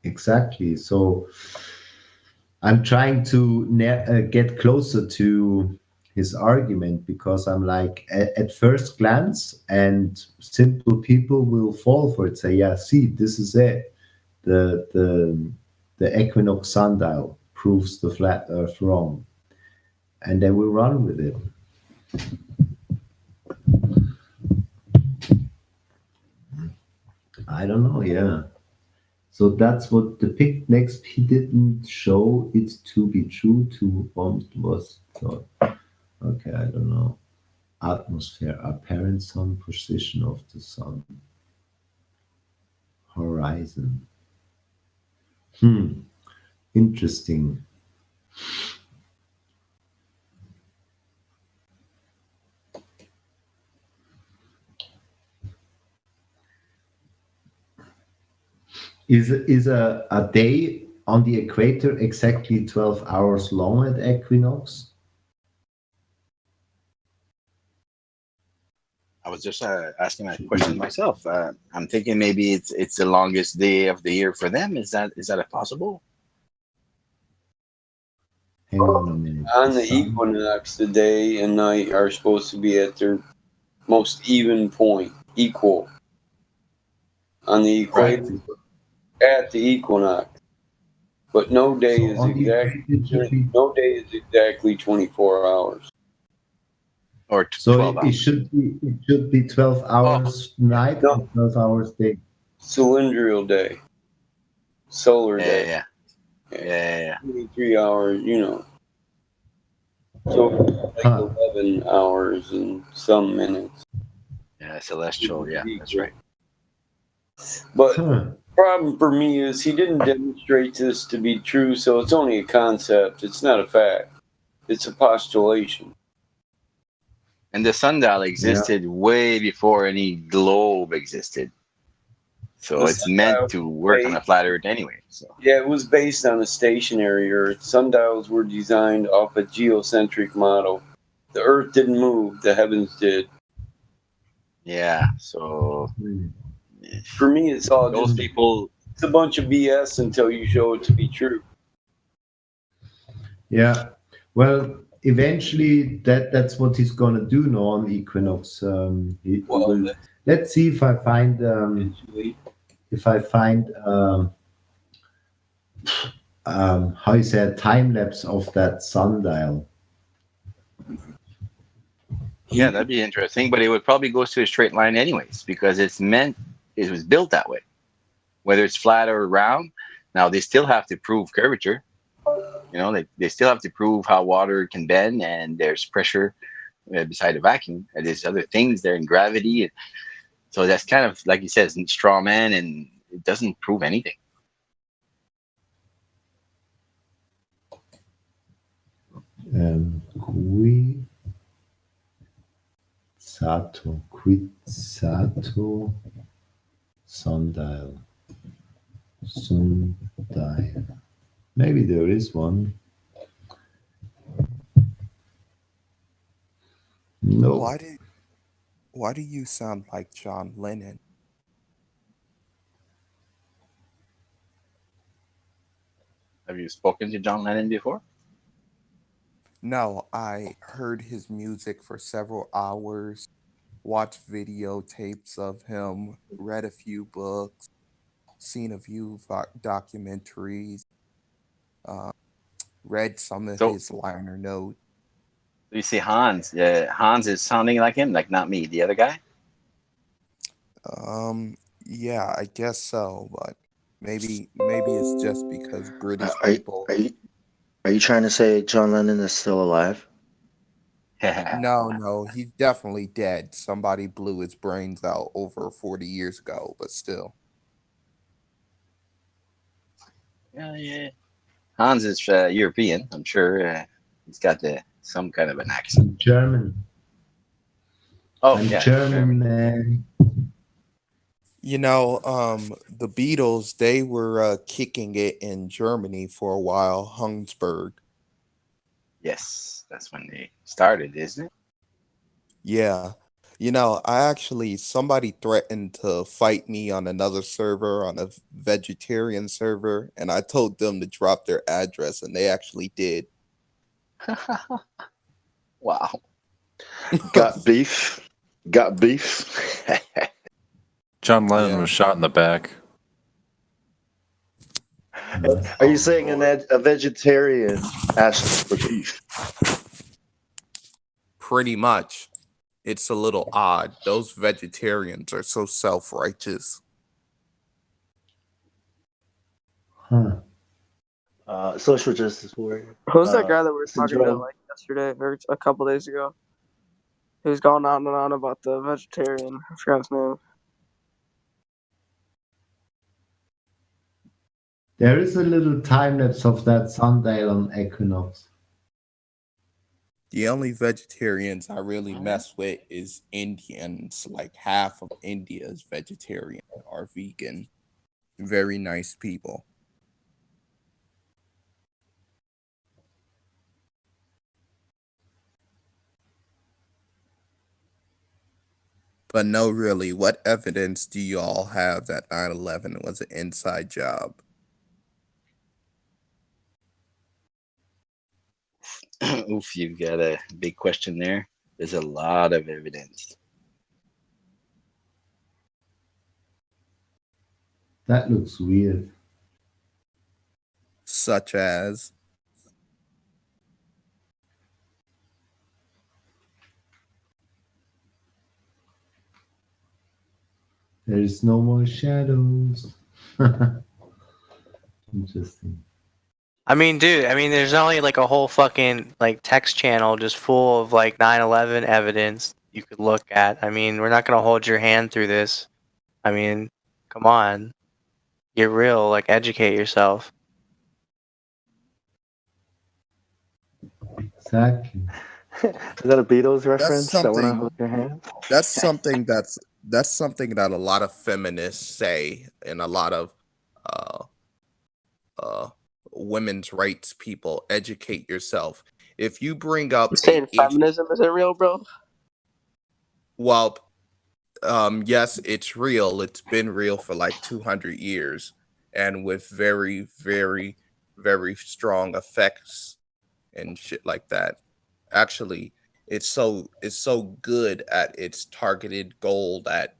Exactly. So I'm trying to get closer to his argument, because I'm like, at first glance, and simple people will fall for it. Say, yeah, see, this is it. The equinox sundial proves the flat Earth wrong, and they will run with it. I don't know. Yeah. So that's what the pic next. He didn't show it to be true to what was thought. Okay, I don't know. Atmosphere, apparent sun position of the sun. Horizon. Interesting. Is a day on the equator exactly 12 hours long at equinox? I was just asking that question myself. I'm thinking maybe it's the longest day of the year for them. Is that a possible? Hang on a minute. On the equinox, the day and night are supposed to be at their most even point, equal. On the equator, at the equinox. But no day is exactly 24 hours. Or so it should be 12 hours night or 12 hours day. Cylindrical day. Solar day. Yeah. 23 hours, So like 11 hours and some minutes. Yeah, celestial. Yeah, that's right. But the problem for me is he didn't demonstrate this to be true, so it's only a concept. It's not a fact. It's a postulation. And the sundial existed way before any globe existed. So The it's meant sundial to work on a flat Earth anyway. So Yeah, it was based on a stationary Earth. Sundials were designed off a geocentric model. The Earth didn't move, the heavens did. yeah, so For me, it's all those just people. It's a bunch of BS until you show it to be true. Yeah. Well, eventually that's what he's gonna do now on equinox. He will, let's see if I find how you say, a time lapse of that sundial. Yeah, that'd be interesting, but it would probably go to a straight line anyways because it was built that way. Whether it's flat or round, now they still have to prove curvature. They still have to prove how water can bend and there's pressure beside the vacuum. And there's other things there in gravity. So that's kind of, like you said, straw man, and it doesn't prove anything. Quetzalcoatl sundial. Sundial. Maybe there is one. No. Why do you sound like John Lennon? Have you spoken to John Lennon before? No, I heard his music for several hours, watched videotapes of him, read a few books, seen a few documentaries, uh, read some of So his liner notes. you see Hans. Yeah, Hans is sounding like him, like not me, the other guy. Yeah, I guess so, but maybe it's just because British Are people. are you trying to say John Lennon is still alive? No, he's definitely dead. Somebody blew his brains out over 40 years ago, but still. Yeah. Hans is European, I'm sure. He's got some kind of an accent. German. Oh, I'm yeah, German, man. The Beatles, they were kicking it in Germany for a while, Hungsberg. Yes, that's when they started, isn't it? Yeah. Somebody threatened to fight me on another server, on a vegetarian server, and I told them to drop their address, and they actually did. Wow. Got beef. Got beef. John Lennon Yeah. was shot in the back. Are you saying a vegetarian asked for beef? Pretty much. It's a little odd. Those vegetarians are so self-righteous. Huh. Social justice warrior. Who's that guy that we were talking to Syndrome. like yesterday or a couple days ago? He was going on and on about the vegetarian. I forgot his name. There is a little time lapse of that sundial on Equinox. The only vegetarians I really mess with is Indians. Like half of India is vegetarian or vegan. Very nice people. But no, really, what evidence do you all have that 9/11 was an inside job? Oof, you've got a big question there. There's a lot of evidence. That looks weird. Such as? There is no more shadows. Interesting. I mean, dude, there's only like a whole fucking like text channel just full of like 9/11 evidence you could look at. I mean, we're not gonna hold your hand through this. I mean, come on. Get real, like educate yourself. Exactly. Is that a Beatles That's reference? That when I something hold your hand? that's something that a lot of feminists say, and a lot of uh uh women's rights people. Educate yourself. If you bring You up a saying issue, feminism isn't real, bro? well, yes, it's real. It's been real for like 200 years, and with very, very, very strong effects and shit like that. Actually, it's so good at its targeted goal that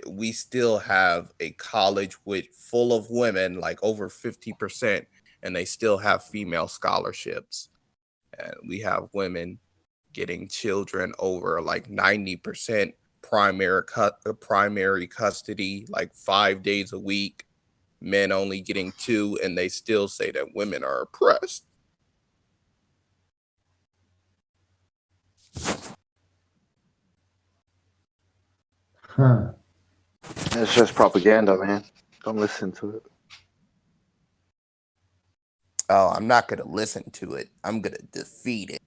we still have a college with full of women, like over 50%, and they still have female scholarships. And we have women getting children over like 90% primary custody, like 5 days a week. Men only getting two, and they still say that women are oppressed. Huh. It's just propaganda, man. Don't listen to it. Oh, I'm not gonna listen to it. I'm gonna defeat it.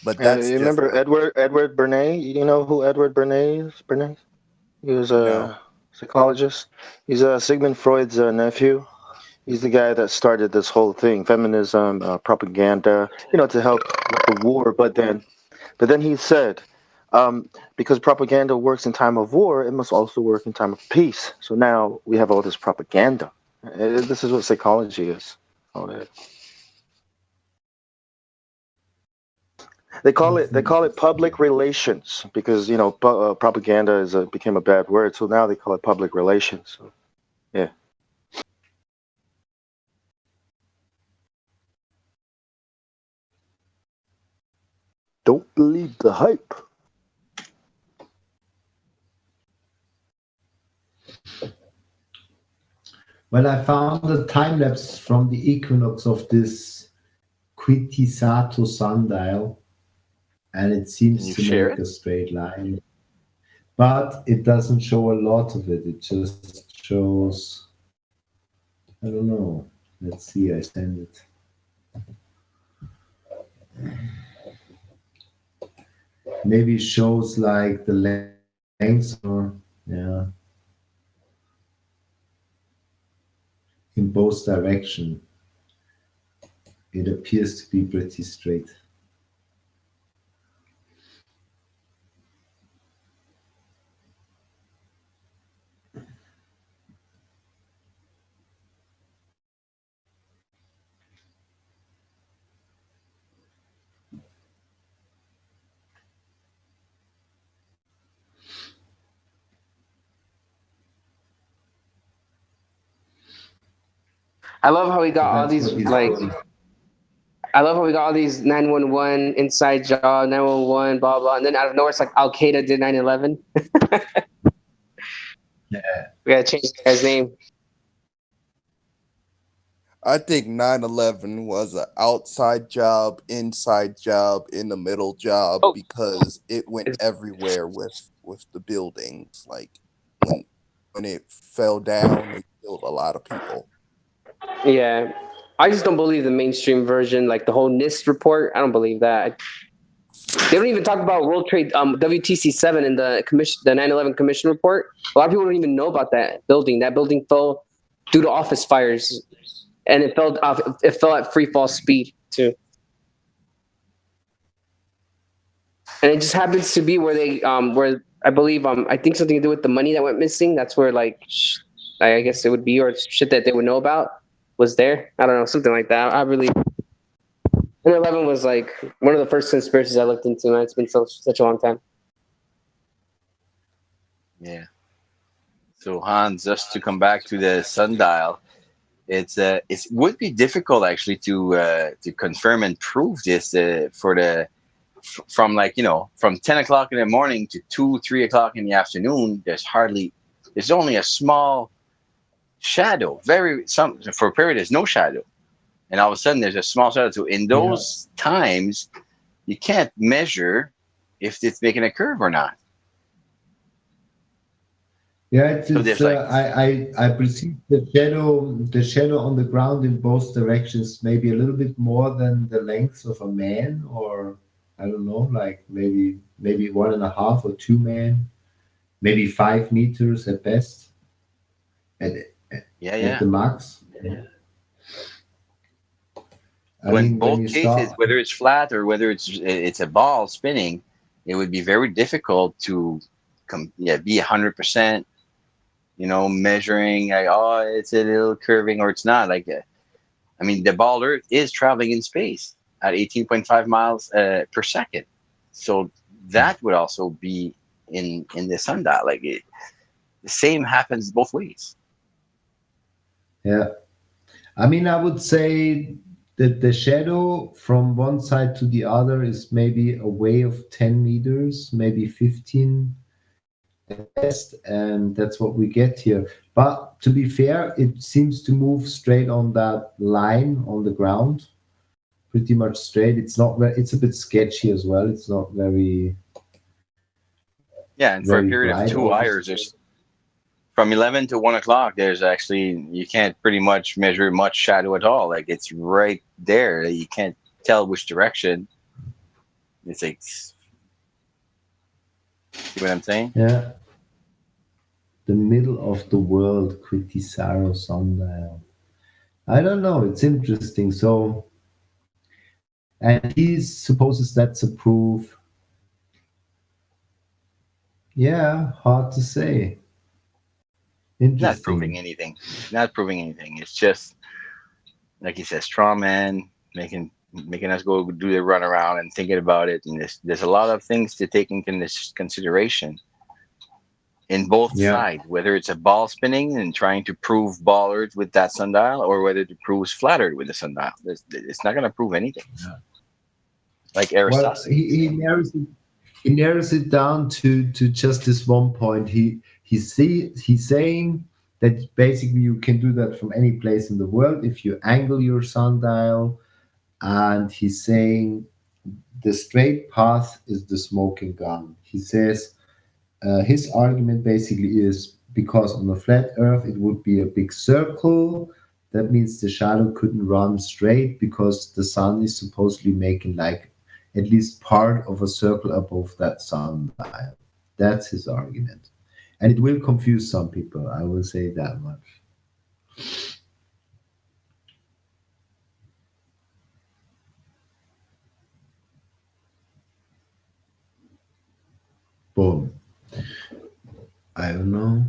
But that's You just remember like Edward Bernays? You know who Edward Bernays is? Bernays? He was no. a psychologist. He's Sigmund Freud's nephew. He's the guy that started this whole thing, feminism, propaganda, to help with the war. But then he said, because propaganda works in time of war, it must also work in time of peace. So now we have all this propaganda. This is what psychology is. All that. They call it public relations because propaganda became a bad word. So now they call it public relations. So, yeah. Don't believe the hype. Well, I found a time lapse from the equinox of this Quitisato sundial, and it Can seems you to share make it? a straight line, but it doesn't show a lot of it. It just shows, I don't know. Let's see, I send it. Maybe it shows like the length or, yeah, in both direction. It appears to be pretty straight. I love how we So got all that's these what he's like. doing. I love how we got all these 911 inside job, 911, blah blah, and then out of nowhere it's like Al Qaeda did 9/11. Yeah. We gotta change the guy's name. I think 9/11 was an outside job, inside job, in the middle job Oh, because it went everywhere with the buildings. Like when it fell down, it killed a lot of people. yeah. I just don't believe the mainstream version, like the whole NIST report. I don't believe that. They don't even talk about World Trade WTC 7 in the commission, the 9/11 Commission report. A lot of people don't even know about that building. That building fell due to office fires, and it fell off. It fell at free fall speed too. And it just happens to be where where I believe I think something to do with the money that went missing. That's where I guess it would be, or shit that they would know about was there. I don't know, something like that. I really 9/11 was like one of the first conspiracies I looked into, man. It's been such a long time. Yeah. So Hans, just to come back to the sundial, it would be difficult actually to confirm and prove this from like from 10 o'clock in the morning to 2-3 o'clock in the afternoon. There's only a small shadow. For a period there's no shadow, and all of a sudden there's a small shadow. So in Yeah. those times, you can't measure if it's making a curve or not. Yeah, So there's like I perceive the shadow on the ground in both directions, maybe a little bit more than the length of a man, or I don't know, like maybe 1.5 or 2 men, maybe 5 meters at best, at yeah. the max. So in When both you cases, start, whether it's flat or whether it's a ball spinning, it would be very difficult to be 100%. Measuring like, oh, it's a little curving or it's not. Like, I mean, the ball Earth is traveling in space at 18.5 miles per second. So that would also be in the sundial. Like the same happens both ways. yeah, I mean, I would say that the shadow from one side to the other is maybe a way of 10 meters, maybe 15 at best, and that's what we get here. But to be fair, it seems to move straight on that line on the ground, pretty much straight. It's not very, it's a bit sketchy as well. It's not very Yeah, and for a very period of bright, 2 hours, obviously. there's from 11 to 1 o'clock. There's actually you can't pretty much measure much shadow at all. Like it's right there. You can't tell which direction. It's like, see what I'm saying? Yeah. The middle of the world, Criticaro sundial. I don't know. It's interesting. So, and he supposes that's a proof. Yeah, hard to say. Not proving Interesting. anything. Not proving anything. It's just like he says, straw man making us go do the run around and thinking about it. And there's a lot of things to take in consideration in both Yeah. sides, whether it's a ball spinning and trying to prove ballers with that sundial, or whether to prove flat Earth with the sundial. It's not going to prove anything. Like Well, Aristotle's. he narrows it down to just this one point. He's saying that basically you can do that from any place in the world if you angle your sundial, and he's saying the straight path is the smoking gun. He says his argument basically is because on a flat Earth it would be a big circle. That means the shadow couldn't run straight because the sun is supposedly making like at least part of a circle above that sundial. That's his argument. And it will confuse some people, I will say that much. Boom. I don't know.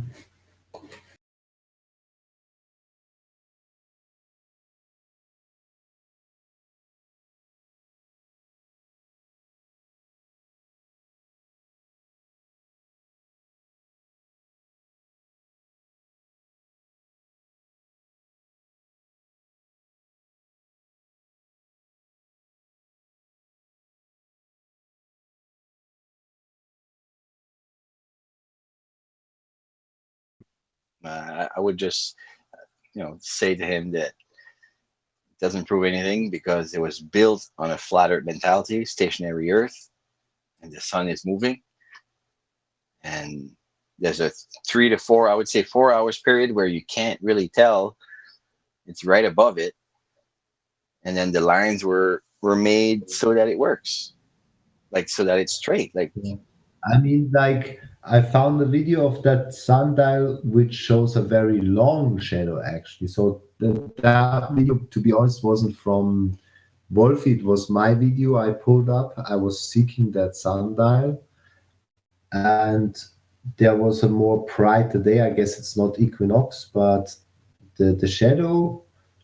I would just, say to him that it doesn't prove anything because it was built on a flat Earth mentality, stationary Earth, and the sun is moving. And there's a 3 to 4, I would say 4 hours period where you can't really tell it's right above it. And then the lines were made so that it works, like so that it's straight. Like, I mean, like, I found a video of that sundial which shows a very long shadow, actually. So that video, to be honest, wasn't from Wolfie. It was my video I pulled up. I was seeking that sundial, and there was a more brighter day. I guess it's not equinox, but the shadow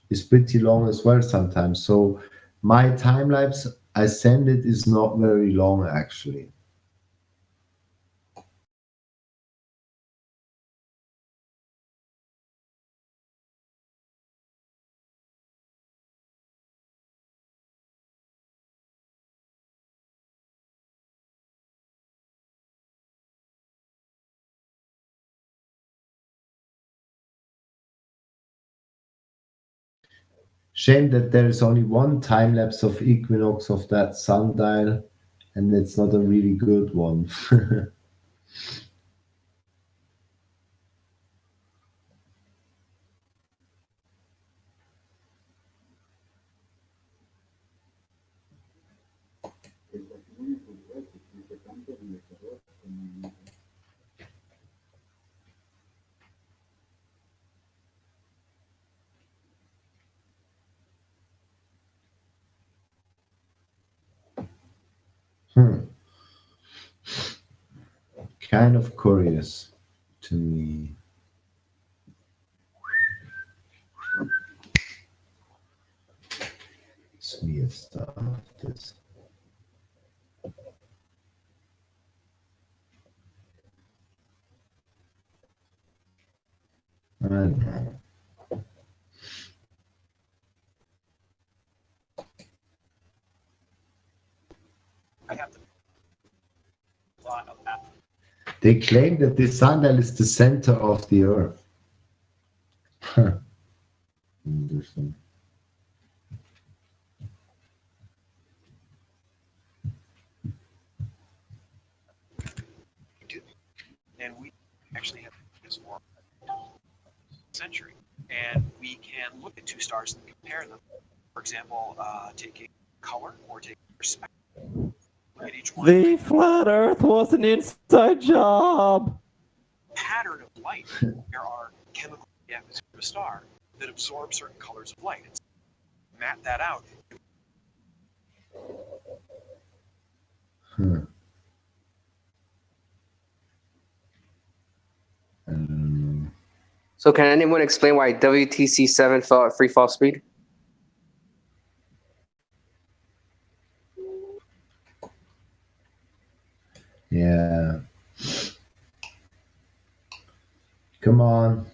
is pretty long as well sometimes. So my time lapse I send it is not very long, actually. Shame that there is only one time lapse of equinox of that sundial, and it's not a really good one. Kind of curious to me. It's weird stuff. This. I don't know. I have the thought of that. They claim that the sundial is the center of the earth. Interesting. And we actually have this for century, and we can look at two stars and compare them. For example, taking color or taking perspective. at each one. The flat Earth was an inside job. Pattern of light. There are chemicals in the atmosphere of a star that absorb certain colors of light. It's map that out. So can anyone explain why WTC7 fell at free fall speed? Yeah. Come on.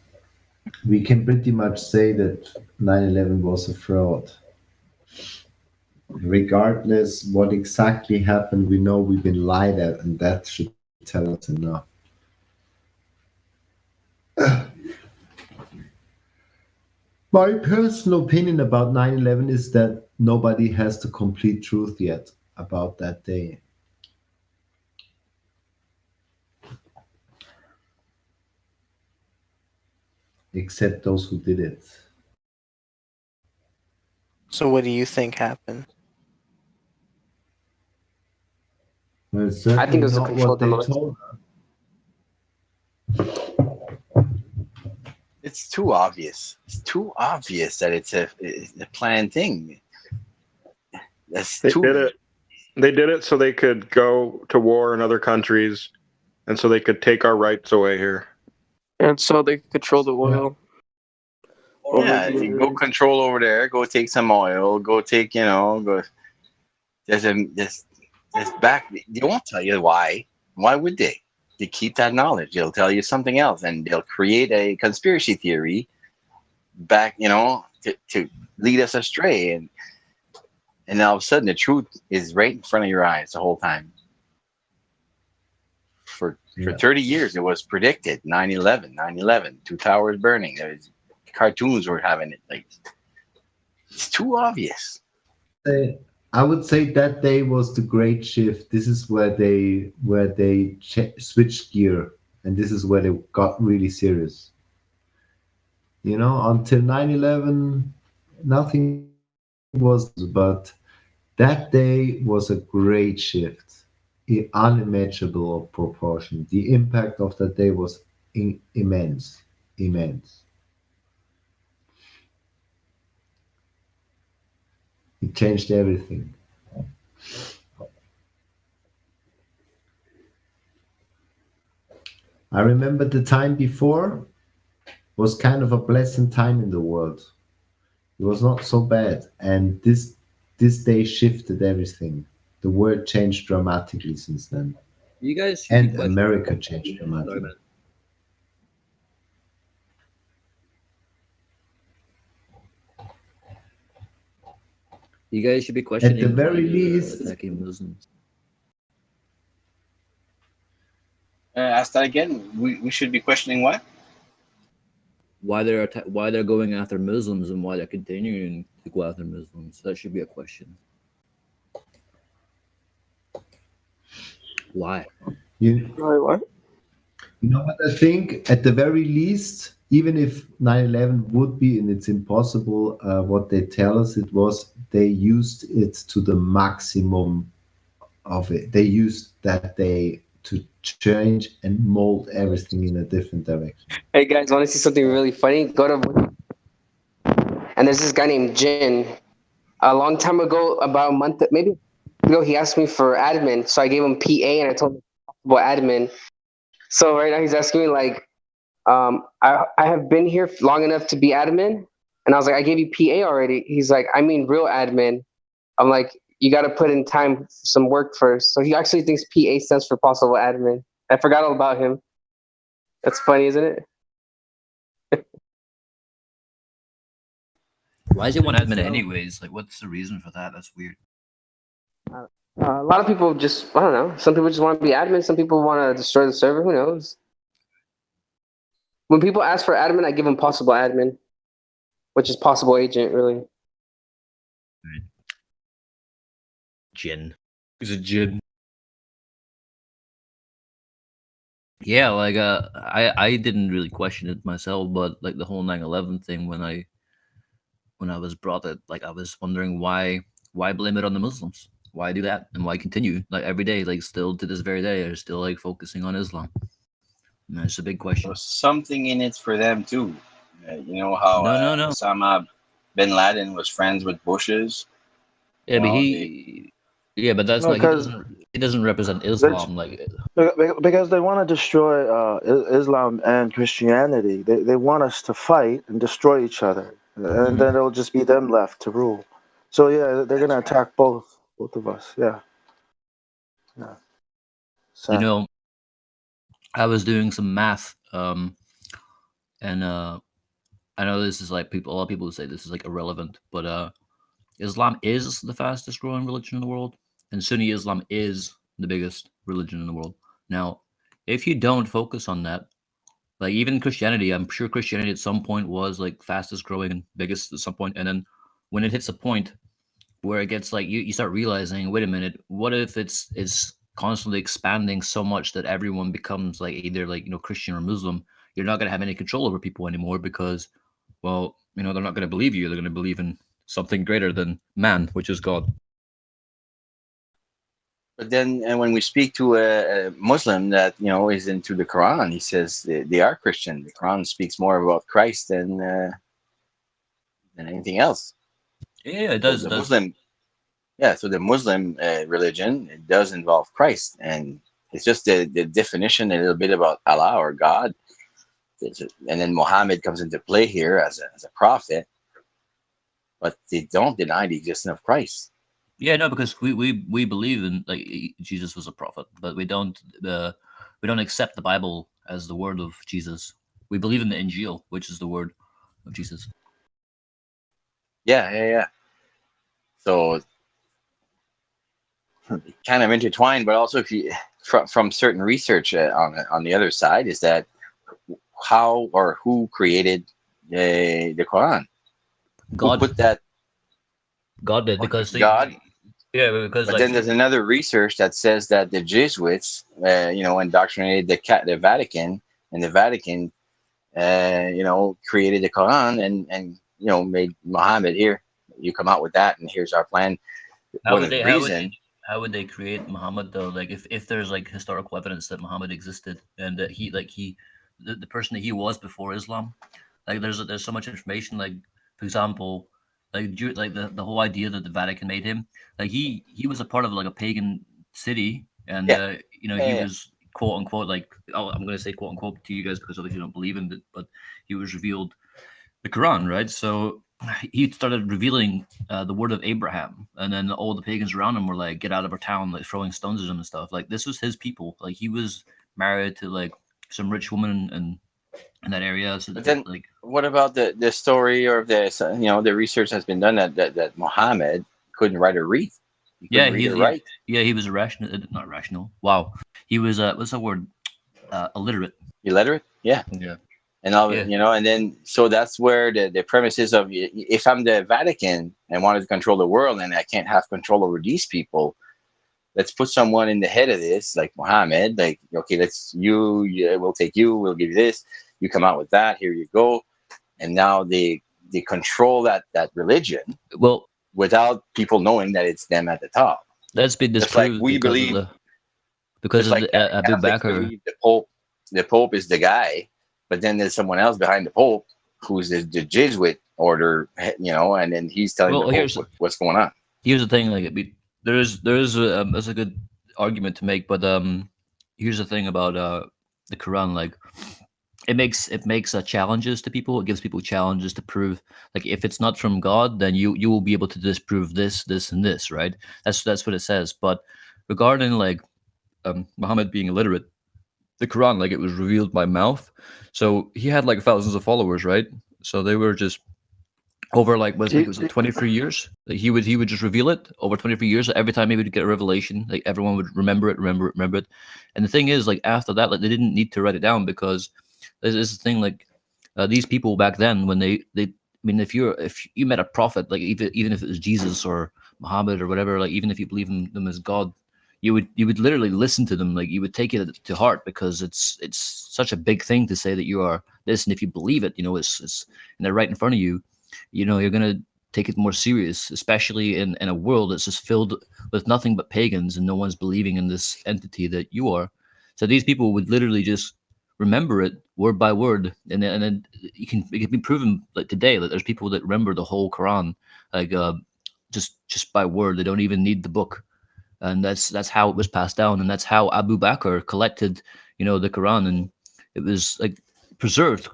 We can pretty much say that 9/11 was a fraud. Regardless what exactly happened, we know we've been lied at, and that should tell us enough. My personal opinion about 9/11 is that nobody has the complete truth yet about that day. Except those who did it. So what do you think happened? Well, it's I think certainly it was a not controlled what they demolition. told us. It's too obvious. It's too obvious that it's a planned thing. That's They too. did it. They did it so they could go to war in other countries, and so they could take our rights away here. And so they could control the oil. Yeah, you go control over there. Go take some oil. Go take, go. There's back. They won't tell you why. Why would they? They keep that knowledge. They'll tell you something else, and they'll create a conspiracy theory back, to lead us astray. And all of a sudden, the truth is right in front of your eyes the whole time. For 30 years, it was predicted 9/11, two towers burning. Cartoons were having it. Like, it's too obvious. I would say that day was the great shift. This is where they switched gear, and this is where they got really serious. Until 9/11, nothing was, but that day was a great shift, unimaginable of proportion. The impact of that day was immense. It changed everything. I remember the time before was kind of a pleasant time in the world. It was not so bad, and this day shifted everything. The world changed dramatically since then. You guys and America changed dramatically. Sorry, man. You guys should be questioning At the very why they're least, attacking Muslims. Ask that again. We should be questioning what? Why they're going after Muslims and why they're continuing to go after Muslims. That should be a question. Why? What? You know what I think? At the very least, even if 9/11 would be, and it's impossible, what they tell us it was, they used it to the maximum of it. They used that day to change and mold everything in a different direction. Hey guys, want to see something really funny? Go to and there's this guy named Jin. A long time ago, about a month, maybe ago, he asked me for admin, so I gave him PA and I told him about admin. So right now he's asking me like, I have been here long enough to be admin, and I was like, I gave you PA already. He's like, I mean real admin. I'm like, you got to put in time, some work first. So he actually thinks PA stands for possible admin. I forgot all about him. That's funny, isn't it? Why does he want admin anyways? Like, what's the reason for that? That's weird. A lot of people just, I don't know. Some people just want to be admin. Some people want to destroy the server. Who knows? When people ask for admin, I give them possible admin, which is possible agent, really. Jin. He's a Jin. Yeah, like I didn't really question it myself, but like the whole 9/11 thing, when I was brought it, like I was wondering why blame it on the Muslims? why do that and why continue like every day, like still to this very day, they're still like focusing on Islam. And that's a big question. There's something in it for them too. You know how No. Osama bin Laden was friends with Bushes. Yeah, but but that's like Because he doesn't represent Islam. Like because they want to destroy Islam and Christianity. They want us to fight and destroy each other, and then it'll just be them left to rule. So yeah, they're gonna attack both of us. Yeah. you know, I was doing some math, and I know this is like a lot of people would say this is like irrelevant, but Islam is the fastest growing religion in the world, and Sunni Islam is the biggest religion in the world. Now, if you don't focus on that, like even Christianity, I'm sure Christianity at some point was like fastest growing and biggest at some point, and then when it hits a point where it gets like you start realizing, wait a minute, what if it's constantly expanding so much that everyone becomes like either like Christian or Muslim? You're not going to have any control over people anymore because, well, they're not going to believe you. They're going to believe in something greater than man, which is God. But then, and when we speak to a Muslim that is into the Quran, he says they are Christian. The Quran speaks more about Christ than anything else. Yeah, it does. So the Muslim, so the Muslim religion, it does involve Christ, and it's just the definition a little bit about Allah or God, and then Muhammad comes into play here as a prophet, but they don't deny the existence of Christ. Yeah, no, because we believe in like Jesus was a prophet, but we don't accept the Bible as the word of Jesus. We believe in the Injil, which is the word of Jesus. Yeah. So kind of intertwined, but also if you from certain research on the other side is that how or who created the Quran? God who put that? God did because God. Because But then there's another research that says that the Jesuits, indoctrinated the Vatican, and the Vatican, created the Quran and made Muhammad, here, you come out with that, and here's our plan. How would they create Muhammad though? Like if there's like historical evidence that Muhammad existed and that the person that he was before Islam, like there's so much information. Like for example, like the whole idea that the Vatican made him, like he was a part of like a pagan city, and he was quote unquote like, oh, I'm gonna say quote unquote to you guys because obviously you don't believe in it, but he was revealed the Quran, right? So he started revealing the word of Abraham, and then all the pagans around him were like, "Get out of our town!" Like throwing stones at him and stuff. Like this was his people. Like he was married to like some rich woman in that area. So But then, what about the story or the research has been done that Muhammad couldn't write or read? He couldn't read or write. He was not rational. Wow, he was what's that word? Illiterate. Illiterate, yeah. And all and then so that's where the premise is of, if I'm the Vatican and wanted to control the world and I can't have control over these people, let's put someone in the head of this, like Muhammad. Like, okay, we'll take you, we'll give you this, you come out with that, here you go. And now they control that religion, well, without people knowing that it's them at the top. That's been disproved like we believe because of the Abu Catholics Bakr. believe the Pope is the guy, but then there's someone else behind the Pope who's the Jesuit order, and then he's telling the Pope what's going on. Here's the thing, like there's a good argument to make, but here's the thing about the Quran, like it makes challenges to people. It gives people challenges to prove, like if it's not from God, then you will be able to disprove this, and this, right? That's what it says. But regarding like Muhammad being illiterate, the Quran, like it was revealed by mouth, so he had like thousands of followers, right? So they were just over like was it 23 years? Like he would just reveal it over 23 years. Every time he would get a revelation, like everyone would remember it. And the thing is, like after that, like they didn't need to write it down because this is the thing. Like these people back then, when I mean, if you met a prophet, like even if it was Jesus or Muhammad or whatever, like even if you believe in them as God, you would literally listen to them. Like you would take it to heart because it's such a big thing to say that you are this, and if you believe it, it's and they're right in front of you. You're gonna take it more serious, especially in a world that's just filled with nothing but pagans and no one's believing in this entity that you are. So these people would literally just remember it word by word, and then it can be proven like today that there's people that remember the whole Quran, like just by word. They don't even need the book, and that's how it was passed down, and that's how Abu Bakr collected, the Quran, and it was like preserved,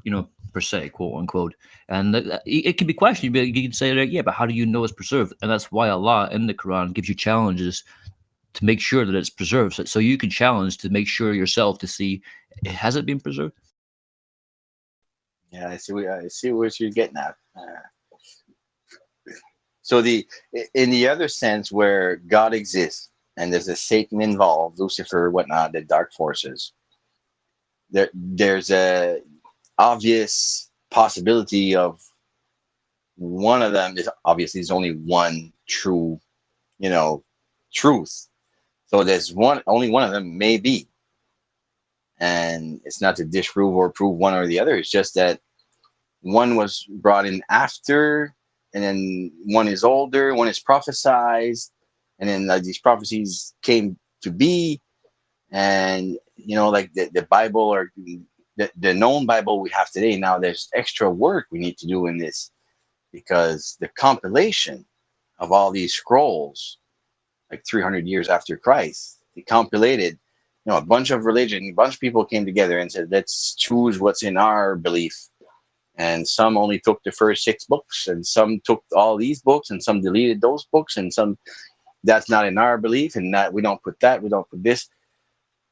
per se, quote unquote. And it can be questioned. You can say, like, yeah, but how do you know it's preserved? And that's why Allah in the Quran gives you challenges to make sure that it's preserved. So you can challenge to make sure yourself to see, has it been preserved? Yeah, I see what you're getting at. So in the other sense where God exists and there's a Satan involved, Lucifer, whatnot, the dark forces, there's a obvious possibility of one of them is obviously there's only one true, truth. So there's only one of them may be. And it's not to disprove or prove one or the other. It's just that one was brought in after, and then one is older, one is prophesized, and then these prophecies came to be. And, like the Bible or the known Bible we have today, now there's extra work we need to do in this because the compilation of all these scrolls, like 300 years after Christ, they compilated, a bunch of religion, a bunch of people came together and said, let's choose what's in our belief. And some only took the first 6 books, and some took all these books, and some deleted those books, and some that's not in our belief, and that we don't put that, we don't put this.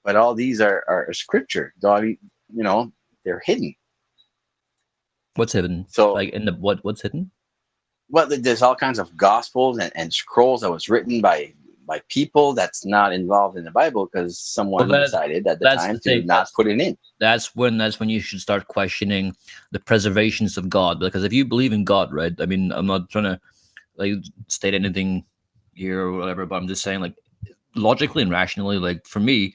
But all these are scripture. They're hidden. What's hidden? So, like in the what's hidden? Well, there's all kinds of gospels and scrolls that was written by people that's not involved in the Bible because someone decided at the time to not put it in. That's when you should start questioning the preservations of God. Because if you believe in God, right? I mean, I'm not trying to like state anything here or whatever, but I'm just saying, like, logically and rationally, like, for me,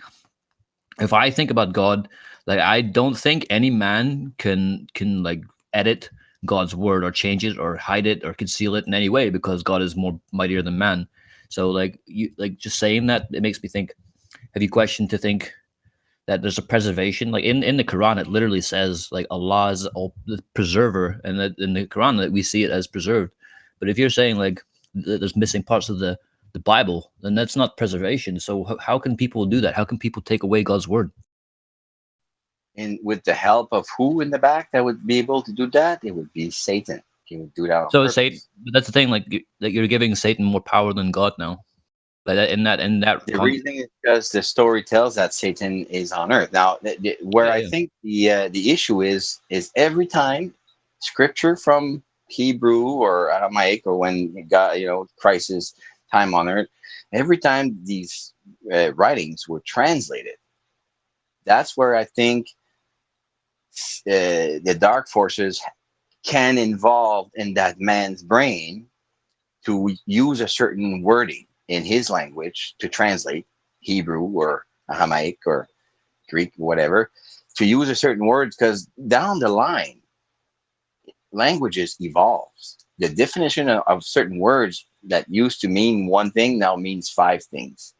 if I think about God, like, I don't think any man can like edit God's word or change it or hide it or conceal it in any way, because God is more mightier than man. So like, you like just saying that, it makes me think, have you questioned to think that there's a preservation? Like in the Quran, it literally says like Allah is the preserver, and that in the Quran that we see it as preserved. But if you're saying like there's missing parts of the Bible, then that's not preservation. So how can people do that? How can people take away God's word? And with the help of who in the back that would be able to do that? It would be Satan. He would do that on So purpose. Satan, but that's the thing, like that you're giving Satan more power than God now. Like that, in that The reason is because the story tells that Satan is on earth. Now, where I think the issue is every time scripture from Hebrew or Aramaic, or when God, Christ's time on earth, every time these writings were translated, that's where I think the dark forces can involve in that man's brain to use a certain wording in his language to translate Hebrew or Aramaic or Greek, whatever, to use a certain words, because down the line, languages evolves. The definition of certain words that used to mean one thing now means 5 things.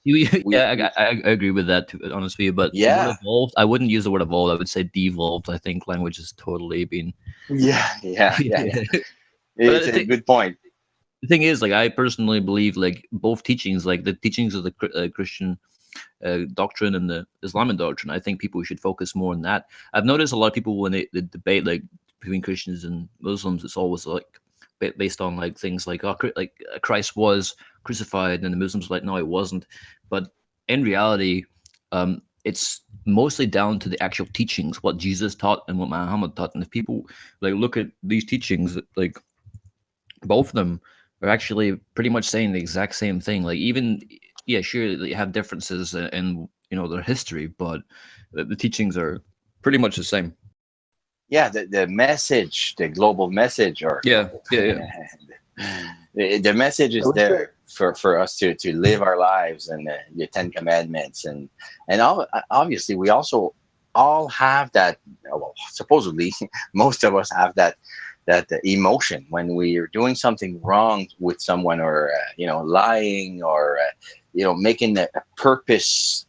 I agree with that, to be honest with you. But the word evolved, I wouldn't use the word evolved. I would say devolved. I think language has totally been. Yeah. It's a good point. The thing is, like, I personally believe, like, both teachings, like the teachings of the Christian doctrine and the Islamic doctrine, I think people should focus more on that. I've noticed a lot of people when they debate, like, between Christians and Muslims, it's always like based on like things like Christ was crucified, and the Muslims are like, no, it wasn't. But in reality, it's mostly down to the actual teachings, what Jesus taught and what Muhammad taught. And if people like look at these teachings, like, both of them are actually pretty much saying the exact same thing. Like, even, yeah, sure, they have differences in their history, but the teachings are pretty much the same. Yeah, the message, the global message, or yeah. The message is there for us to live our lives, and the 10 Commandments, and obviously we also all have that. Well, supposedly most of us have that that the emotion when we are doing something wrong with someone, or lying, or making a purpose,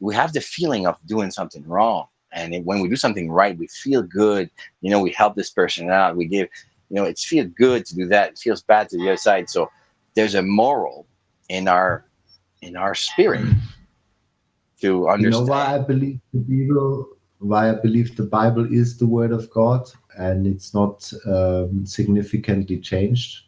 we have the feeling of doing something wrong. And when we do something right, we feel good. We help this person out. We give, it feels good to do that. It feels bad to the other side. So there's a moral in our spirit to understand. Why I believe the Bible is the Word of God, and it's not significantly changed.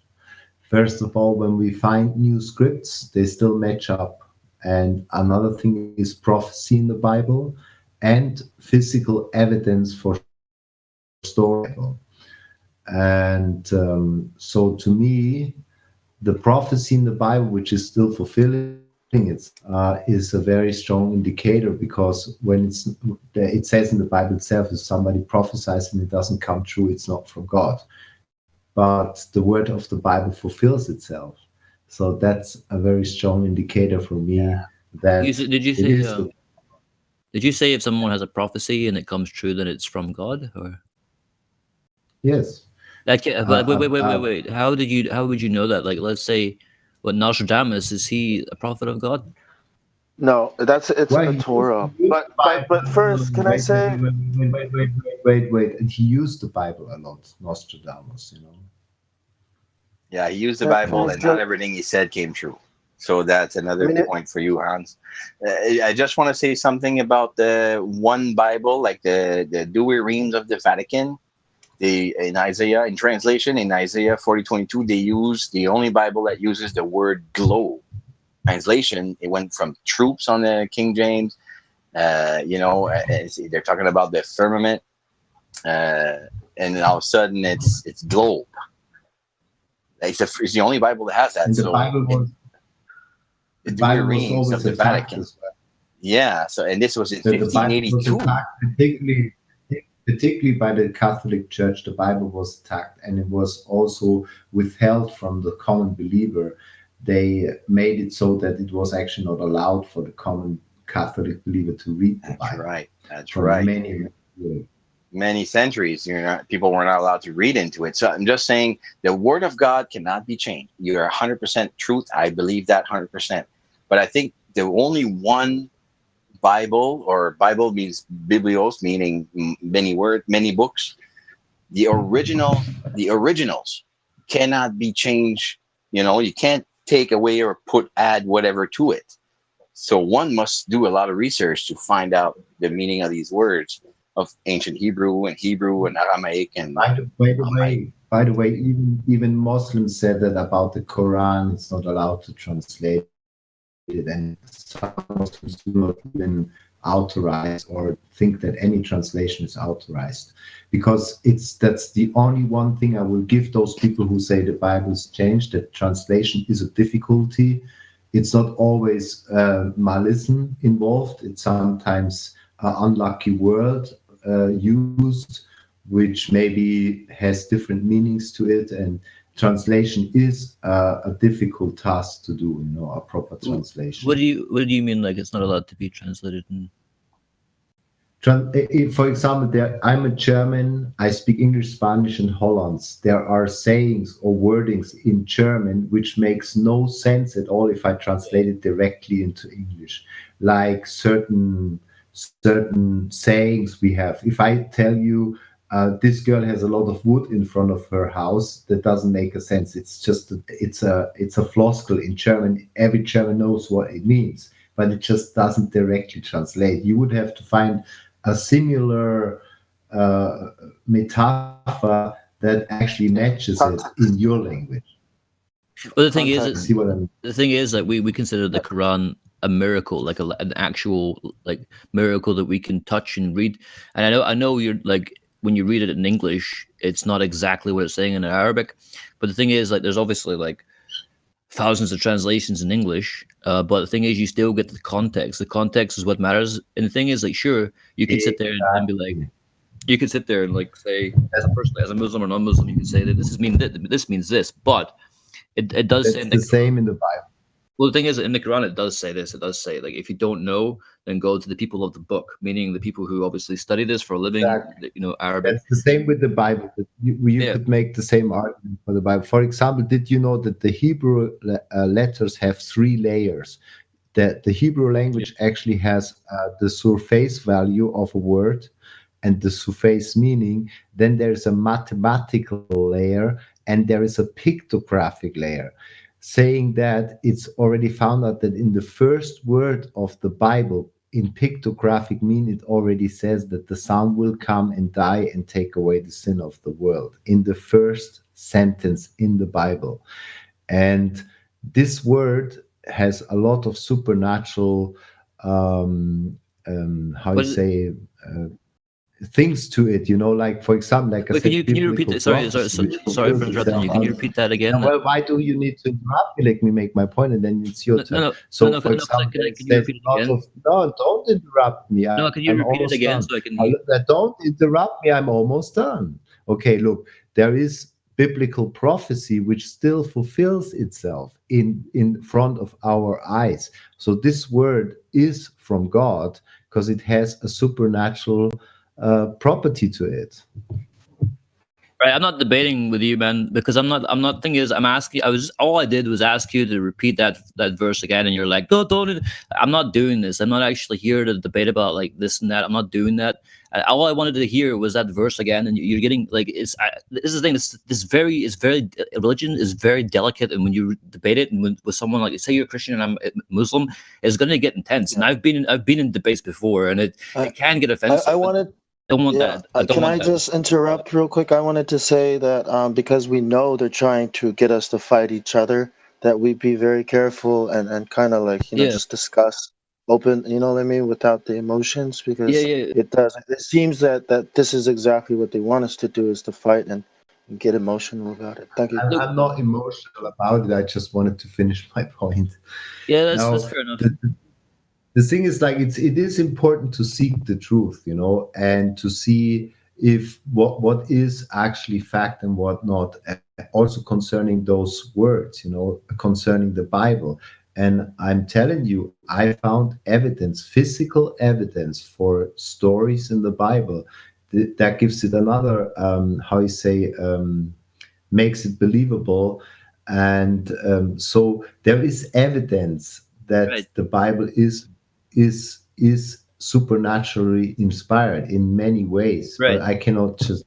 First of all, when we find new scripts, they still match up. And another thing is prophecy in the Bible and physical evidence for story. And so to me, the prophecy in the Bible, which is still fulfilling is a very strong indicator, because when it says in the Bible itself, if somebody prophesies and it doesn't come true, it's not from God. But the word of the Bible fulfills itself. So that's a very strong indicator for me that Did you say if someone has a prophecy and it comes true, then it's from God? Or yes. But wait. How would you know that? Like, let's say, Nostradamus, is he a prophet of God? No, it's in the Torah. But first, can I say? Wait. And he used the Bible a lot, Nostradamus. Yeah, he used the Bible, and not everything he said came true. So that's another point for you, Hans. I just want to say something about the one Bible, like the Douay Rheims of the Vatican. In Isaiah 40:22, they use the only Bible that uses the word globe. Translation, it went from troops on the King James. They're talking about the firmament, and then all of a sudden it's globe. It's the only Bible that has that. And the so Bible was the Douay Rheims of the Vatican. Yeah. So, and this was in 1582. Particularly by the Catholic Church, the Bible was attacked, and it was also withheld from the common believer. They made it so that it was actually not allowed for the common Catholic believer to read the Bible. That's right. Many centuries, people were not allowed to read into it. So I'm just saying the Word of God cannot be changed. You're 100% truth. I believe that 100%. But I think the only one Bible, or Bible means biblios, meaning many books. The originals cannot be changed. You can't take away or add whatever to it. So one must do a lot of research to find out the meaning of these words of ancient Hebrew and Aramaic. And by the way, even Muslims said that about the Quran. It's not allowed to translate it, and some Muslims do not even authorize or think that any translation is authorized, because that's the only one thing I will give those people who say the Bible is changed, that translation is a difficulty. It's not always malice involved. It's sometimes an unlucky word used, which maybe has different meanings to it, and translation is a difficult task to do, a proper translation. What do you mean, like it's not allowed to be translated? For example, I'm a German, I speak English, Spanish, and Hollands. There are sayings or wordings in German which makes no sense at all if I translate it directly into English. Like certain sayings we have. If I tell you, this girl has a lot of wood in front of her house, that doesn't make a sense. It's just it's a floskel in German. Every German knows what it means, but it just doesn't directly translate. You would have to find a similar metaphor that actually matches it in your language. Well, the thing is that we consider the Quran a miracle, like an actual miracle that we can touch and read. And I know you're like, when you read it in English, it's not exactly what it's saying in Arabic. But the thing is, like, there's obviously like thousands of translations in English, but the thing is, you still get the context. The context is what matters. And the thing is, like, sure, you can sit there and be like, you can sit there and like say, as a person, as a Muslim or non-Muslim, you can say that this means this, but it does say the same in the Bible. Well, the thing is, in the Quran, it does say this. It does say, like, if you don't know, then go to the people of the book, meaning the people who obviously study this for a living, Exactly. Arabic. That's the same with the Bible. You could make the same argument for the Bible. For example, did you know that the Hebrew letters have 3 layers? That the Hebrew language actually has the surface value of a word and the surface meaning. Then there is a mathematical layer and there is a pictographic layer, saying that it's already found out that in the first word of the Bible, in pictographic mean, it already says that the Son will come and die and take away the sin of the world in the first sentence in the Bible. And this word has a lot of supernatural, how you say, things to it, like, for example, like I Wait, said, can you repeat biblical it? Sorry, prophecy, which sorry for fulfills interrupting you. itself. Can you repeat that again? Well, why do you need to interrupt me? Let me make my point, and then it's your turn. No. So, for example, Can you there's repeat it a lot again? of no. Don't interrupt me. No, can you I'm repeat it almost again done. so I can? Don't interrupt me. I'm almost done. Okay, look, there is biblical prophecy which still fulfills itself in front of our eyes. So this word is from God because it has a supernatural property to it. Right, I'm not debating with you, man, because I'm not. Thing is, I'm asking. All I did was ask you to repeat that verse again, and you're like, no, don't. I'm not doing this. I'm not actually here to debate about like this and that. I'm not doing that. All I wanted to hear was that verse again, and you're getting like this is the thing. Religion is very delicate, and when you debate it and with someone like, say you're a Christian and I'm a Muslim, it's going to get intense. And I've been in debates before, and it can get offensive. I wanted. Don't want Yeah, that. I don't can want I that. just interrupt real quick? I wanted to say that because we know they're trying to get us to fight each other, that we be very careful and kind of like, just discuss open, what I mean, without the emotions, because Yeah. it does. It seems that this is exactly what they want us to do, is to fight and get emotional about it. Thank you. I'm not emotional about it. I just wanted to finish my point. Yeah, Now, that's fair enough. The thing is, like, it is important to seek the truth, and to see if what is actually fact and what not. Also concerning those words, concerning the Bible. And I'm telling you, I found evidence, physical evidence for stories in the Bible that gives it another, how you say, makes it believable. And so there is evidence that the Bible is supernaturally inspired in many ways, but I cannot just,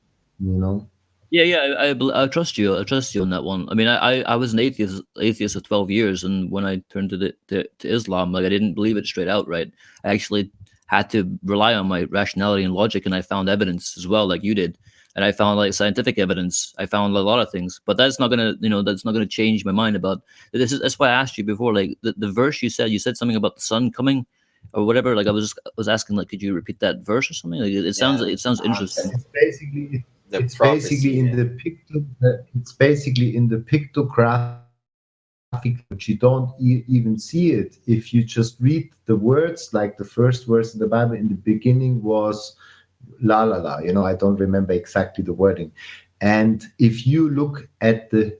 Yeah. I trust you. I trust you on that one. I mean, I was an atheist for 12 years, and when I turned to Islam, like I didn't believe it straight out. Right, I actually had to rely on my rationality and logic, and I found evidence as well, like you did. And I found like scientific evidence. I found a lot of things, but that's not gonna, that's not gonna change my mind about this. That's why I asked you before, like the verse you said something about the sun coming, or whatever. Like I was asking, like, could you repeat that verse or something? Like it sounds interesting. It's basically in the pictographic, but you don't even see it if you just read the words. Like the first verse in the Bible in the beginning was la la la. I don't remember exactly the wording. And if you look at the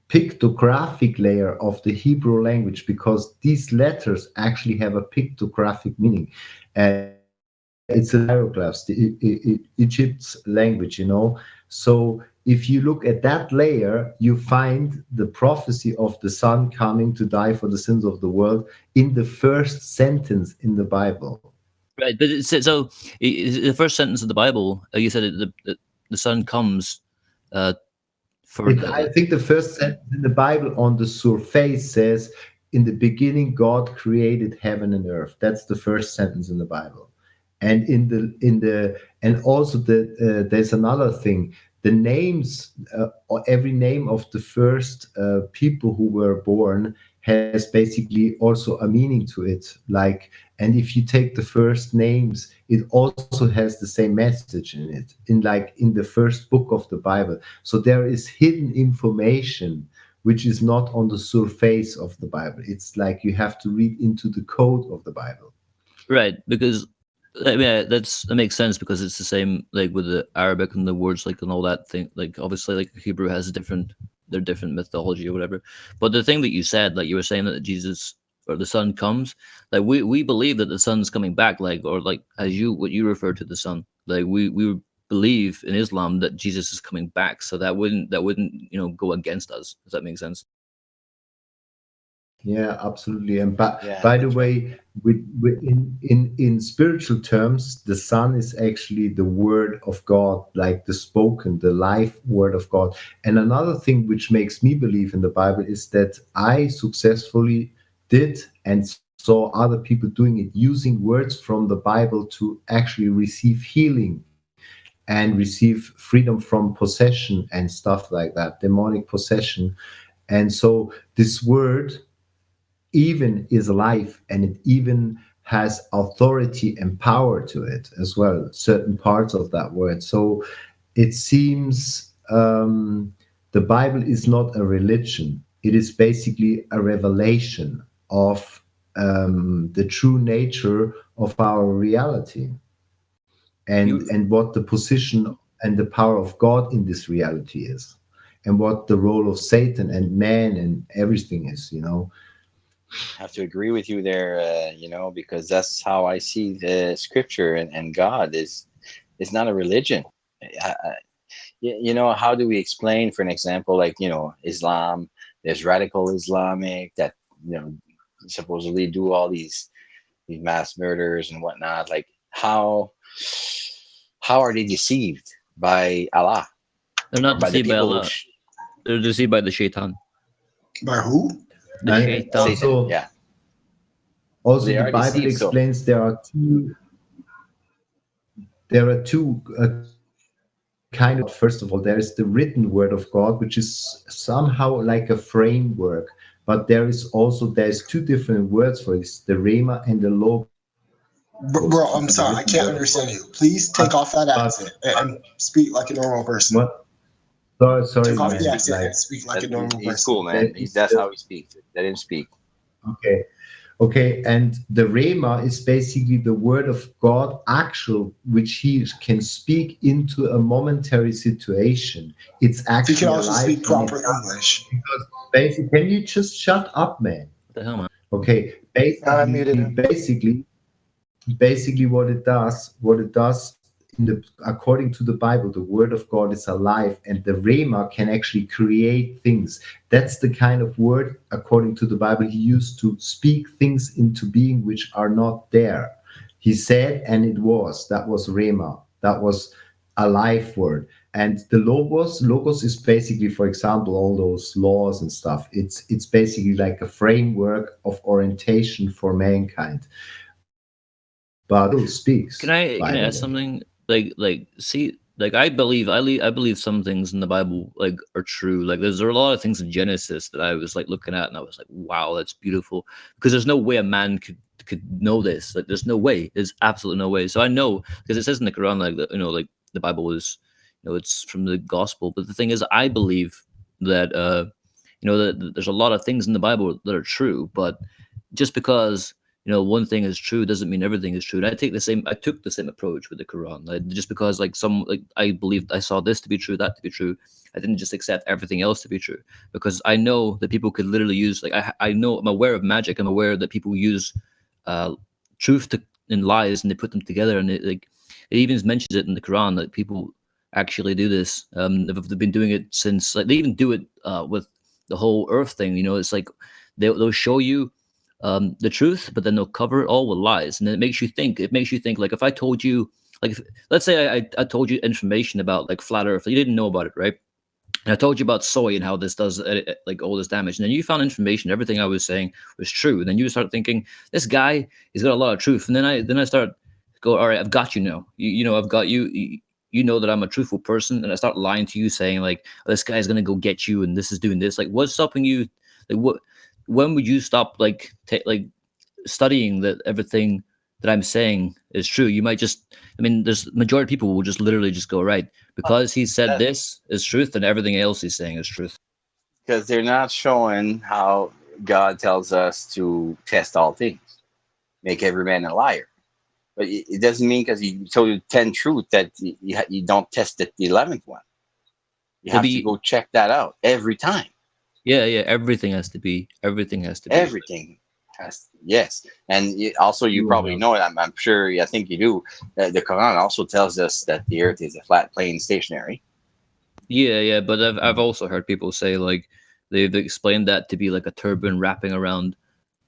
pictographic layer of the Hebrew language, because these letters actually have a pictographic meaning. It's a hieroglyphs, the Egypt's language, So if you look at that layer, you find the prophecy of the Son coming to die for the sins of the world in the first sentence in the Bible. Right, but the first sentence of the Bible, you said the Son comes. I think the first sentence in the Bible on the surface says, "In the beginning, God created heaven and earth." That's the first sentence in the Bible. And also there's another thing. The names, or every name of the first people who were born has basically also a meaning to it. Like, and if you take the first names, it also has the same message in it, in the first book of the Bible. So there is hidden information which is not on the surface of the Bible. It's like you have to read into the code of the Bible. Right, because I mean that makes sense, because it's the same like with the Arabic and the words like and all that thing. Like obviously, like Hebrew has different their different mythology or whatever. But the thing that you said, like you were saying that Jesus or the sun comes, like we believe that the sun's coming back, like, or like as you what you refer to the sun, like we believe in Islam that Jesus is coming back, so that wouldn't go against us. Does that make sense? Yeah, absolutely. And Yeah, by the that's right. way, in spiritual terms, the Son is actually the Word of God, like the spoken, the live Word of God. And another thing which makes me believe in the Bible is that I successfully did and saw other people doing it, using words from the Bible to actually receive healing and receive freedom from possession and stuff like that, demonic possession. And so this word even is alive, and it even has authority and power to it as well, certain parts of that word. So it seems the Bible is not a religion, it is basically a revelation of the true nature of our reality, and what the position and the power of God in this reality is, and what the role of Satan and man and everything is. I have to agree with you there, because that's how I see the scripture, and God is not a religion. How do we explain, for an example, like, Islam? There's radical Islamic that, you know, supposedly do all these mass murders and whatnot. Like, how are they deceived by Allah They're or not by the deceived by people who Allah. They're deceived by the shaitan. By who? The And shaitan. also, yeah. also They the are Bible deceived. So explains there are two kind of. First of all, there is the written word of God, which is somehow like a framework, but there's two different words for this: the Rhema and the Logos. Bro, I'm The sorry, I written can't word of God. understand you. Please take off that accent and speak like a normal person. What? Sorry, Take off the man. accent Like, and speak like a normal he's person. cool, man. That's how he speaks. Let him speak. okay. Okay, and the Rhema is basically the word of God, actual, which he can speak into a momentary situation. It's He can actually also alive, speak and proper English. because basically, can you just shut up, man? What the hell, man? Okay, I muted him. basically what it does according to the Bible, the word of God is alive, and the Rhema can actually create things. That's the kind of word, according to the Bible, he used to speak things into being which are not there. He said, and it was. That was Rhema. That was a life word. And the logos is basically, for example, all those laws and stuff. It's basically like a framework of orientation for mankind. But it speaks, Can I by can I the ask way. something? Like see, like I believe some things in the Bible like are true. Like there are a lot of things in Genesis that I was like looking at and I was like, wow, that's beautiful. Because there's no way a man could know this. Like there's no way. There's absolutely no way. So I know because it says in the Quran like like the Bible is it's from the gospel. But the thing is, I believe that that there's a lot of things in the Bible that are true, but just because one thing is true doesn't mean everything is true. And I took the same approach with the Quran. Like, just because I believed I saw this to be true, that to be true, I didn't just accept everything else to be true, because I know that people could literally use, like, I know, I'm aware of magic. I'm aware that people use uh truth and lies, and they put them together, and it even mentions it in the Quran that people actually do this. They've been doing it since, like, they even do it with the whole earth thing. It's like they'll show you the truth, but then they'll cover it all with lies, and then it makes you think. It makes you think. Like, if I told you, like, let's say I told you information about like flat Earth, you didn't know about it, right? And I told you about soy and how this does like all this damage, and then you found information. Everything I was saying was true. And then you start thinking, this guy, he's got a lot of truth. And then I start go, all right, I've got you now. I've got you. You know that I'm a truthful person, and I start lying to you, saying like, oh, this guy's gonna go get you, and this is doing this. Like, what's stopping you? Like, what? When would you stop like studying that everything that I'm saying is true? You might just, I mean, there's majority of people will just literally just go, right, because he said That this is truth, and everything else he's saying is truth. because they're not showing how God tells us to test all things, make every man a liar. But it doesn't mean because he told you 10 truth that you don't test the 11th one. You have to go check that out every time. Yeah, everything has to be. Everything has to be. Everything has, yes. And also, you probably know it. I'm sure. I think you do. The Quran also tells us that the Earth is a flat plane, stationary. Yeah, but I've also heard people say like they've explained that to be like a turban wrapping around,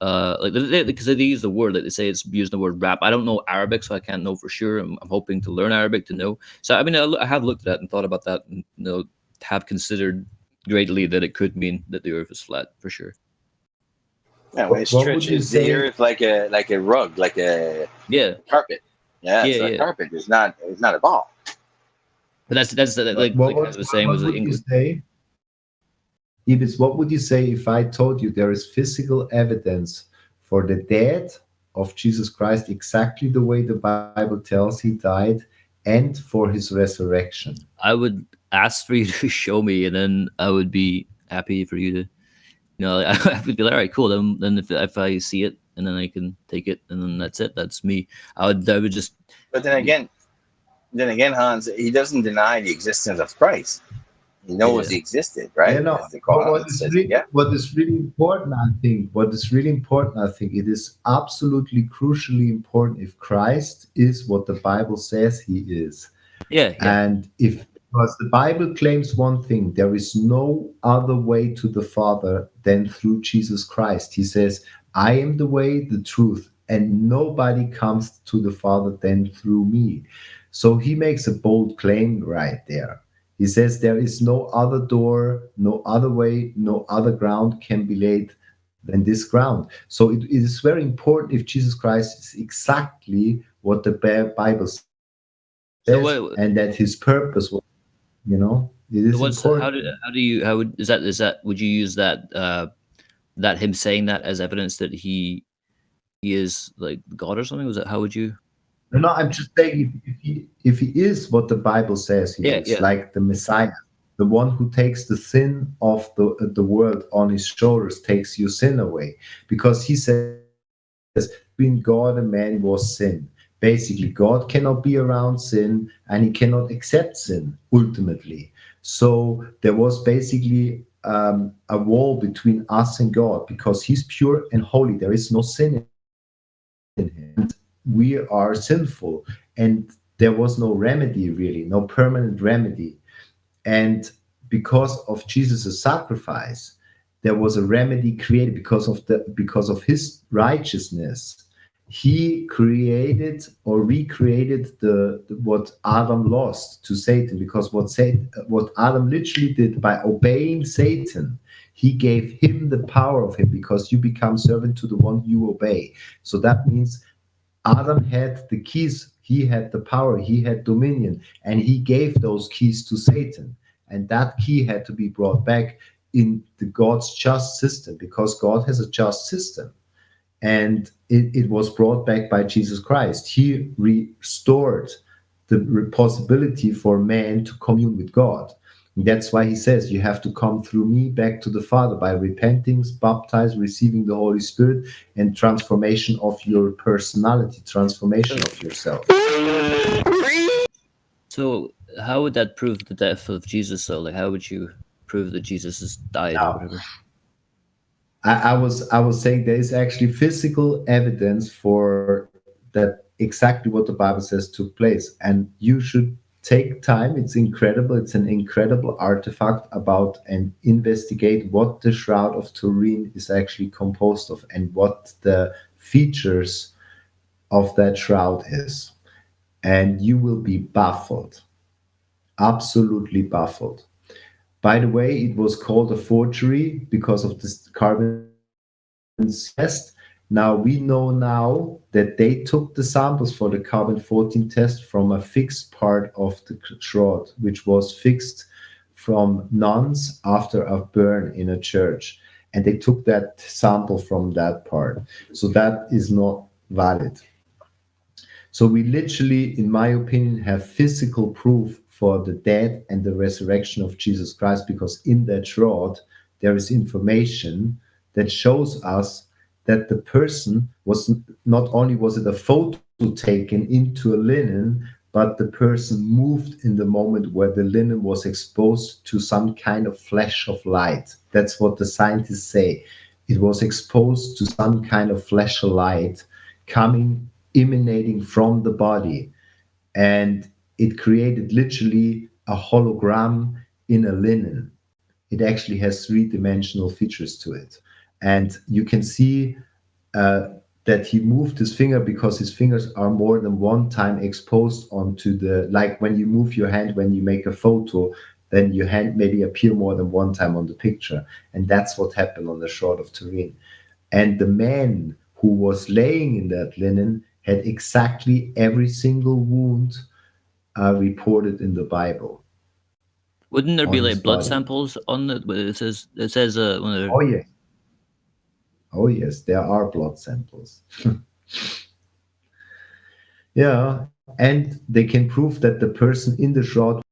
like because they use the word, like they say it's using the word wrap. I don't know Arabic, so I can't know for sure. I'm hoping to learn Arabic to know. So I mean, I have looked at that and thought about that, and have considered greatly that it could mean that the Earth is flat for sure. Yeah, when it What would you stretches the say? Earth like a rug, like a carpet. Yeah, so a carpet is not a ball. But that's like I was saying, what was would you English. say? Ibis, what would you say if I told you there is physical evidence for the death of Jesus Christ exactly the way the Bible tells he died, and for his resurrection? I would ask for you to show me, and then I would be happy for you to, I would be like, all right, cool. Then if I see it, and then I can take it, and then that's it. That's me. I would just. But then again, Hans, he doesn't deny the existence of Christ. He knows he existed, right? As the Quran says, what is really important, I think, it is absolutely crucially important if Christ is what the Bible says he is. Yeah. And because the Bible claims one thing, there is no other way to the Father than through Jesus Christ. He says, I am the way, the truth, and nobody comes to the Father than through me. So he makes a bold claim right there. He says there is no other door, no other way, no other ground can be laid than this ground. So it is very important if Jesus Christ is exactly what the Bible says, and that his purpose was, it is important. Is that would you use that him saying that as evidence that he is like God or something? Was that how would you? No, I'm just saying if he is what the Bible says he is, like the Messiah, the one who takes the sin of the world on his shoulders, takes your sin away, because he says between God and man was sin. Basically, God cannot be around sin, and he cannot accept sin ultimately. So there was basically a wall between us and God, because he's pure and holy. There is no sin in him. And we are sinful, and there was no remedy, really, no permanent remedy. And because of Jesus' sacrifice, there was a remedy created because of his righteousness. He created or recreated what Adam lost to Satan, because what Adam literally did by obeying Satan, he gave him the power of him, because you become servant to the one you obey. So that means Adam had the keys, he had the power, he had dominion, and he gave those keys to Satan. And that key had to be brought back in the God's just system, because God has a just system. And it was brought back by Jesus Christ. He restored the possibility for man to commune with God. And that's why he says you have to come through me back to the Father by repenting, baptized, receiving the Holy Spirit, and transformation of your personality, transformation of yourself. So how would that prove the death of Jesus? So like, how would you prove that Jesus has died or whatever? I was saying there is actually physical evidence for that, exactly what the Bible says took place, and you should take time. It's incredible. It's an incredible artifact about, and investigate what the Shroud of Turin is actually composed of, and what the features of that shroud is, and you will be baffled, absolutely baffled. By the way, it was called a forgery because of this carbon test. Now we know now that they took the samples for the carbon-14 test from a fixed part of the shroud, which was fixed from nuns after a burn in a church. And they took that sample from that part. So that is not valid. So we literally, in my opinion, have physical proof for the death and the resurrection of Jesus Christ, because in that shroud, there is information that shows us that the person was not only was it a photo taken into a linen, but the person moved in the moment where the linen was exposed to some kind of flash of light. That's what the scientists say. It was exposed to some kind of flash of light emanating from the body. And it created literally a hologram in a linen. It actually has three-dimensional features to it. And you can see that he moved his finger because his fingers are more than one time exposed onto the, like when you move your hand when you make a photo, then your hand maybe appear more than one time on the picture. And that's what happened on the shore of Turin. And the man who was laying in that linen had exactly every single wound reported in the Bible. Wouldn't there be on his like blood body. samples on it? It says when they're... Oh yeah. Oh yes, there are blood samples. Yeah, and they can prove that the person in the shroud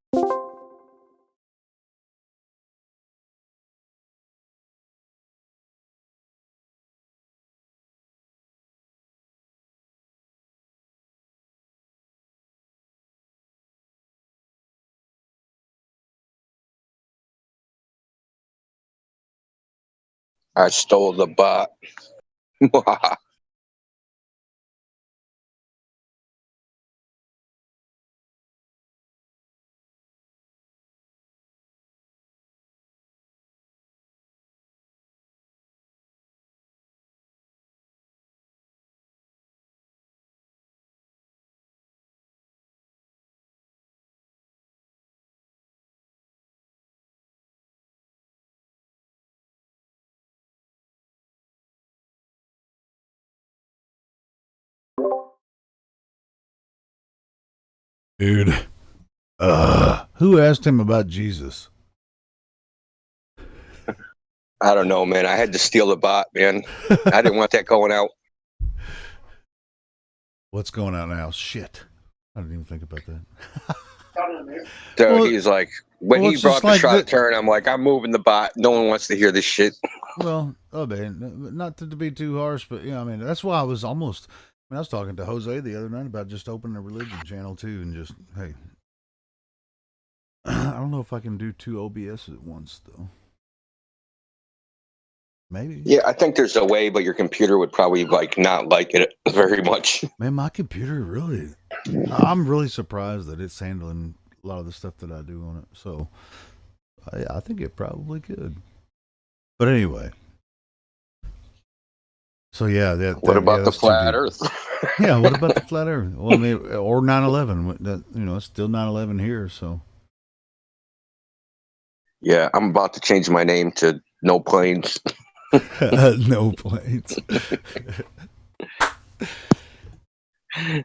I stole the bot. Dude, who asked him about Jesus? I don't know, man. I had to steal the bot, man. I didn't want that going out. What's going on now? Shit. I didn't even think about that. So Well, he's like, when well, he it's brought just the like shroud the- of Turin, I'm like, I'm moving the bot. No one wants to hear this shit. Well, oh man, not to be too harsh, but I mean, that's why I was almost. I was talking to Jose the other night about just opening a religion channel too, and just hey, I don't know if I can do two OBS at once though. Maybe. Yeah, I think there's a way, but your computer would probably not like it very much. Man, my computer really. I'm really surprised that it's handling a lot of the stuff that I do on it. So, I think it probably could. But anyway. So yeah, What about the that's too flat deep. Earth? Yeah, what about the flat Earth? Well, I mean, or 9/11. That it's still 9/11 here. So Yeah, I'm about to change my name to No Planes. no planes. I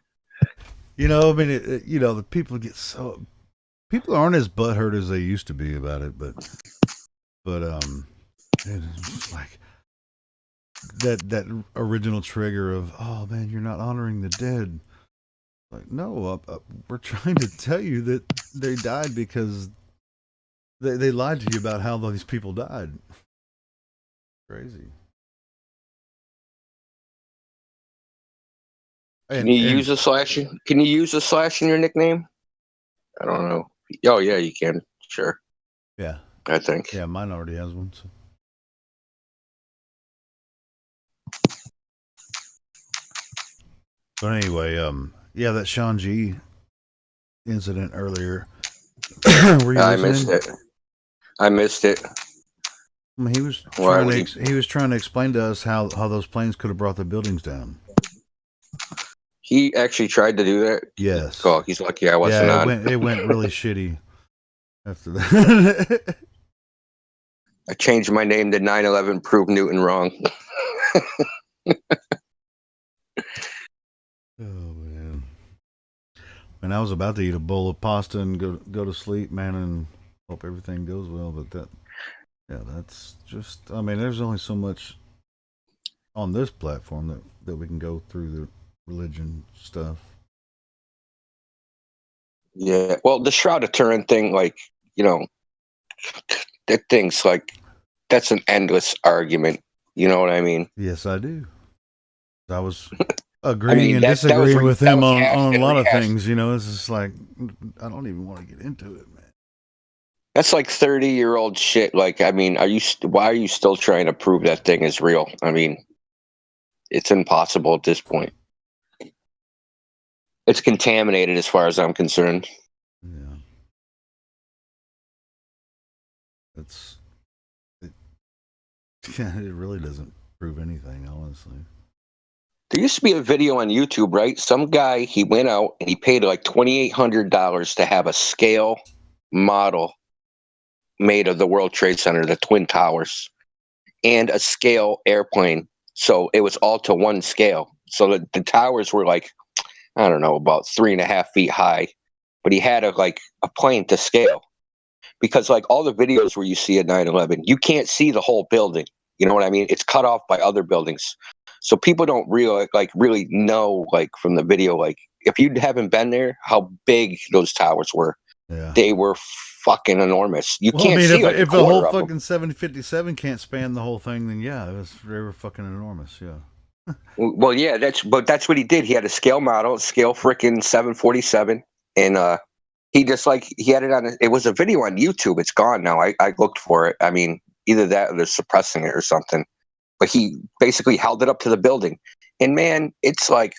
mean, the people get so people aren't as butthurt as they used to be about it, but it's like that original trigger of, oh man, you're not honoring the dead. Like, no, we're trying to tell you that they died because they lied to you about how these people died. Crazy. Can you use a slash? Can you use a slash in your nickname? I don't know. Oh yeah, you can. Sure. Yeah. I think. Yeah, mine already has one. So. But anyway, yeah, that Sean G incident earlier. Were you I listening? I missed it. I mean, he was Why trying would to he was trying to explain to us how those planes could have brought the buildings down. He actually tried to do that. Yes. Oh, he's lucky I wasn't Yeah, on. it went really shitty after that. I changed my name to 9/11. Prove Newton wrong. Oh man. And I was about to eat a bowl of pasta and go to sleep, man, and hope everything goes well. But that's just. I mean, there's only so much on this platform that we can go through the religion stuff. Yeah. Well, the Shroud of Turin thing, that thing's that's an endless argument. You know what I mean? Yes, I do. I was agreeing and that was disagreeing with that him was on hashed a and lot of rehashed. things. You know, it's just like I don't even want to get into it, man. That's like 30-year-old shit. Like, I mean, why are you still trying to prove that thing is real? I mean, it's impossible at this point. It's contaminated as far as I'm concerned. Yeah. It really doesn't prove anything, honestly. There used to be a video on YouTube, right? Some guy, he went out and he paid like $2,800 to have a scale model made of the World Trade Center, the Twin Towers, and a scale airplane. So it was all to one scale. So the towers were like, I don't know, about 3.5 feet high, but he had a plane to scale. Because like all the videos where you see at 9/11, you can't see the whole building. You know what I mean? It's cut off by other buildings. So people don't really know from the video, if you haven't been there, how big those towers were. Yeah. They were fucking enormous. You Well, I can't mean, see if a the whole quarter of them. fucking 757 can't span the whole thing, then yeah, they were fucking enormous. Yeah. Well, yeah, that's what he did. He had a scale model, scale freaking 747, and he just he had it on. It was a video on YouTube. It's gone now. I looked for it. I mean, either that or they're suppressing it or something. But he basically held it up to the building, and man, it's like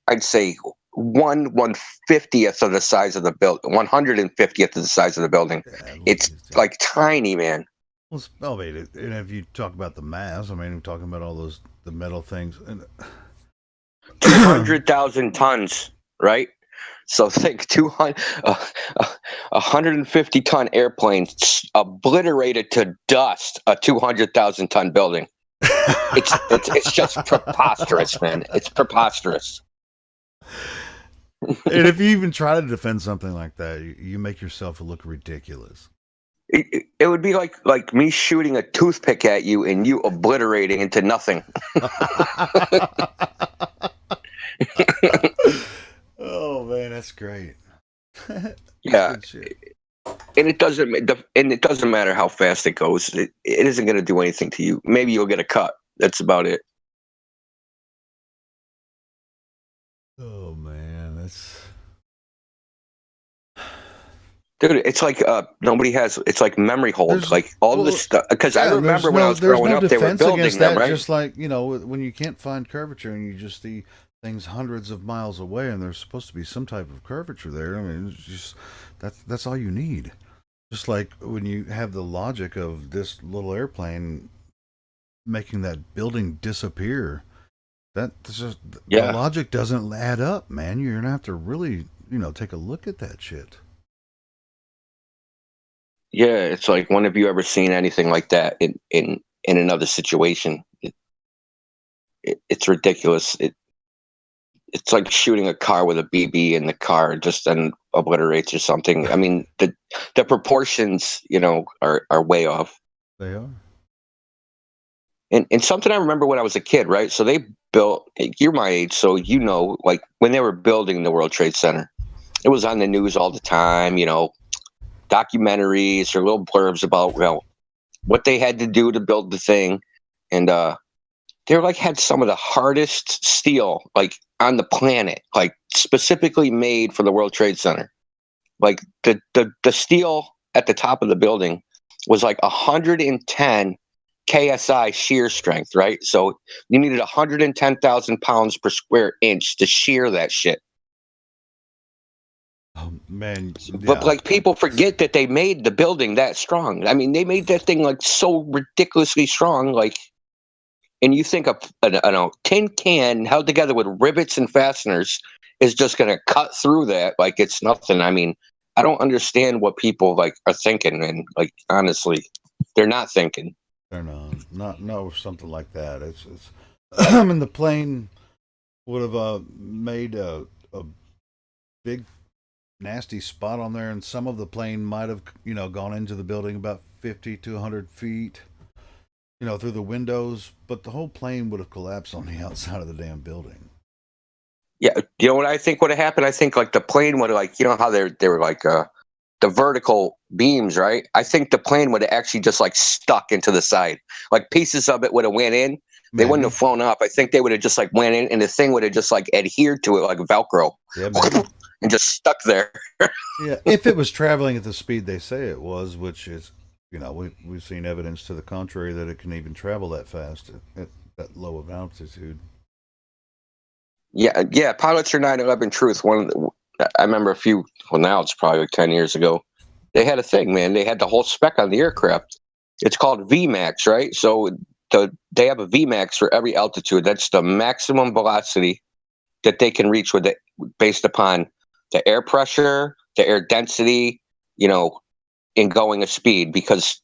I'd say 1/150th of the size of the building, 150th of the size of the building. It's like tiny, man. Well, wait, and if you talk about the mass, I mean, we're talking about all the metal things, and 200,000 tons, right? So think 200, 150-ton airplane obliterated to dust a 200,000-ton building. It's just preposterous, man. It's preposterous. and if you even try to defend something like that, you make yourself look ridiculous. It would be like me shooting a toothpick at you and you obliterating into nothing. Oh man, that's great. Yeah, and it doesn't matter how fast it goes. It isn't going to do anything to you. Maybe you'll get a cut. That's about it. Oh man, that's dude. It's like nobody has. It's like memory hold. Like all this stuff. Because I remember when I was growing up, they were building them, right? Just like when you can't find curvature and you just see things hundreds of miles away, and there's supposed to be some type of curvature there. I mean, it's just that's all you need. Just like when you have the logic of this little airplane making that building disappear, the logic doesn't add up, man. You're gonna have to really, take a look at that shit. Yeah, it's like, when have you ever seen anything like that in another situation? It's ridiculous. It's like shooting a car with a BB in the car just then obliterates or something. I mean, the proportions, are way off. They are. And something I remember when I was a kid, right? So they built, you're my age, so when they were building the World Trade Center, it was on the news all the time, documentaries or little blurbs about, what they had to do to build the thing. And they had some of the hardest steel, on the planet, specifically made for the World Trade Center. Like the steel at the top of the building was 110 KSI shear strength, right? So you needed 110,000 pounds per square inch to shear that shit. Oh man, But people forget that they made the building that strong. I mean, they made that thing so ridiculously strong. And you think a tin can held together with rivets and fasteners is just going to cut through that like it's nothing. I mean, I don't understand what people are thinking, and honestly, they're not thinking. They're not something like that. It's I mean, the plane would have made a big nasty spot on there, and some of the plane might have gone into the building about 50 to 100 feet, through the windows, but the whole plane would have collapsed on the outside of the damn building. Yeah, you know what I think would have happened? I think the plane would have how they were the vertical beams, right? I think the plane would have actually just stuck into the side. Pieces of it would have went in, They wouldn't have flown up. I think they would have just like went in, and the thing would have just like adhered to it like Velcro, and just stuck there. Yeah, if it was traveling at the speed they say it was, which is, we've seen evidence to the contrary that it can even travel that fast at that low of altitude. Yeah. Pilots for 9/11 Truth. I remember now it's probably like 10 years ago. They had a thing, man. They had the whole spec on the aircraft. It's called VMAX, right? So they have a VMAX for every altitude. That's the maximum velocity that they can reach with it, based upon the air pressure, the air density, in going a speed, because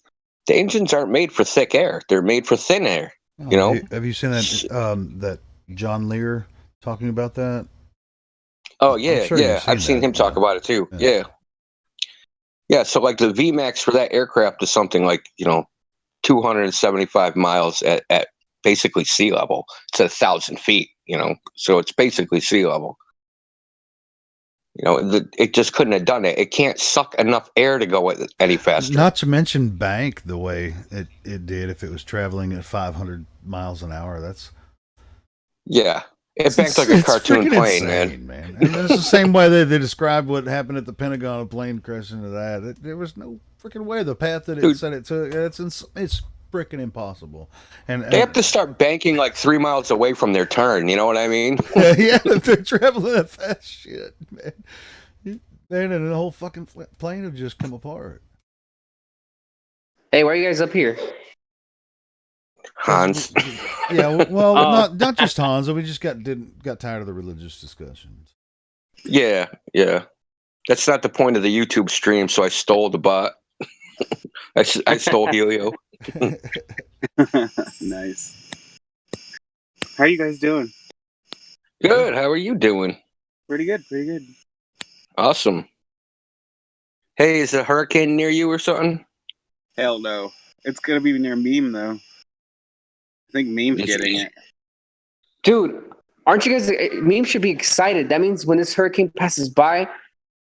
the engines aren't made for thick air. They're made for thin air. Have you seen that that John Lear talking about that? Oh I'm yeah, sure yeah. I've seen him talk about it too. Yeah. So like the VMAX for that aircraft is something like 275 miles at basically sea level. It's 1,000 feet. So it's basically sea level. It just couldn't have done it. It can't suck enough air to go any faster. Not to mention bank the way it did if it was traveling at 500 miles an hour. That's it banked like a cartoon plane, insane, man. And it's the same way they described what happened at the Pentagon, a plane crash into that. There was no freaking way. The path that it said it took, it's freaking impossible. And they have to start banking like 3 miles away from their turn. You know what I mean? Yeah, if they're traveling that fast, shit, man. And the whole fucking plane would just come apart. Hey, why are you guys up here? Hans. Yeah, well, not just Hans. We just got tired of the religious discussions. Yeah. That's not the point of the YouTube stream, so I stole the bot. I stole Helio. Nice. How are you guys doing? Good. How are you doing? Pretty good. Awesome. Hey, is a hurricane near you or something? Hell no. It's gonna be near Meme though. I think Meme's getting it. Dude, aren't you guys? Meme should be excited. That means when this hurricane passes by,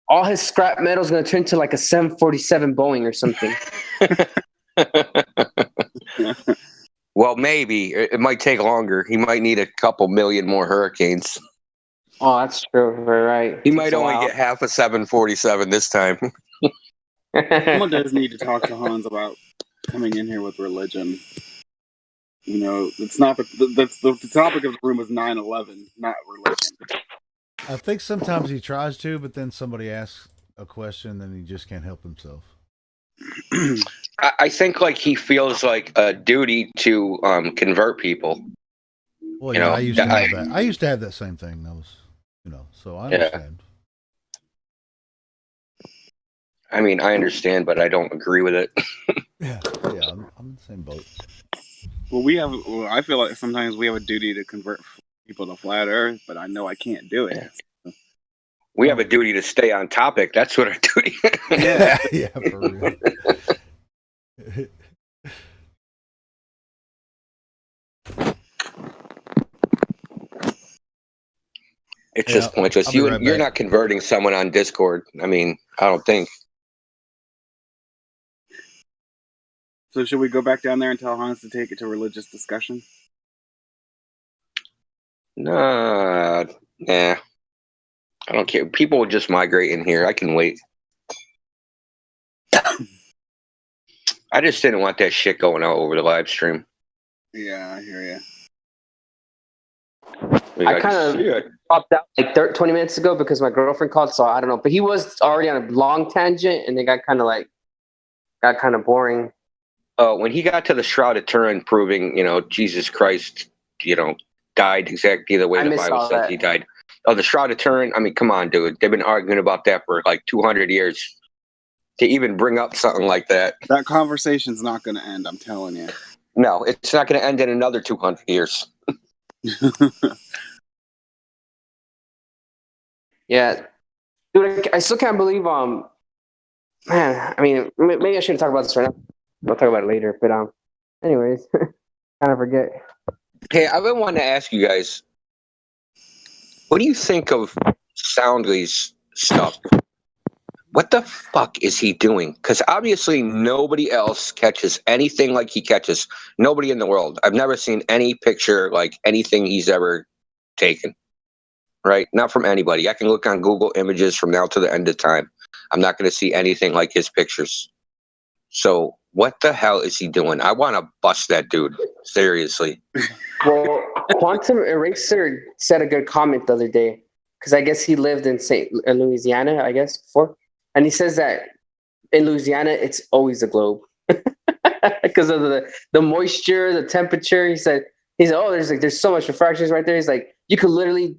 all his scrap metal is going to turn to like a 747 Boeing or something. Well, maybe. It might take longer. He might need a couple million more hurricanes. Oh, that's true. Right. He might only get half a 747 this time. Someone does need to talk to Hans about coming in here with religion. It's not the topic of the room is 9/11, not religion. I think sometimes he tries to, but then somebody asks a question, and he just can't help himself. I think like he feels like a duty to convert people. Well, yeah, I used to have that. I used to have that same thing. That was, so I understand. I mean, I understand, but I don't agree with it. Yeah, I'm in the same boat. Well, I feel like sometimes we have a duty to convert people to flat Earth, but I know I can't do it. Yeah. We have a duty to stay on topic. That's what our duty is. Yeah, for real. It's just pointless. You're not converting someone on Discord. I mean, I don't think. So should we go back down there and tell Hans to take it to religious discussion? Nah. I don't care. People will just migrate in here. I can wait. I just didn't want that shit going out over the live stream. Yeah, I hear you. I kind of popped out like 20 minutes ago because my girlfriend called, so I don't know. But he was already on a long tangent, and they got kind of boring. When he got to the Shroud of Turin, proving Jesus Christ, died exactly the way the Bible says he died. Oh, the Shroud of Turin. I mean, come on, dude. They've been arguing about that for like 200 years. To even bring up something like that. That conversation's not going to end, I'm telling you. No, it's not going to end in another 200 years. Yeah. Dude, I still can't believe, man, I mean, maybe I shouldn't talk about this right now. I'll talk about it later, but, anyways, kind of forget. Hey, I've been wanting to ask you guys, what do you think of Soundly's stuff? what the fuck is he doing? Because obviously nobody else catches anything like he catches. Nobody in the world. I've never seen any picture like anything he's ever taken. Right? Not from anybody. I can look on Google Images from now to the end of time. I'm not going to see anything like his pictures. So what the hell is he doing? I want to bust that dude. Seriously. Well, Quantum Eraser said a good comment the other day because I guess he lived in Louisiana, I guess, before. And he says that in Louisiana, it's always a globe because of the moisture, the temperature. He said, oh, there's so much refractions right there. He's like, you could literally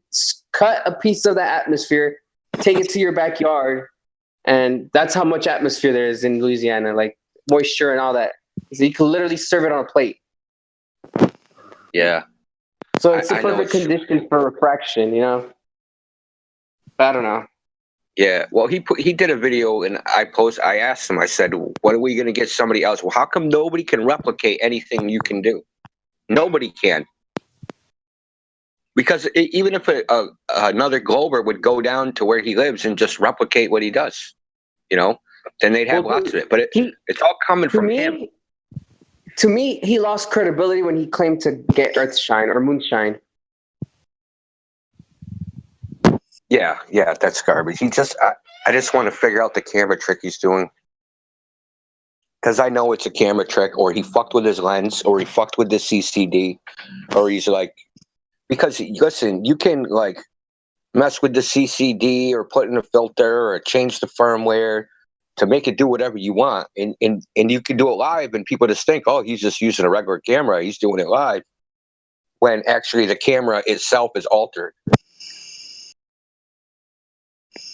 cut a piece of that atmosphere, take it to your backyard, and that's how much atmosphere there is in Louisiana, like moisture and all that. So you can literally serve it on a plate. Yeah. So it's the perfect condition for refraction, you know? I don't know. Yeah, well, he did a video, and I asked him. I said, "When are we going to get somebody else?" Well, how come nobody can replicate anything you can do? Nobody can, because even if another glober would go down to where he lives and just replicate what he does, then they'd have lots of it. But it's all coming from him. To me, he lost credibility when he claimed to get Earthshine or Moonshine. Yeah, that's garbage. I just want to figure out the camera trick he's doing. Because I know it's a camera trick, or he fucked with his lens, or he fucked with the CCD, or he's like, because listen, you can like mess with the CCD or put in a filter or change the firmware to make it do whatever you want. And you can do it live, and people just think, oh, he's just using a regular camera. He's doing it live. When actually the camera itself is altered.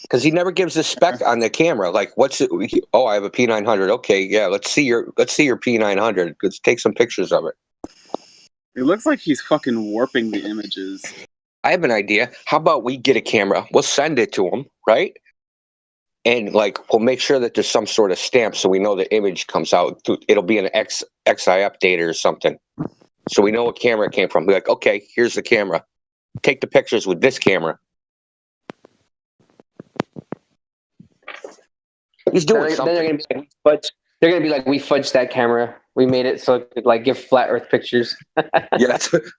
Because he never gives a spec on the camera. Like, what's it? Oh, I have a P900. Okay, yeah, let's see your P900. Let's take some pictures of it. It looks like he's fucking warping the images. I have an idea. How about we get a camera? We'll send it to him, right? And like, we'll make sure that there's some sort of stamp so we know the image comes out. It'll be an XI update or something. So we know what camera it came from. Be like, okay, here's the camera. Take the pictures with this camera. He's doing something. Then they're gonna be like, we fudged that camera. We made it so it could like give flat Earth pictures. Yeah, that's the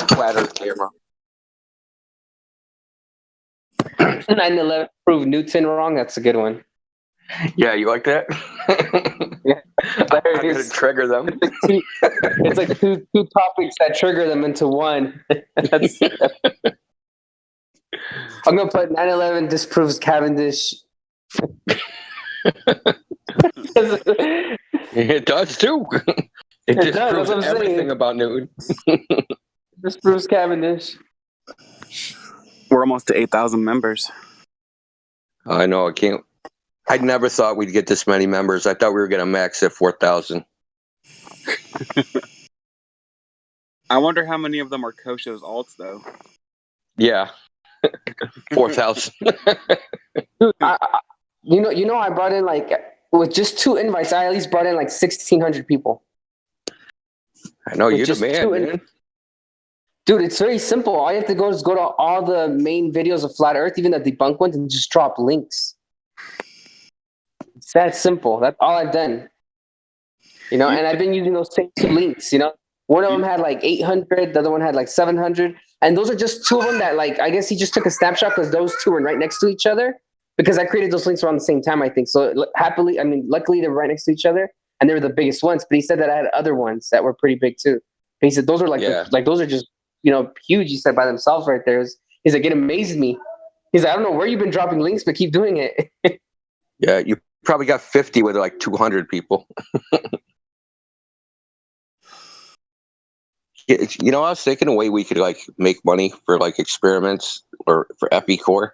flat Earth camera. 9/11 proved Newton wrong. That's a good one. Yeah, you like that? Yeah, I'm gonna trigger them. It's like two topics that trigger them into one. I'm gonna put 9/11 disproves Cavendish. It does too. It disproves everything about Newton. Disproves Cavendish. We're almost to 8,000 members. I know. I never thought we'd get this many members. I thought we were gonna max at 4,000. I wonder how many of them are Kosho's alts, though. Yeah, 4,000. Dude, you know, I brought in like with just 2 invites. I at least brought in like 1,600 people. I know you're the man, man. Dude, it's very simple. All you have to go is go to all the main videos of Flat Earth, even the debunked ones, and just drop links. It's that simple. That's all I've done. And I've been using those same 2 links. One of them had like 800, the other one had like 700, and those are just 2 of them that like I guess he just took a snapshot because those 2 were right next to each other. Because I created those links around the same time, I think. So luckily they're right next to each other, and they were the biggest ones. But he said that I had other ones that were pretty big too. But he said those are like those are just huge. He said by themselves right there. He's like, it amazed me. He's like, I don't know where you've been dropping links, but keep doing it. Yeah, you probably got 50 with like 200 people. I was thinking a way we could like make money for like experiments or for EpiCore.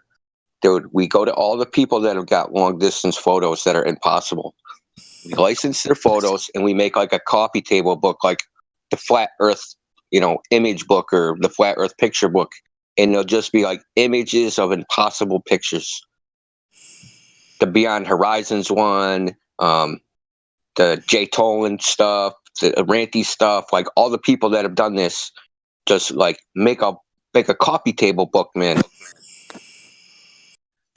Dude, we go to all the people that have got long distance photos that are impossible. We license their photos and we make like a coffee table book, like the Flat Earth, image book or the Flat Earth picture book. And they'll just be like images of impossible pictures. The Beyond Horizons one, the Jay Tolan stuff, the Ranty stuff, like all the people that have done this, just like make a coffee table book, man.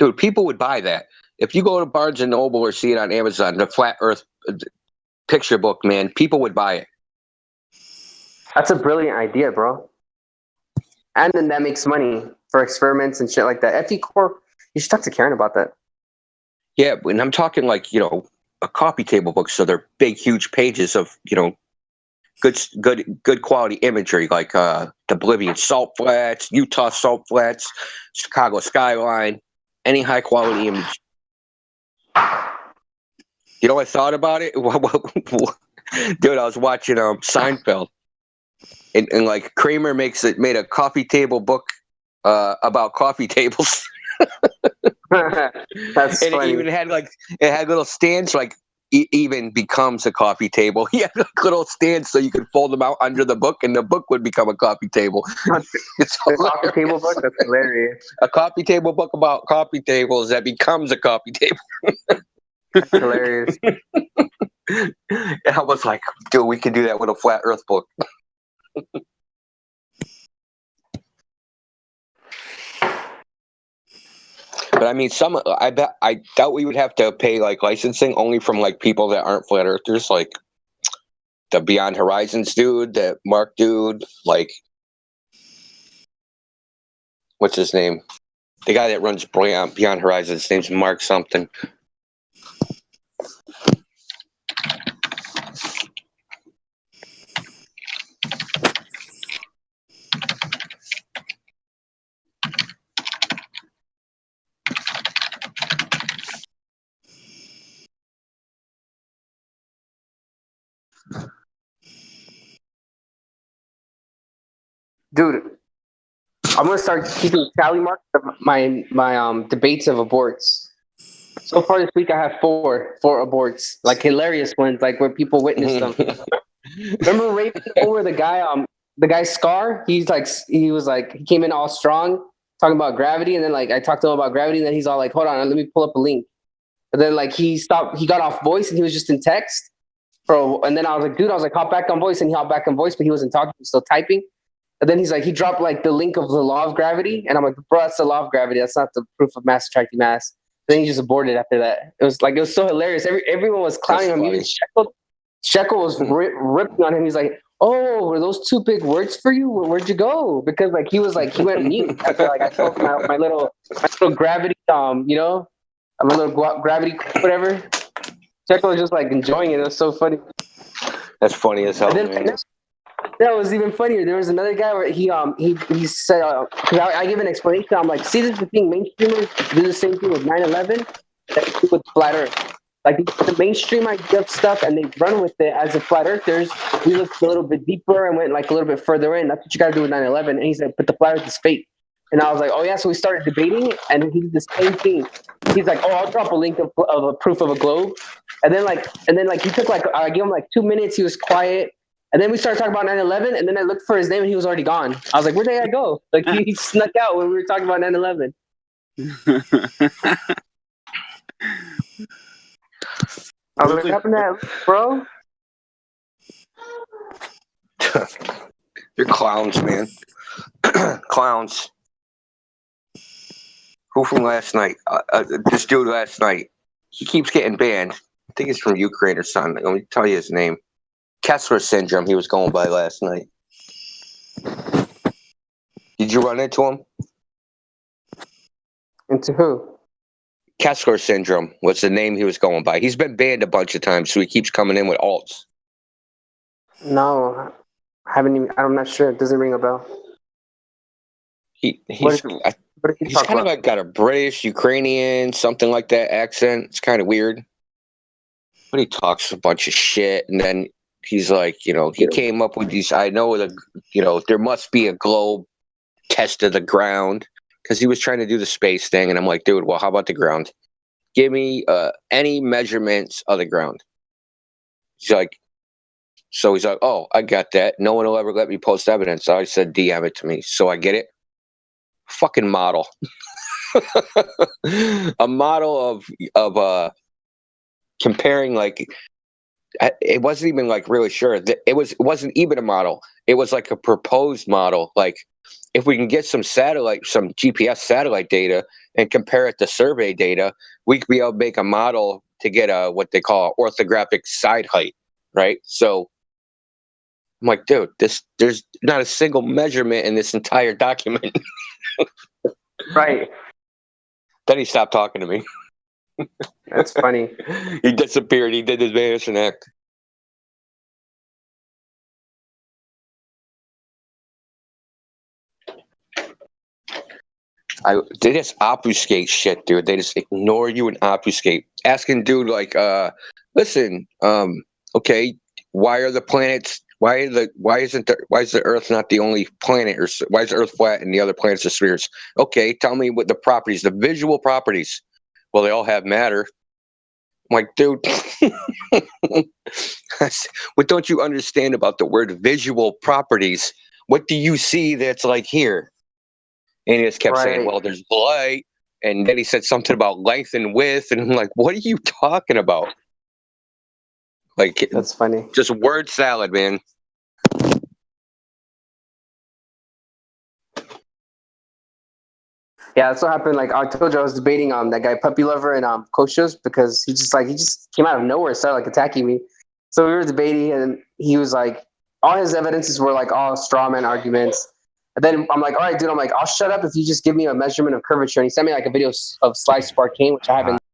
Dude, people would buy that. If you go to Barnes and Noble or see it on Amazon, the Flat Earth picture book, man, people would buy it. That's a brilliant idea, bro. And then that makes money for experiments and shit like that. FE Corp, you should talk to Karen about that. Yeah, and I'm talking like, a coffee table book, so they're big, huge pages of, good quality imagery, like the Bolivian salt flats, Utah salt flats, Chicago skyline, any high quality image. You know what I thought about it? Dude, I was watching Seinfeld, and like Kramer made a coffee table book about coffee tables. That's and funny. It had little stands, like even becomes a coffee table. He had like little stands so you could fold them out under the book, and the book would become a coffee table. It's a coffee table book? That's hilarious. A coffee table book about coffee tables that becomes a coffee table. That's hilarious. And I was like, dude, we can do that with a Flat Earth book. But I mean, I doubt we would have to pay like licensing only from like people that aren't Flat Earthers, like the Beyond Horizons dude, that Mark dude, like what's his name? The guy that runs Beyond Horizons, his name's Mark something. Dude, I'm gonna start keeping tally marks of my debates of aborts. So far this week, I have four aborts, like hilarious ones, like where people witnessed them. Remember raping over the guy Scar? He came in all strong, talking about gravity, and then like I talked to him about gravity, and then he's all like, "Hold on, let me pull up a link." And then like he got off voice, and he was just in text. And then I was like, "Dude," I was like, "Hop back on voice," and he hopped back on voice, but he wasn't talking, he was still typing. And then he's like, he dropped like the link of the law of gravity, and I'm like, "Bro, that's the law of gravity. That's not the proof of mass attracting mass." Then he just aborted after that. It was so hilarious. Everyone was clowning him. Even Shekel was ripping on him. He's like, "Oh, were those too big words for you? Where'd you go?" Because like he went mute after like I told him my little gravity, my little gravity, whatever. Shekel was just like enjoying it. It was so funny. That's funny as hell, man. That was even funnier. There was another guy where he said, because I give an explanation. I'm like, see, this is the thing. Mainstreamers do the same thing with 9/11 that they do with Flat Earth. Like the mainstream idea of stuff, and they run with it as a Flat Earthers. We looked a little bit deeper and went like a little bit further in. That's what you got to do with 9/11. And he said, but the Flat Earth is fake. And I was like, oh yeah. So we started debating, and he did the same thing. He's like, oh, I'll drop a link of a proof of a globe. And then he took I gave him like 2 minutes. He was quiet. And then we started talking about 9/11, and then I looked for his name, and he was already gone. I was like, where'd that guy go? Like, he snuck out when we were talking about 9/11. I was like, what happened to that, bro? You're clowns, man. Clowns. Who from last night? This dude last night. He keeps getting banned. I think it's from Ukraine or something. Let me tell you his name. Kessler syndrome. He was going by last night. Did you run into him? Into who? Kessler syndrome was the name he was going by. He's been banned a bunch of times, so he keeps coming in with alts. No, I haven't even. I'm not sure. It doesn't ring a bell. He's he's kind of like got a British, Ukrainian, something like that accent. It's kind of weird. But he talks a bunch of shit, and then he's like, he came up with these. I know there must be a globe test of the ground, because he was trying to do the space thing, and I'm like, dude, well, how about the ground? Give me any measurements of the ground. He's like, oh, I got that. No one will ever let me post evidence. So I said, DM it to me. So I get it. Fucking model. A model of comparing like it wasn't even like really sure. It wasn't even a model. It was like a proposed model. Like if we can get some GPS satellite data and compare it to survey data, we could be able to make a model to get what they call orthographic side height, right? So I'm like, dude, there's not a single measurement in this entire document. Right. Then he stopped talking to me. That's funny. He disappeared. He did his vanishing act. They just obfuscate shit, dude. They just ignore you and obfuscate. Asking dude like, listen, okay, why is the Earth not the only planet, or why is the Earth flat and the other planets are spheres? Okay, tell me what the properties, the visual properties. Well, they all have matter. I'm like, dude, what don't you understand about the word visual properties? What do you see that's like here? And he just kept saying, well, there's light. And then he said something about length and width. And I'm like, what are you talking about? Like, that's funny. Just word salad, man. Yeah, that's what happened. Like I told you, I was debating that guy Puppy Lover and Koshos because he just came out of nowhere and started like attacking me. So we were debating, and he was like, all his evidences were like all straw man arguments. And then I'm like, all right, dude. I'm like, I'll shut up if you just give me a measurement of curvature. And he sent me like a video of Slice Sparkane, which I haven't